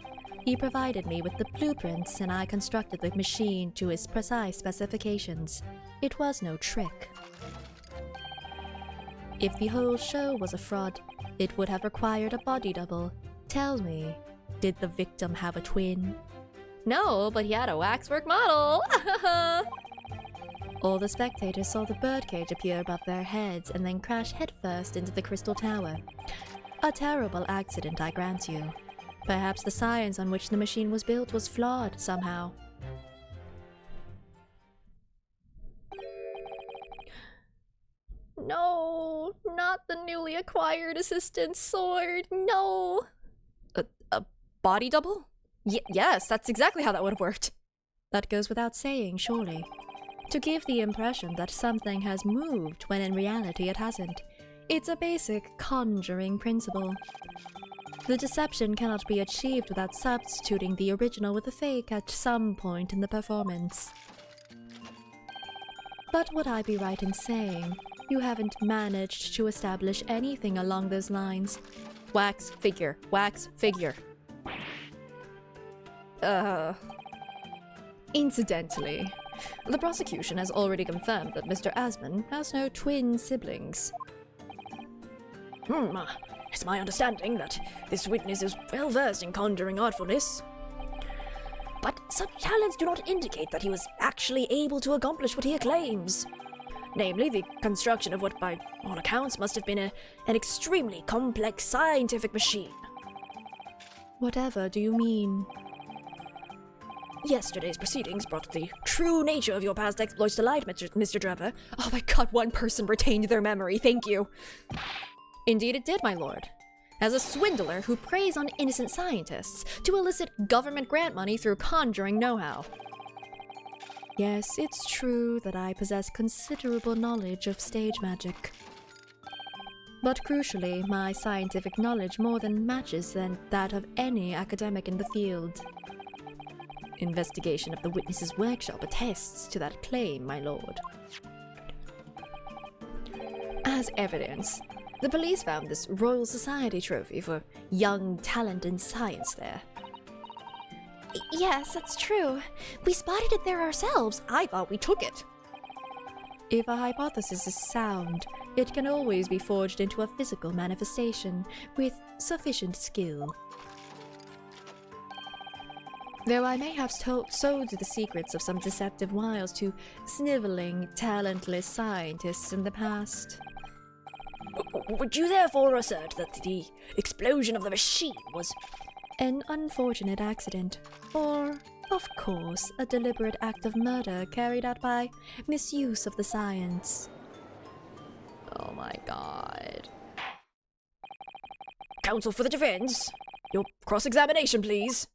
He provided me with the blueprints and I constructed the machine to his precise specifications. It was no trick. If the whole show was a fraud, it would have required a body double. Tell me, did the victim have a twin? No, but he had a waxwork model! All the spectators saw the birdcage appear above their heads and then crash headfirst into the crystal tower. A terrible accident, I grant you. Perhaps the science on which the machine was built was flawed somehow. No, not the newly acquired assistant's sword, no! A body double? Yes, that's exactly how that would have worked. That goes without saying, surely. To give the impression that something has moved when in reality it hasn't. It's a basic conjuring principle. The deception cannot be achieved without substituting the original with the fake at some point in the performance. But would I be right in saying you haven't managed to establish anything along those lines? Wax figure, wax figure. Incidentally, the prosecution has already confirmed that Mr. Asman has no twin siblings. It's my understanding that this witness is well versed in conjuring artfulness. But such talents do not indicate that he was actually able to accomplish what he claims. Namely, the construction of what by all accounts must have been an extremely complex scientific machine. Whatever do you mean? Yesterday's proceedings brought the true nature of your past exploits to light, Mr. Drever. Oh my god, one person retained their memory, thank you. Indeed it did, my lord. As a swindler who preys on innocent scientists to elicit government grant money through conjuring know-how. Yes, it's true that I possess considerable knowledge of stage magic. But crucially, my scientific knowledge more than matches that of any academic in the field. Investigation of the witness's workshop attests to that claim, my lord. As evidence, the police found this Royal Society trophy for young talent in science there. Yes, that's true. We spotted it there ourselves. I thought we took it. If a hypothesis is sound, it can always be forged into a physical manifestation with sufficient skill. Though I may have sold the secrets of some deceptive wiles to sniveling, talentless scientists in the past. Would you therefore assert that the explosion of the machine was An unfortunate accident, or, of course, a deliberate act of murder carried out by misuse of the science? Oh my god. counsel for the defense? Your cross-examination, please.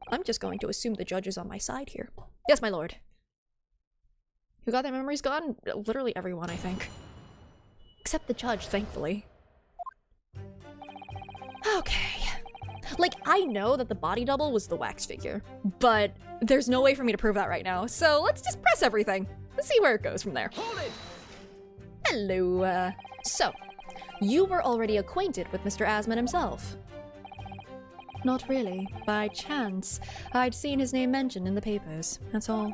I'm just going to assume the judge is on my side here. Yes, my lord. Who got their memories gone? Literally everyone, I think. Except the judge, thankfully. Okay. Like, I know that the body double was the wax figure, but there's no way for me to prove that right now, so let's just press everything. Let's see where it goes from there. Hold it! Hello, so, you were already acquainted with Mr. Asman himself. Not really. By chance, I'd seen his name mentioned in the papers, that's all.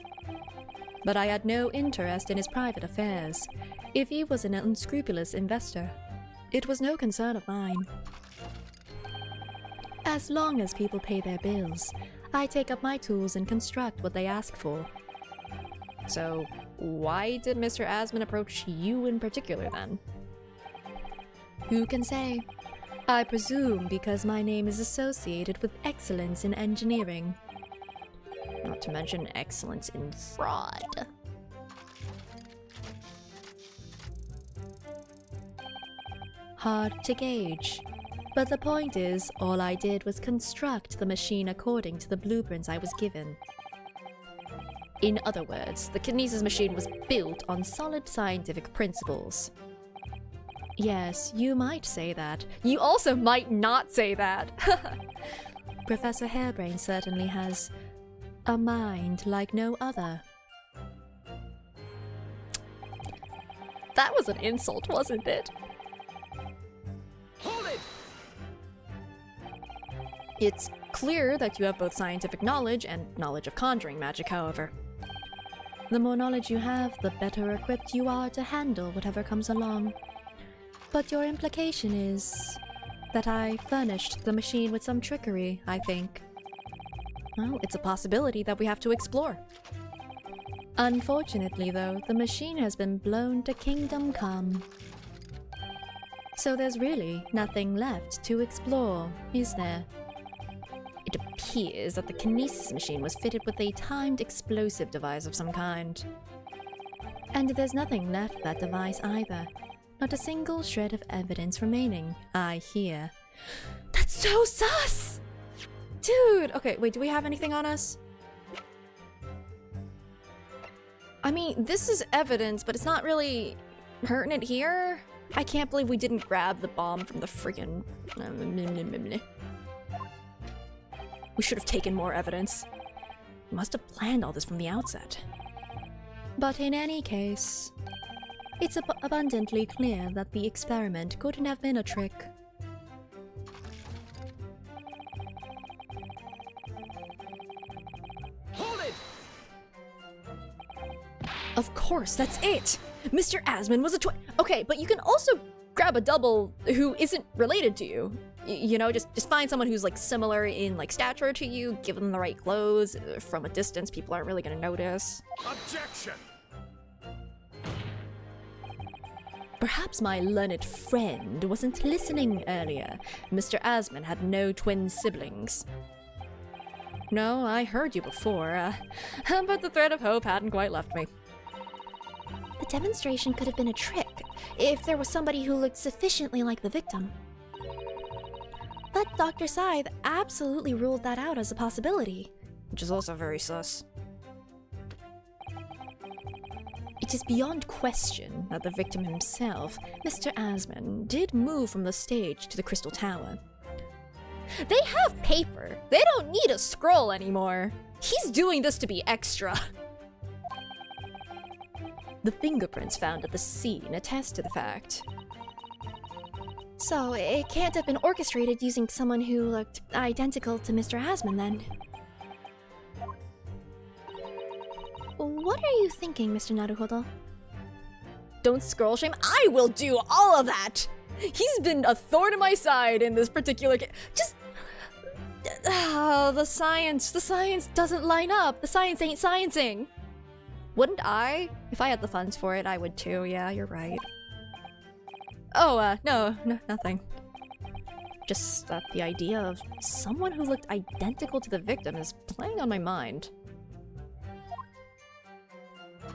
But I had no interest in his private affairs. If he was an unscrupulous investor, it was no concern of mine. As long as people pay their bills, I take up my tools and construct what they ask for. So, why did Mr. Asman approach you in particular then? Who can say? I presume because my name is associated with excellence in engineering. Not to mention excellence in fraud. Hard to gauge. But the point is, all I did was construct the machine according to the blueprints I was given. In other words, the kinesis machine was built on solid scientific principles. Yes, you might say that. You also might not say that. Professor Hairbrain certainly has a mind like no other. That was an insult, wasn't it? Hold it! It's clear that you have both scientific knowledge and knowledge of conjuring magic, however. The more knowledge you have, the better equipped you are to handle whatever comes along. But your implication is that I furnished the machine with some trickery, I think. Well, it's a possibility that we have to explore. Unfortunately, though, the machine has been blown to Kingdom Come. So there's really nothing left to explore, is there? It appears that the kinesis machine was fitted with a timed explosive device of some kind. And there's nothing left of that device either. Not a single shred of evidence remaining, I hear. That's so sus! Dude! Okay, wait, do we have anything on us? I mean, this is evidence, but it's not really hurting it here. I can't believe we didn't grab the bomb from the freaking... We should have taken more evidence. We must have planned all this from the outset. But in any case, it's abundantly clear that the experiment couldn't have been a trick. Hold it! Of course, that's it! Mr. Asman was a twin. Okay, but you can also grab a double who isn't related to you. You know, just find someone who's like similar in like stature to you, give them the right clothes. From a distance, people aren't really gonna notice. Objection! Perhaps my learned friend wasn't listening earlier. Mr. Asman had no twin siblings. No, I heard you before, but the thread of hope hadn't quite left me. The demonstration could have been a trick, if there was somebody who looked sufficiently like the victim. But Dr. Scythe absolutely ruled that out as a possibility. Which is also very sus. It is beyond question that the victim himself, Mr. Asman, did move from the stage to the Crystal Tower. They have paper. They don't need a scroll anymore. He's doing this to be extra. The fingerprints found at the scene attest to the fact. So, it can't have been orchestrated using someone who looked identical to Mr. Asman, then. What are you thinking, Mr. Naruhodo? Don't scroll shame. I will do all of that! He's been a thorn in my side in this particular case. Just... the science doesn't line up. The science ain't sciencing. Wouldn't I? If I had the funds for it, I would too. Yeah, you're right. Oh, no, nothing. Just that the idea of someone who looked identical to the victim is playing on my mind.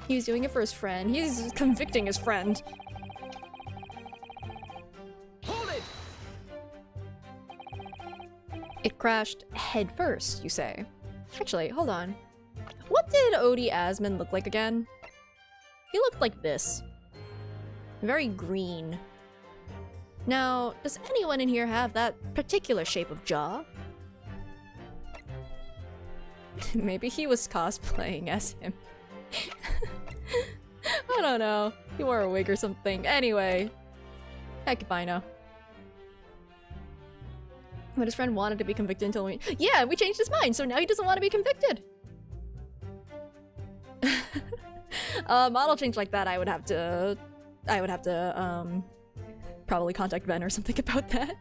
He's doing it for his friend. He's convicting his friend. Hold it! It crashed head first, you say? Actually, hold on. What did Odie Asman look like again? He looked like this. Very green. Now, does anyone in here have that particular shape of jaw? Maybe he was cosplaying as him. I don't know. He wore a wig or something. Anyway. Heck if I know. But his friend wanted to be convicted until we... Yeah, we changed his mind, so now he doesn't want to be convicted! Model change like that, I would have to, probably contact Ben or something about that.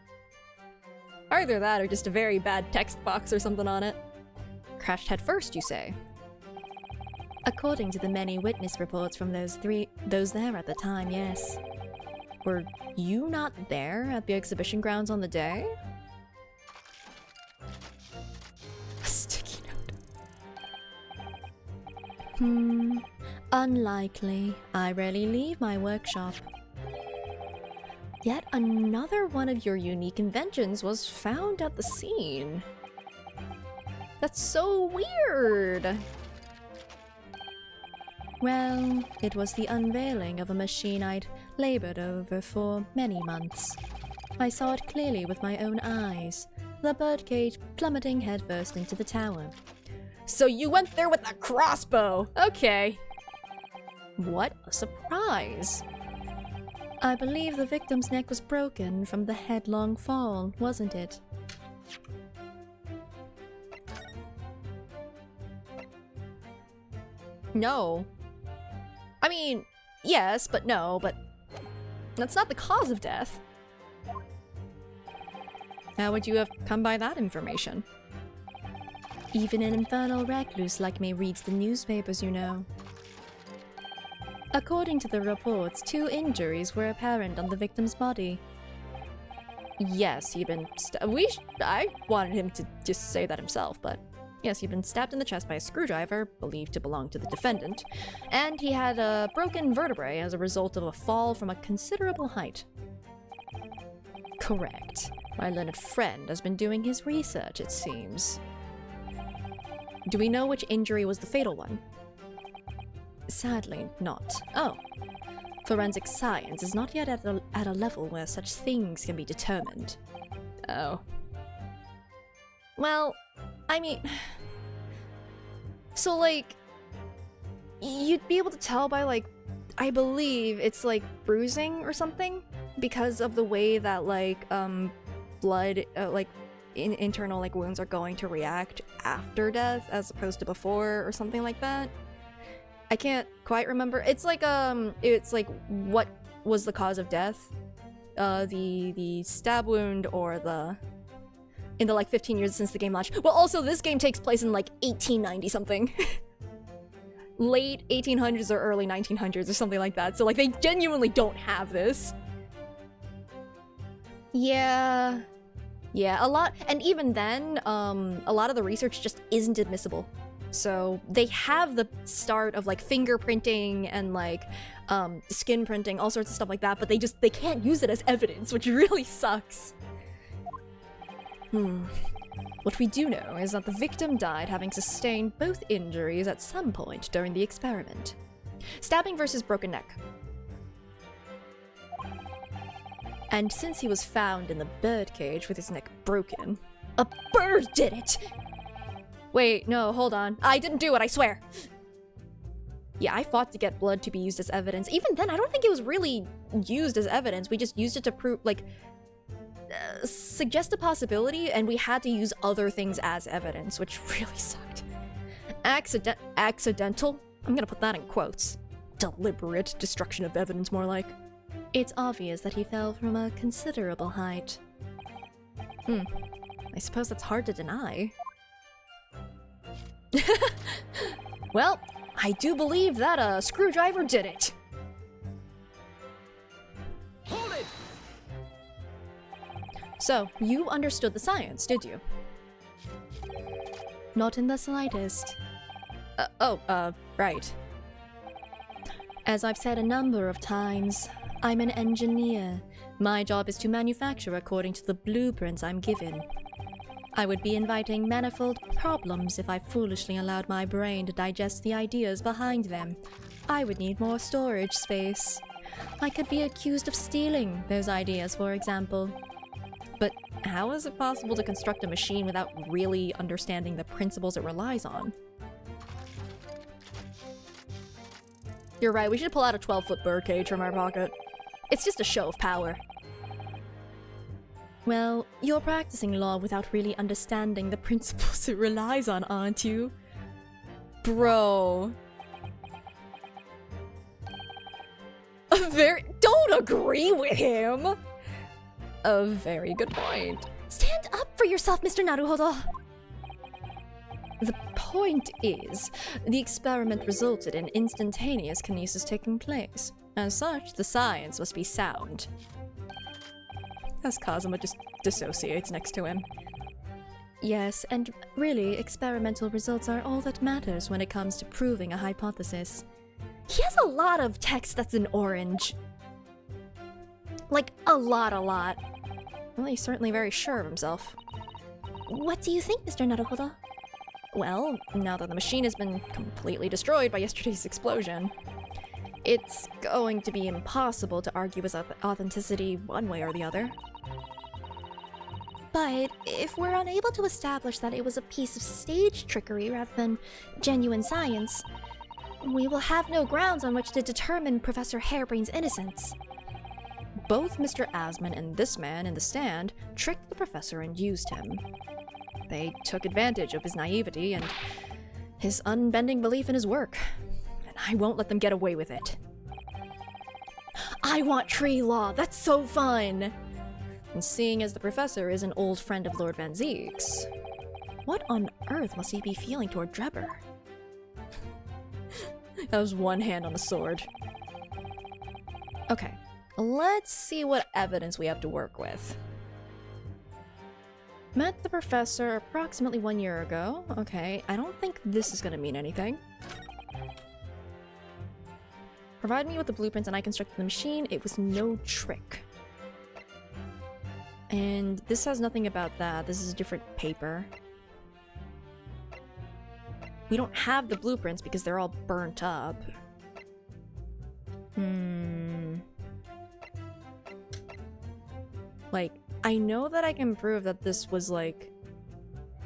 Either that or just a very bad text box or something on it. Crashed head first, you say? According to the many witness reports from those there at the time, yes. Were you not there at the exhibition grounds on the day? A sticky note. Unlikely. I rarely leave my workshop. Yet another one of your unique inventions was found at the scene. That's so weird! Well, it was the unveiling of a machine I'd labored over for many months. I saw it clearly with my own eyes, the birdcage plummeting headfirst into the tower. So you went there with a crossbow! Okay. What a surprise. I believe the victim's neck was broken from the headlong fall, wasn't it? No. I mean, yes, but no, but that's not the cause of death. How would you have come by that information? Even an infernal recluse like me reads the newspapers, you know. According to the reports, 2 injuries were apparent on the victim's body. Yes, he'd been I wanted him to just say that himself, but yes, he'd been stabbed in the chest by a screwdriver, believed to belong to the defendant, and he had a broken vertebrae as a result of a fall from a considerable height. Correct. My learned friend has been doing his research, it seems. Do we know which injury was the fatal one? Sadly, not. Oh. Forensic science is not yet at a level where such things can be determined. Oh. Well, I mean... So, like... You'd be able to tell by, like... I believe it's, like, bruising or something? Because of the way that, like, blood, internal, like, wounds are going to react after death as opposed to before or something like that. I can't quite remember. It's like what was the cause of death? The stab wound or in the like 15 years since the game launched. Well, also this game takes place in like 1890 something. Late 1800s or early 1900s or something like that. So like they genuinely don't have this. Yeah, a lot, and even then, a lot of the research just isn't admissible. So they have the start of like fingerprinting and like skin printing, all sorts of stuff like that, but they can't use it as evidence, which really sucks. What we do know is that the victim died having sustained both injuries at some point during the experiment. Stabbing versus broken neck. And since he was found in the birdcage with his neck broken, a bird did it! Wait, no, hold on. I didn't do it, I swear! Yeah, I fought to get blood to be used as evidence. Even then, I don't think it was really used as evidence. We just used it to prove, like, suggest a possibility, and we had to use other things as evidence, which really sucked. Accidental? I'm gonna put that in quotes. Deliberate destruction of evidence, more like. It's obvious that he fell from a considerable height. I suppose that's hard to deny. Well, I do believe that a screwdriver did it. Hold it! So, you understood the science, did you? Not in the slightest. Right. As I've said a number of times, I'm an engineer. My job is to manufacture according to the blueprints I'm given. I would be inviting manifold problems if I foolishly allowed my brain to digest the ideas behind them. I would need more storage space. I could be accused of stealing those ideas, for example. But how is it possible to construct a machine without really understanding the principles it relies on? You're right, we should pull out a 12-foot birdcage from our pocket. It's just a show of power. Well, you're practicing law without really understanding the principles it relies on, aren't you? Bro. Don't agree with him! A very good point. Stand up for yourself, Mr. Naruhodo! The point is, the experiment resulted in instantaneous kinesis taking place. As such, the science must be sound. As Kazuma just dissociates next to him. Yes, and really, experimental results are all that matters when it comes to proving a hypothesis. He has a lot of text that's in orange. Like, a lot. Well, he's certainly very sure of himself. What do you think, Mr. Naruhodo? Well, now that the machine has been completely destroyed by yesterday's explosion, it's going to be impossible to argue his authenticity one way or the other. But if we're unable to establish that it was a piece of stage trickery rather than genuine science, we will have no grounds on which to determine Professor Harebrain's innocence. Both Mr. Asman and this man in the stand tricked the professor and used him. They took advantage of his naivety and his unbending belief in his work, and I won't let them get away with it. I want tree law, that's so fun! And seeing as the professor is an old friend of Lord Van Zeek's, what on earth must he be feeling toward Drebber? That was one hand on the sword. Okay, let's see what evidence we have to work with. Met the professor approximately 1 year ago. Okay, I don't think this is gonna mean anything. Provide me with the blueprints and I constructed the machine. It was no trick. And this has nothing about that. This is a different paper. We don't have the blueprints because they're all burnt up. Like, I know that I can prove that this was, like,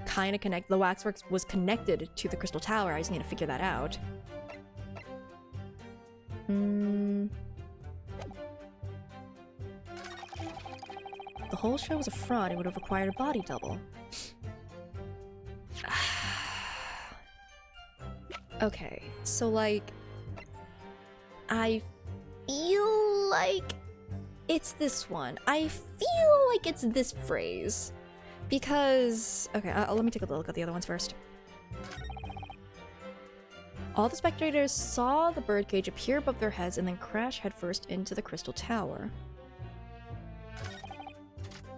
kind of the waxworks was connected to the Crystal Tower. I just need to figure that out. The whole show was a fraud. It would have required a body double. Okay, so, like, I feel like it's this one. I feel like it's this phrase. Because... Okay, let me take a look at the other ones first. All the spectators saw the birdcage appear above their heads and then crash headfirst into the Crystal Tower.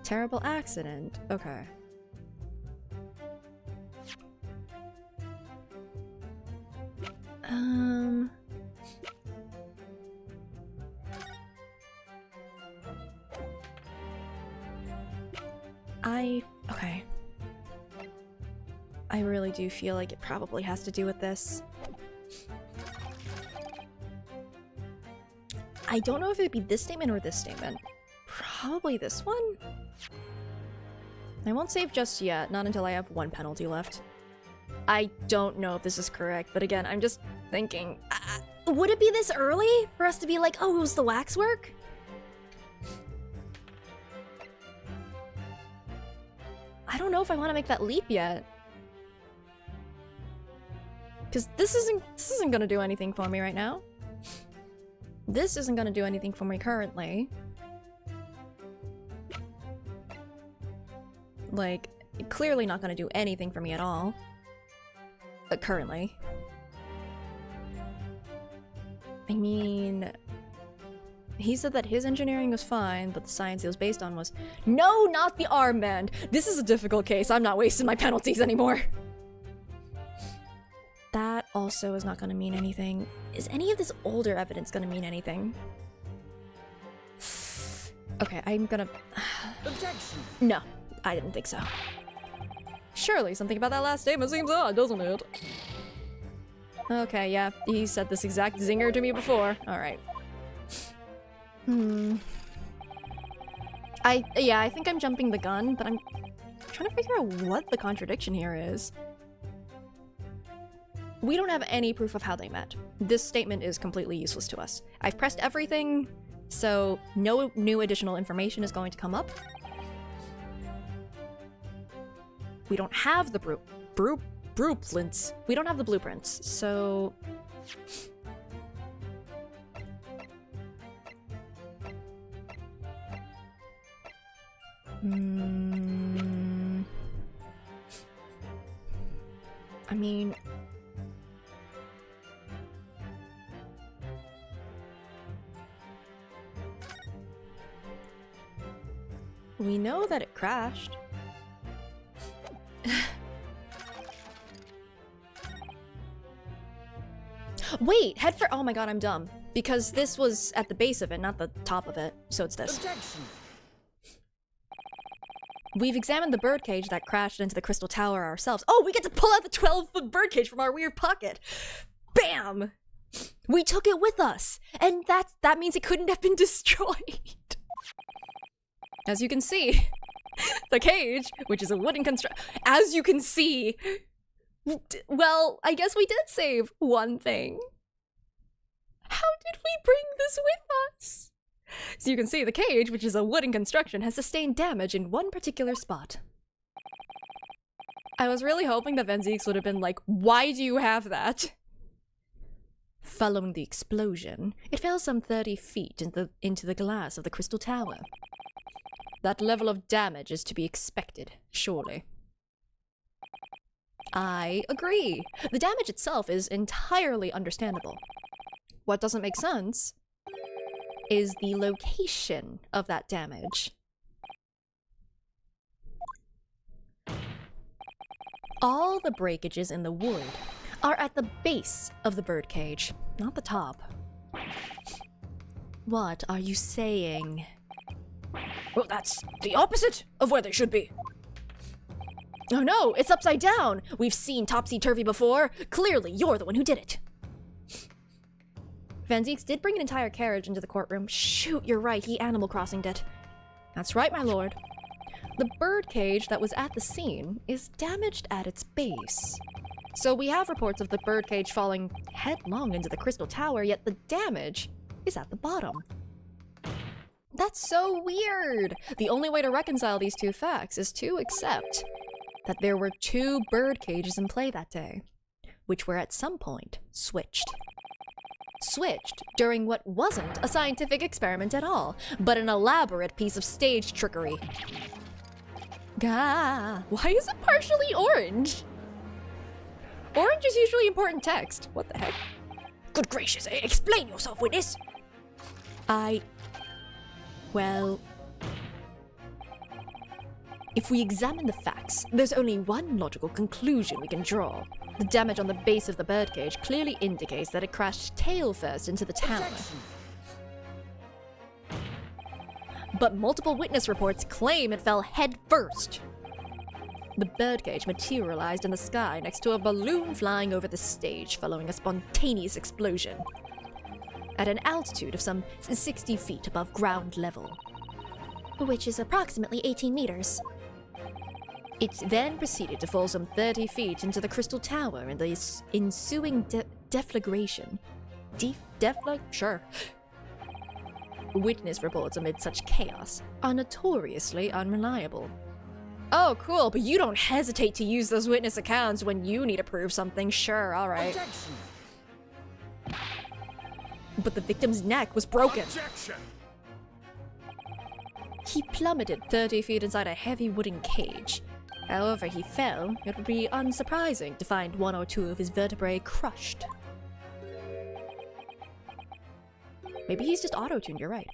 Terrible accident. Okay. Okay. I really do feel like it probably has to do with this. I don't know if it would be this statement or this statement. Probably this one? I won't save just yet, not until I have one penalty left. I don't know if this is correct, but again, I'm just thinking. would it be this early for us to be like, oh, it was the waxwork? I don't know if I want to make that leap yet. Because this isn't gonna do anything for me right now. This isn't gonna do anything for me currently. Like, clearly not gonna do anything for me at all. Currently. I mean... He said that his engineering was fine, but the science it was based on was... No, not the armband! This is a difficult case. I'm not wasting my penalties anymore. That also is not going to mean anything. Is any of this older evidence going to mean anything? Okay, I'm gonna... Objection! No, I didn't think so. Surely something about that last statement seems odd, doesn't it? Okay, yeah, he said this exact zinger to me before. Alright. I think I'm jumping the gun, but I'm trying to figure out what the contradiction here is. We don't have any proof of how they met. This statement is completely useless to us. I've pressed everything, so no new additional information is going to come up. We don't have the blueprints. We don't have the blueprints, so... I mean... We know that it crashed. Wait, head for- oh my god, I'm dumb. Because this was at the base of it, not the top of it. So it's this. Objection! We've examined the birdcage that crashed into the crystal tower ourselves. Oh, we get to pull out the 12-foot birdcage from our weird pocket. Bam! We took it with us, and that means it couldn't have been destroyed. As you can see, the cage, which is a wooden construct, as you can see, well, I guess we did save one thing. How did we bring this with us? So you can see the cage, which is a wooden construction, has sustained damage in one particular spot. I was really hoping that Van Zieks would have been like, why do you have that? Following the explosion, it fell some 30 feet into the glass of the crystal tower. That level of damage is to be expected, surely. I agree. The damage itself is entirely understandable. What doesn't make sense is the location of that damage. All the breakages in the wood are at the base of the birdcage, not the top. What are you saying? Well, that's the opposite of where they should be. Oh no, it's upside down! We've seen topsy-turvy before. Clearly, you're the one who did it. Van Zieks did bring an entire carriage into the courtroom. Shoot, you're right, he Animal Crossing'd it. That's right, my lord. The birdcage that was at the scene is damaged at its base. So we have reports of the birdcage falling headlong into the crystal tower, yet the damage is at the bottom. That's so weird! The only way to reconcile these two facts is to accept that there were two bird cages in play that day, which were at some point switched. Switched during what wasn't a scientific experiment at all, but an elaborate piece of stage trickery. Gah! Why is it partially orange? Orange is usually important text. What the heck? Good gracious, explain yourself, witness! Well... If we examine the facts, there's only one logical conclusion we can draw. The damage on the base of the birdcage clearly indicates that it crashed tail first into the tower. Objection! But multiple witness reports claim it fell head first. The birdcage materialized in the sky next to a balloon flying over the stage following a spontaneous explosion at an altitude of some 60 feet above ground level, Which is approximately 18 meters. It then proceeded to fall some 30 feet into the crystal tower, and the ensuing deflagration Deflect? Sure. Witness reports amid such chaos are notoriously unreliable. Oh, cool, but you don't hesitate to use those witness accounts when you need to prove something. Sure, alright. Objection. But the victim's neck was broken. Objection. He plummeted 30 feet inside a heavy wooden cage. However he fell, it would be unsurprising to find one or two of his vertebrae crushed. Maybe he's just auto-tuned, you're right.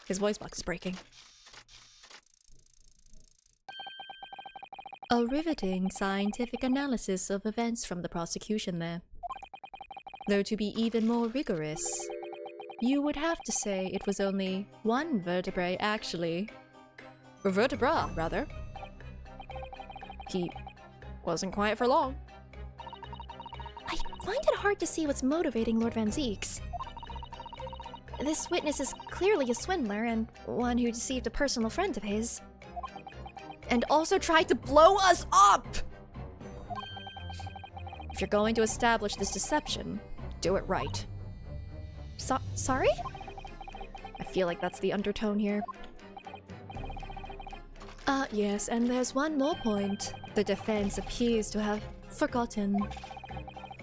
His voice box is breaking. A riveting scientific analysis of events from the prosecution there. Though to be even more rigorous, you would have to say it was only one vertebrae actually. Or vertebra, rather. He wasn't quiet for long. I find it hard to see what's motivating Lord Van Zeeks. This witness is clearly a swindler and one who deceived a personal friend of his. And also tried to blow us up! If you're going to establish this deception, do it right. Sorry? I feel like that's the undertone here. Yes, and there's one more point. The defense appears to have forgotten.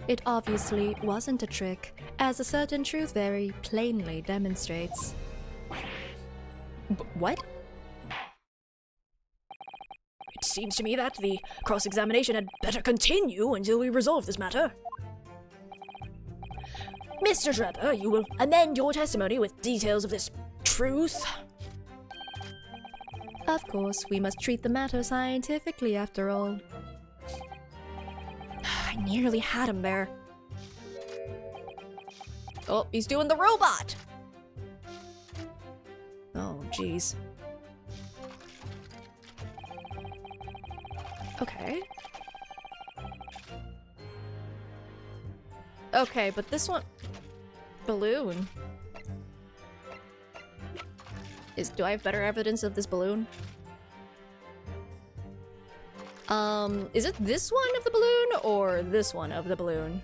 It obviously wasn't a trick, as a certain truth very plainly demonstrates. What? It seems to me that the cross-examination had better continue until we resolve this matter. Mr. Draper, you will amend your testimony with details of this truth. Of course, we must treat the matter scientifically after all. I nearly had him there. Oh, he's doing the robot! Oh, jeez. Okay. Okay, but this one... Balloon. Do I have better evidence of this balloon? Is it this one of the balloon or this one of the balloon?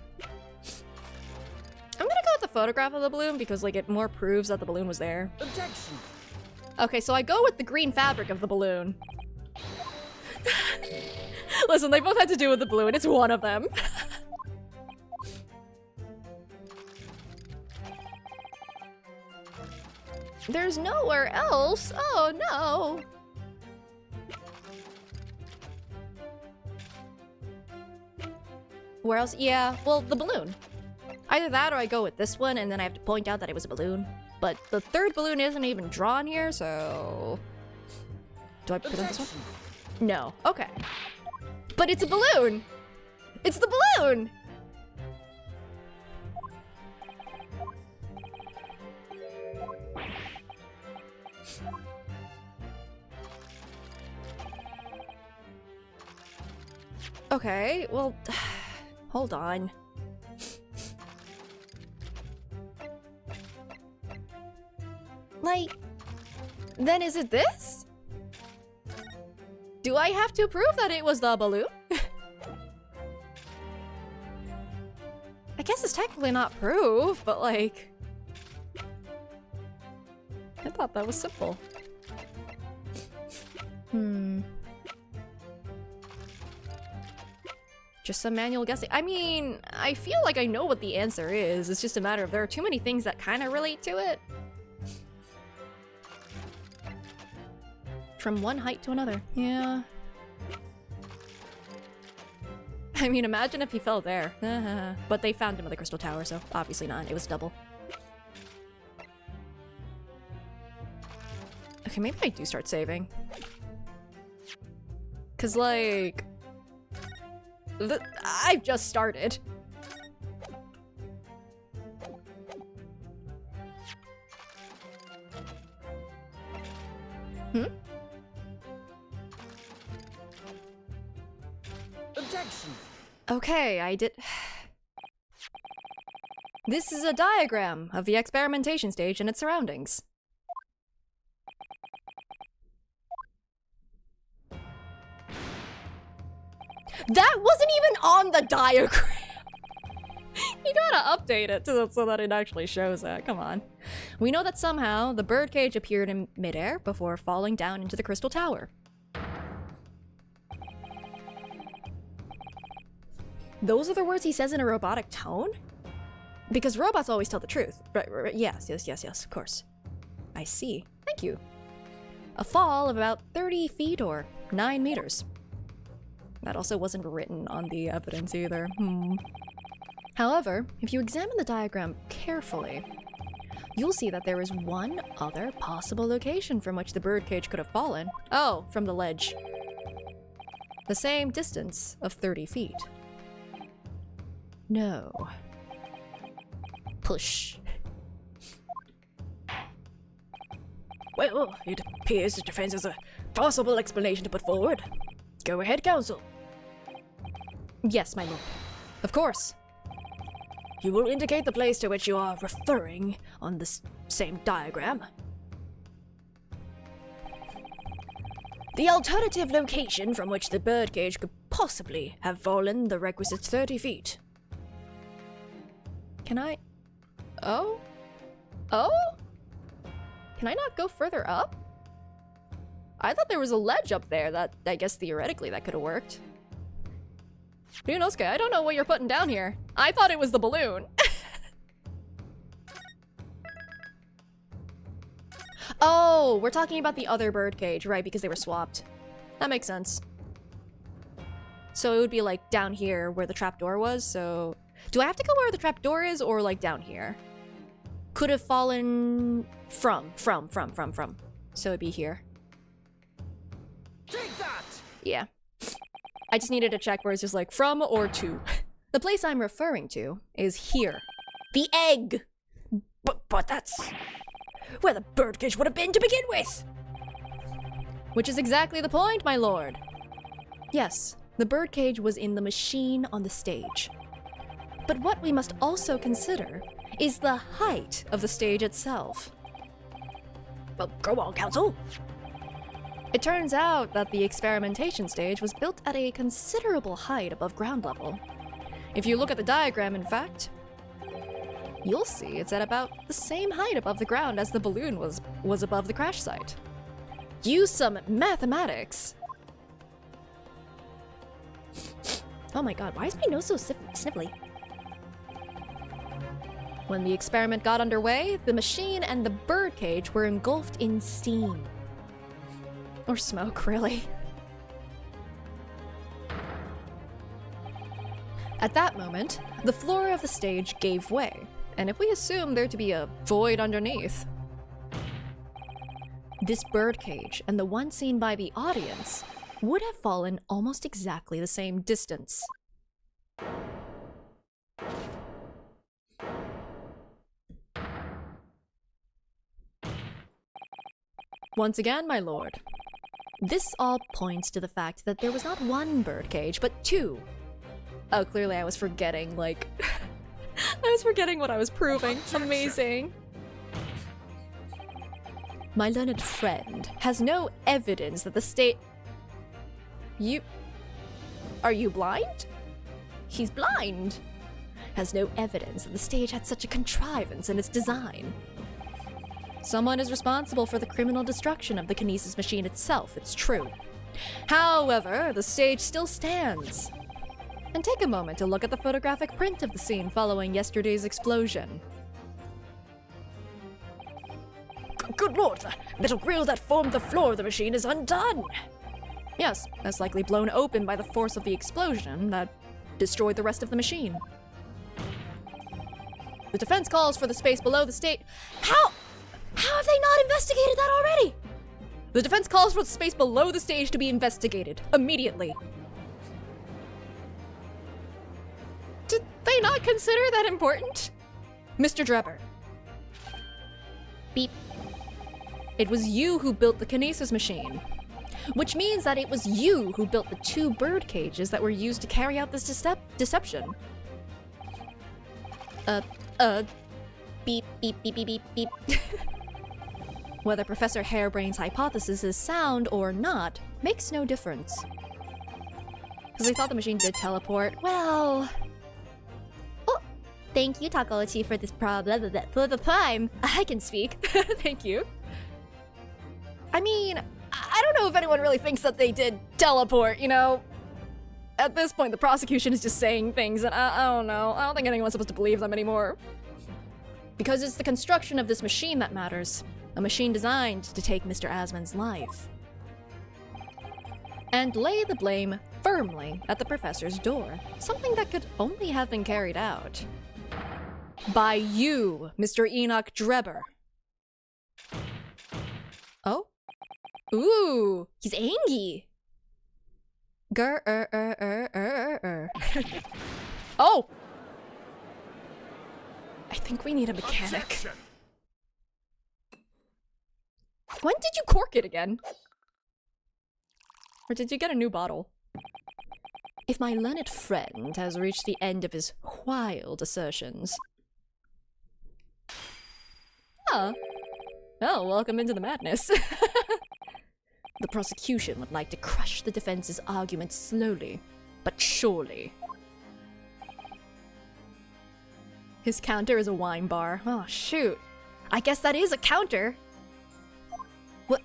I'm gonna go with the photograph of the balloon because, like, it more proves that the balloon was there. Objection. Okay, so I go with the green fabric of the balloon. Listen, they both had to do with the balloon. It's one of them. There's nowhere else. Oh, no. Where else? Yeah, well, the balloon. Either that or I go with this one and then I have to point out that it was a balloon. But the third balloon isn't even drawn here, so... Do I put on this one? No. Okay. But it's a balloon! It's the balloon! Okay, well... Hold on. Like, Then is it this? Do I have to prove that it was the balloon? I guess it's technically not proof, but like... I thought that was simple. Just some manual guessing. I mean, I feel like I know what the answer is. It's just a matter of there are too many things that kind of relate to it. From one height to another. Yeah. I mean, imagine if he fell there. But they found him at the Crystal Tower, so obviously not. It was double. Okay, maybe I do start saving. Cause like... I've just started. Objection. Okay, I did... This is a diagram of the experimentation stage and its surroundings. That wasn't even on the diagram! You gotta update it so that it actually shows that. Come on. We know that somehow the birdcage appeared in midair before falling down into the crystal tower. Those are the words he says in a robotic tone? Because robots always tell the truth. Right. Yes, of course. I see. Thank you. A fall of about 30 feet or 9 meters. That also wasn't written on the evidence either. However, if you examine the diagram carefully, you'll see that there is one other possible location from which the birdcage could have fallen. Oh, from the ledge. The same distance of 30 feet. No. Push. Well, it appears the defense has a possible explanation to put forward. Go ahead, counsel. Yes, my lord. Of course. You will indicate the place to which you are referring on this same diagram. The alternative location from which the birdcage could possibly have fallen the requisite 30 feet. Can I... Oh? Oh? Can I not go further up? I thought there was a ledge up there that, I guess theoretically, that could have worked. Ryunosuke, I don't know what you're putting down here. I thought it was the balloon. Oh, we're talking about the other birdcage, right? Because they were swapped. That makes sense. So it would be like down here where the trapdoor was, so... Do I have to go where the trapdoor is or like down here? Could have fallen from. So it'd be here. Take that! Yeah. I just needed to check where it's just like from or to. The place I'm referring to is here. The egg! But that's where the birdcage would have been to begin with! Which is exactly the point, my lord. Yes, the birdcage was in the machine on the stage. But what we must also consider is the height of the stage itself. Well, go on, counsel. It turns out that the experimentation stage was built at a considerable height above ground level. If you look at the diagram, in fact, you'll see it's at about the same height above the ground as the balloon was above the crash site. Use some mathematics. Oh my god, why is my nose so sniffly? When the experiment got underway, the machine and the birdcage were engulfed in steam. Or smoke, really. At that moment, the floor of the stage gave way, and if we assume there to be a void underneath, this birdcage and the one seen by the audience would have fallen almost exactly the same distance. Once again, my lord, this all points to the fact that there was not one birdcage, but two. Oh, clearly I was forgetting, like... I was forgetting what I was proving. Amazing. My learned friend has no evidence that the state... You... Are you blind? He's blind. Has no evidence that the stage had such a contrivance in its design. Someone is responsible for the criminal destruction of the kinesis machine itself, it's true. However, the stage still stands. And take a moment to look at the photographic print of the scene following yesterday's explosion. Good lord, the metal grill that formed the floor of the machine is undone! Yes, that's likely blown open by the force of the explosion that destroyed the rest of the machine. The defense calls for the space below the state. How have they not investigated that already? The defense calls for the space below the stage to be investigated immediately. Did they not consider that important? Mr. Drebber. Beep. It was you who built the kinesis machine. Which means that it was you who built the two bird cages that were used to carry out this deception. Beep, beep, beep, beep, beep, beep. Whether Professor Harebrain's hypothesis is sound or not makes no difference. Because they thought the machine did teleport. Well... Oh, Thank you, Takauchi, for this for the prime. I can speak. Thank you. I mean, I don't know if anyone really thinks that they did teleport, you know? At this point, the prosecution is just saying things, and I don't know. I don't think anyone's supposed to believe them anymore. Because it's the construction of this machine that matters. A machine designed to take Mr. Asmon's life. And lay the blame firmly at the professor's door. Something that could only have been carried out by you, Mr. Enoch Drebber. Oh? Ooh, he's angry. Oh! I think we need a mechanic. Objection. When did you cork it again? Or did you get a new bottle? If my learned friend has reached the end of his wild assertions. Oh. Oh, welcome into the madness. The prosecution would like to crush the defense's argument slowly, but surely. His counter is a wine bar. Oh, shoot. I guess that is a counter. What?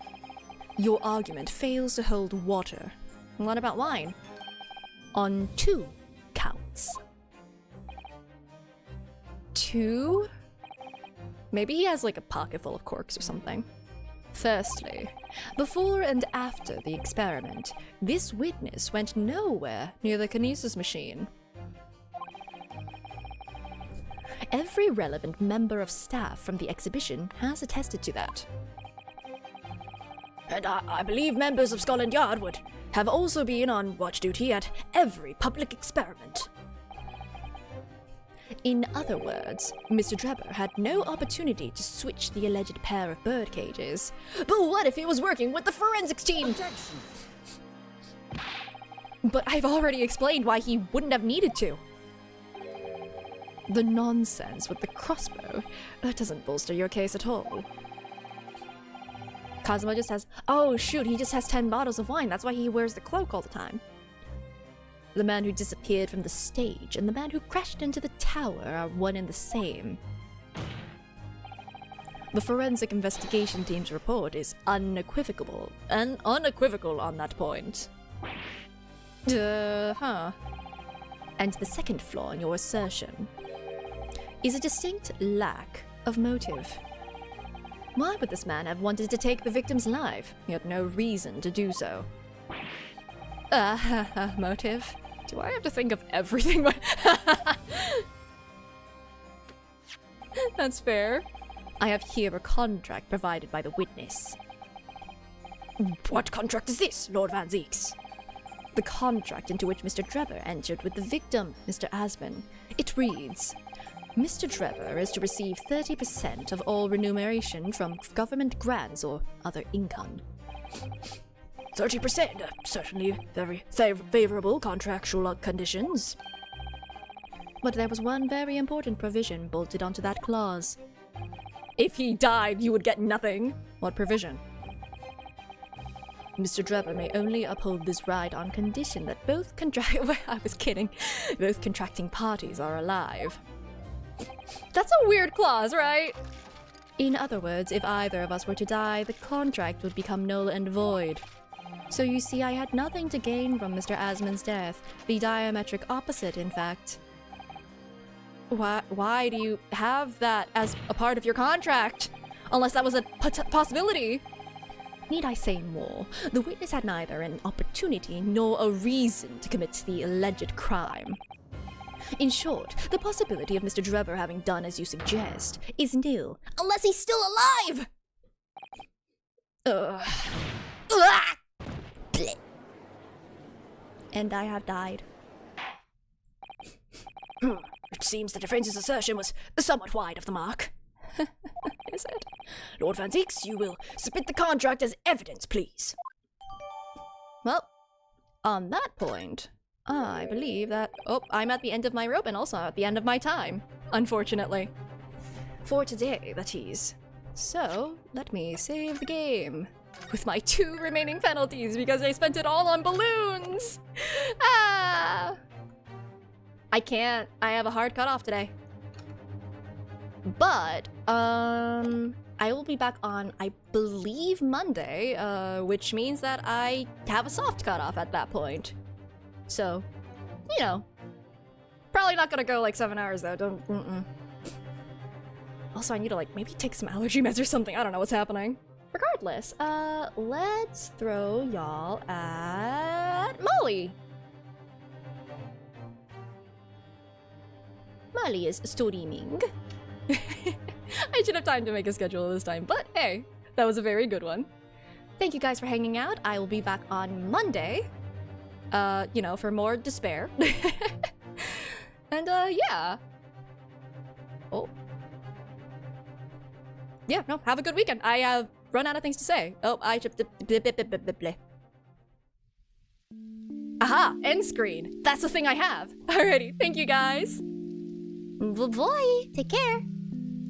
Your argument fails to hold water. What about wine? On 2 counts. 2? Maybe he has like a pocket full of corks or something. Firstly, before and after the experiment, this witness went nowhere near the kinesis machine. Every relevant member of staff from the exhibition has attested to that. And I believe members of Scotland Yard would have also been on watch duty at every public experiment. In other words, Mr. Drebber had no opportunity to switch the alleged pair of bird cages. But what if he was working with the forensics team? Objection. But I've already explained why he wouldn't have needed to. The nonsense with the crossbow, that doesn't bolster your case at all. Kazuma just has— oh shoot, he just has 10 bottles of wine, that's why he wears the cloak all the time. The man who disappeared from the stage and the man who crashed into the tower are one and the same. The forensic investigation team's report is unequivocal on that point. And the second flaw in your assertion is a distinct lack of motive. Why would this man have wanted to take the victim's life? He had no reason to do so. Motive? Do I have to think of everything? That's fair. I have here a contract provided by the witness. What contract is this, Lord Van Zeeks? The contract into which Mr. Drebber entered with the victim, Mr. Asmon. It reads, Mr. Drebber is to receive 30% of all remuneration from government grants or other income. 30%, certainly very favorable contractual conditions. But there was one very important provision bolted onto that clause. If he died, you would get nothing. What provision? Mr. Drebber may only uphold this right on condition that both I was kidding. Both contracting parties are alive. That's a weird clause, right? In other words, if either of us were to die, the contract would become null and void. So you see, I had nothing to gain from Mr. Asmon's death. The diametric opposite, in fact. Why do you have that as a part of your contract? Unless that was a possibility. Need I say more? The witness had neither an opportunity nor a reason to commit the alleged crime. In short, the possibility of Mr. Drebber having done as you suggest is nil, unless he's still alive! Ugh. And I have died. It seems the defense's assertion was somewhat wide of the mark. Is it? Lord Van Zeeks, you will submit the contract as evidence, please. Well, on that point, I believe that— oh, I'm at the end of my rope and also at the end of my time, unfortunately. For today, that is. So, let me save the game. With my 2 remaining penalties because I spent it all on balloons! Ah! I can't. I have a hard cutoff today. But, I will be back on, I believe, Monday, which means that I have a soft cutoff at that point. So, you know. Probably not gonna go like 7 hours though, don't, Also, I need to like maybe take some allergy meds or something, I don't know what's happening. Regardless, let's throw y'all at Molly. Molly is streaming. I should have time to make a schedule this time, but hey, that was a very good one. Thank you guys for hanging out. I will be back on Monday, you know, for more despair. And, yeah. Oh. Yeah, no, have a good weekend. I have run out of things to say. Oh, I should... Aha, end screen. That's the thing I have. Alrighty, thank you guys. Boy, take care.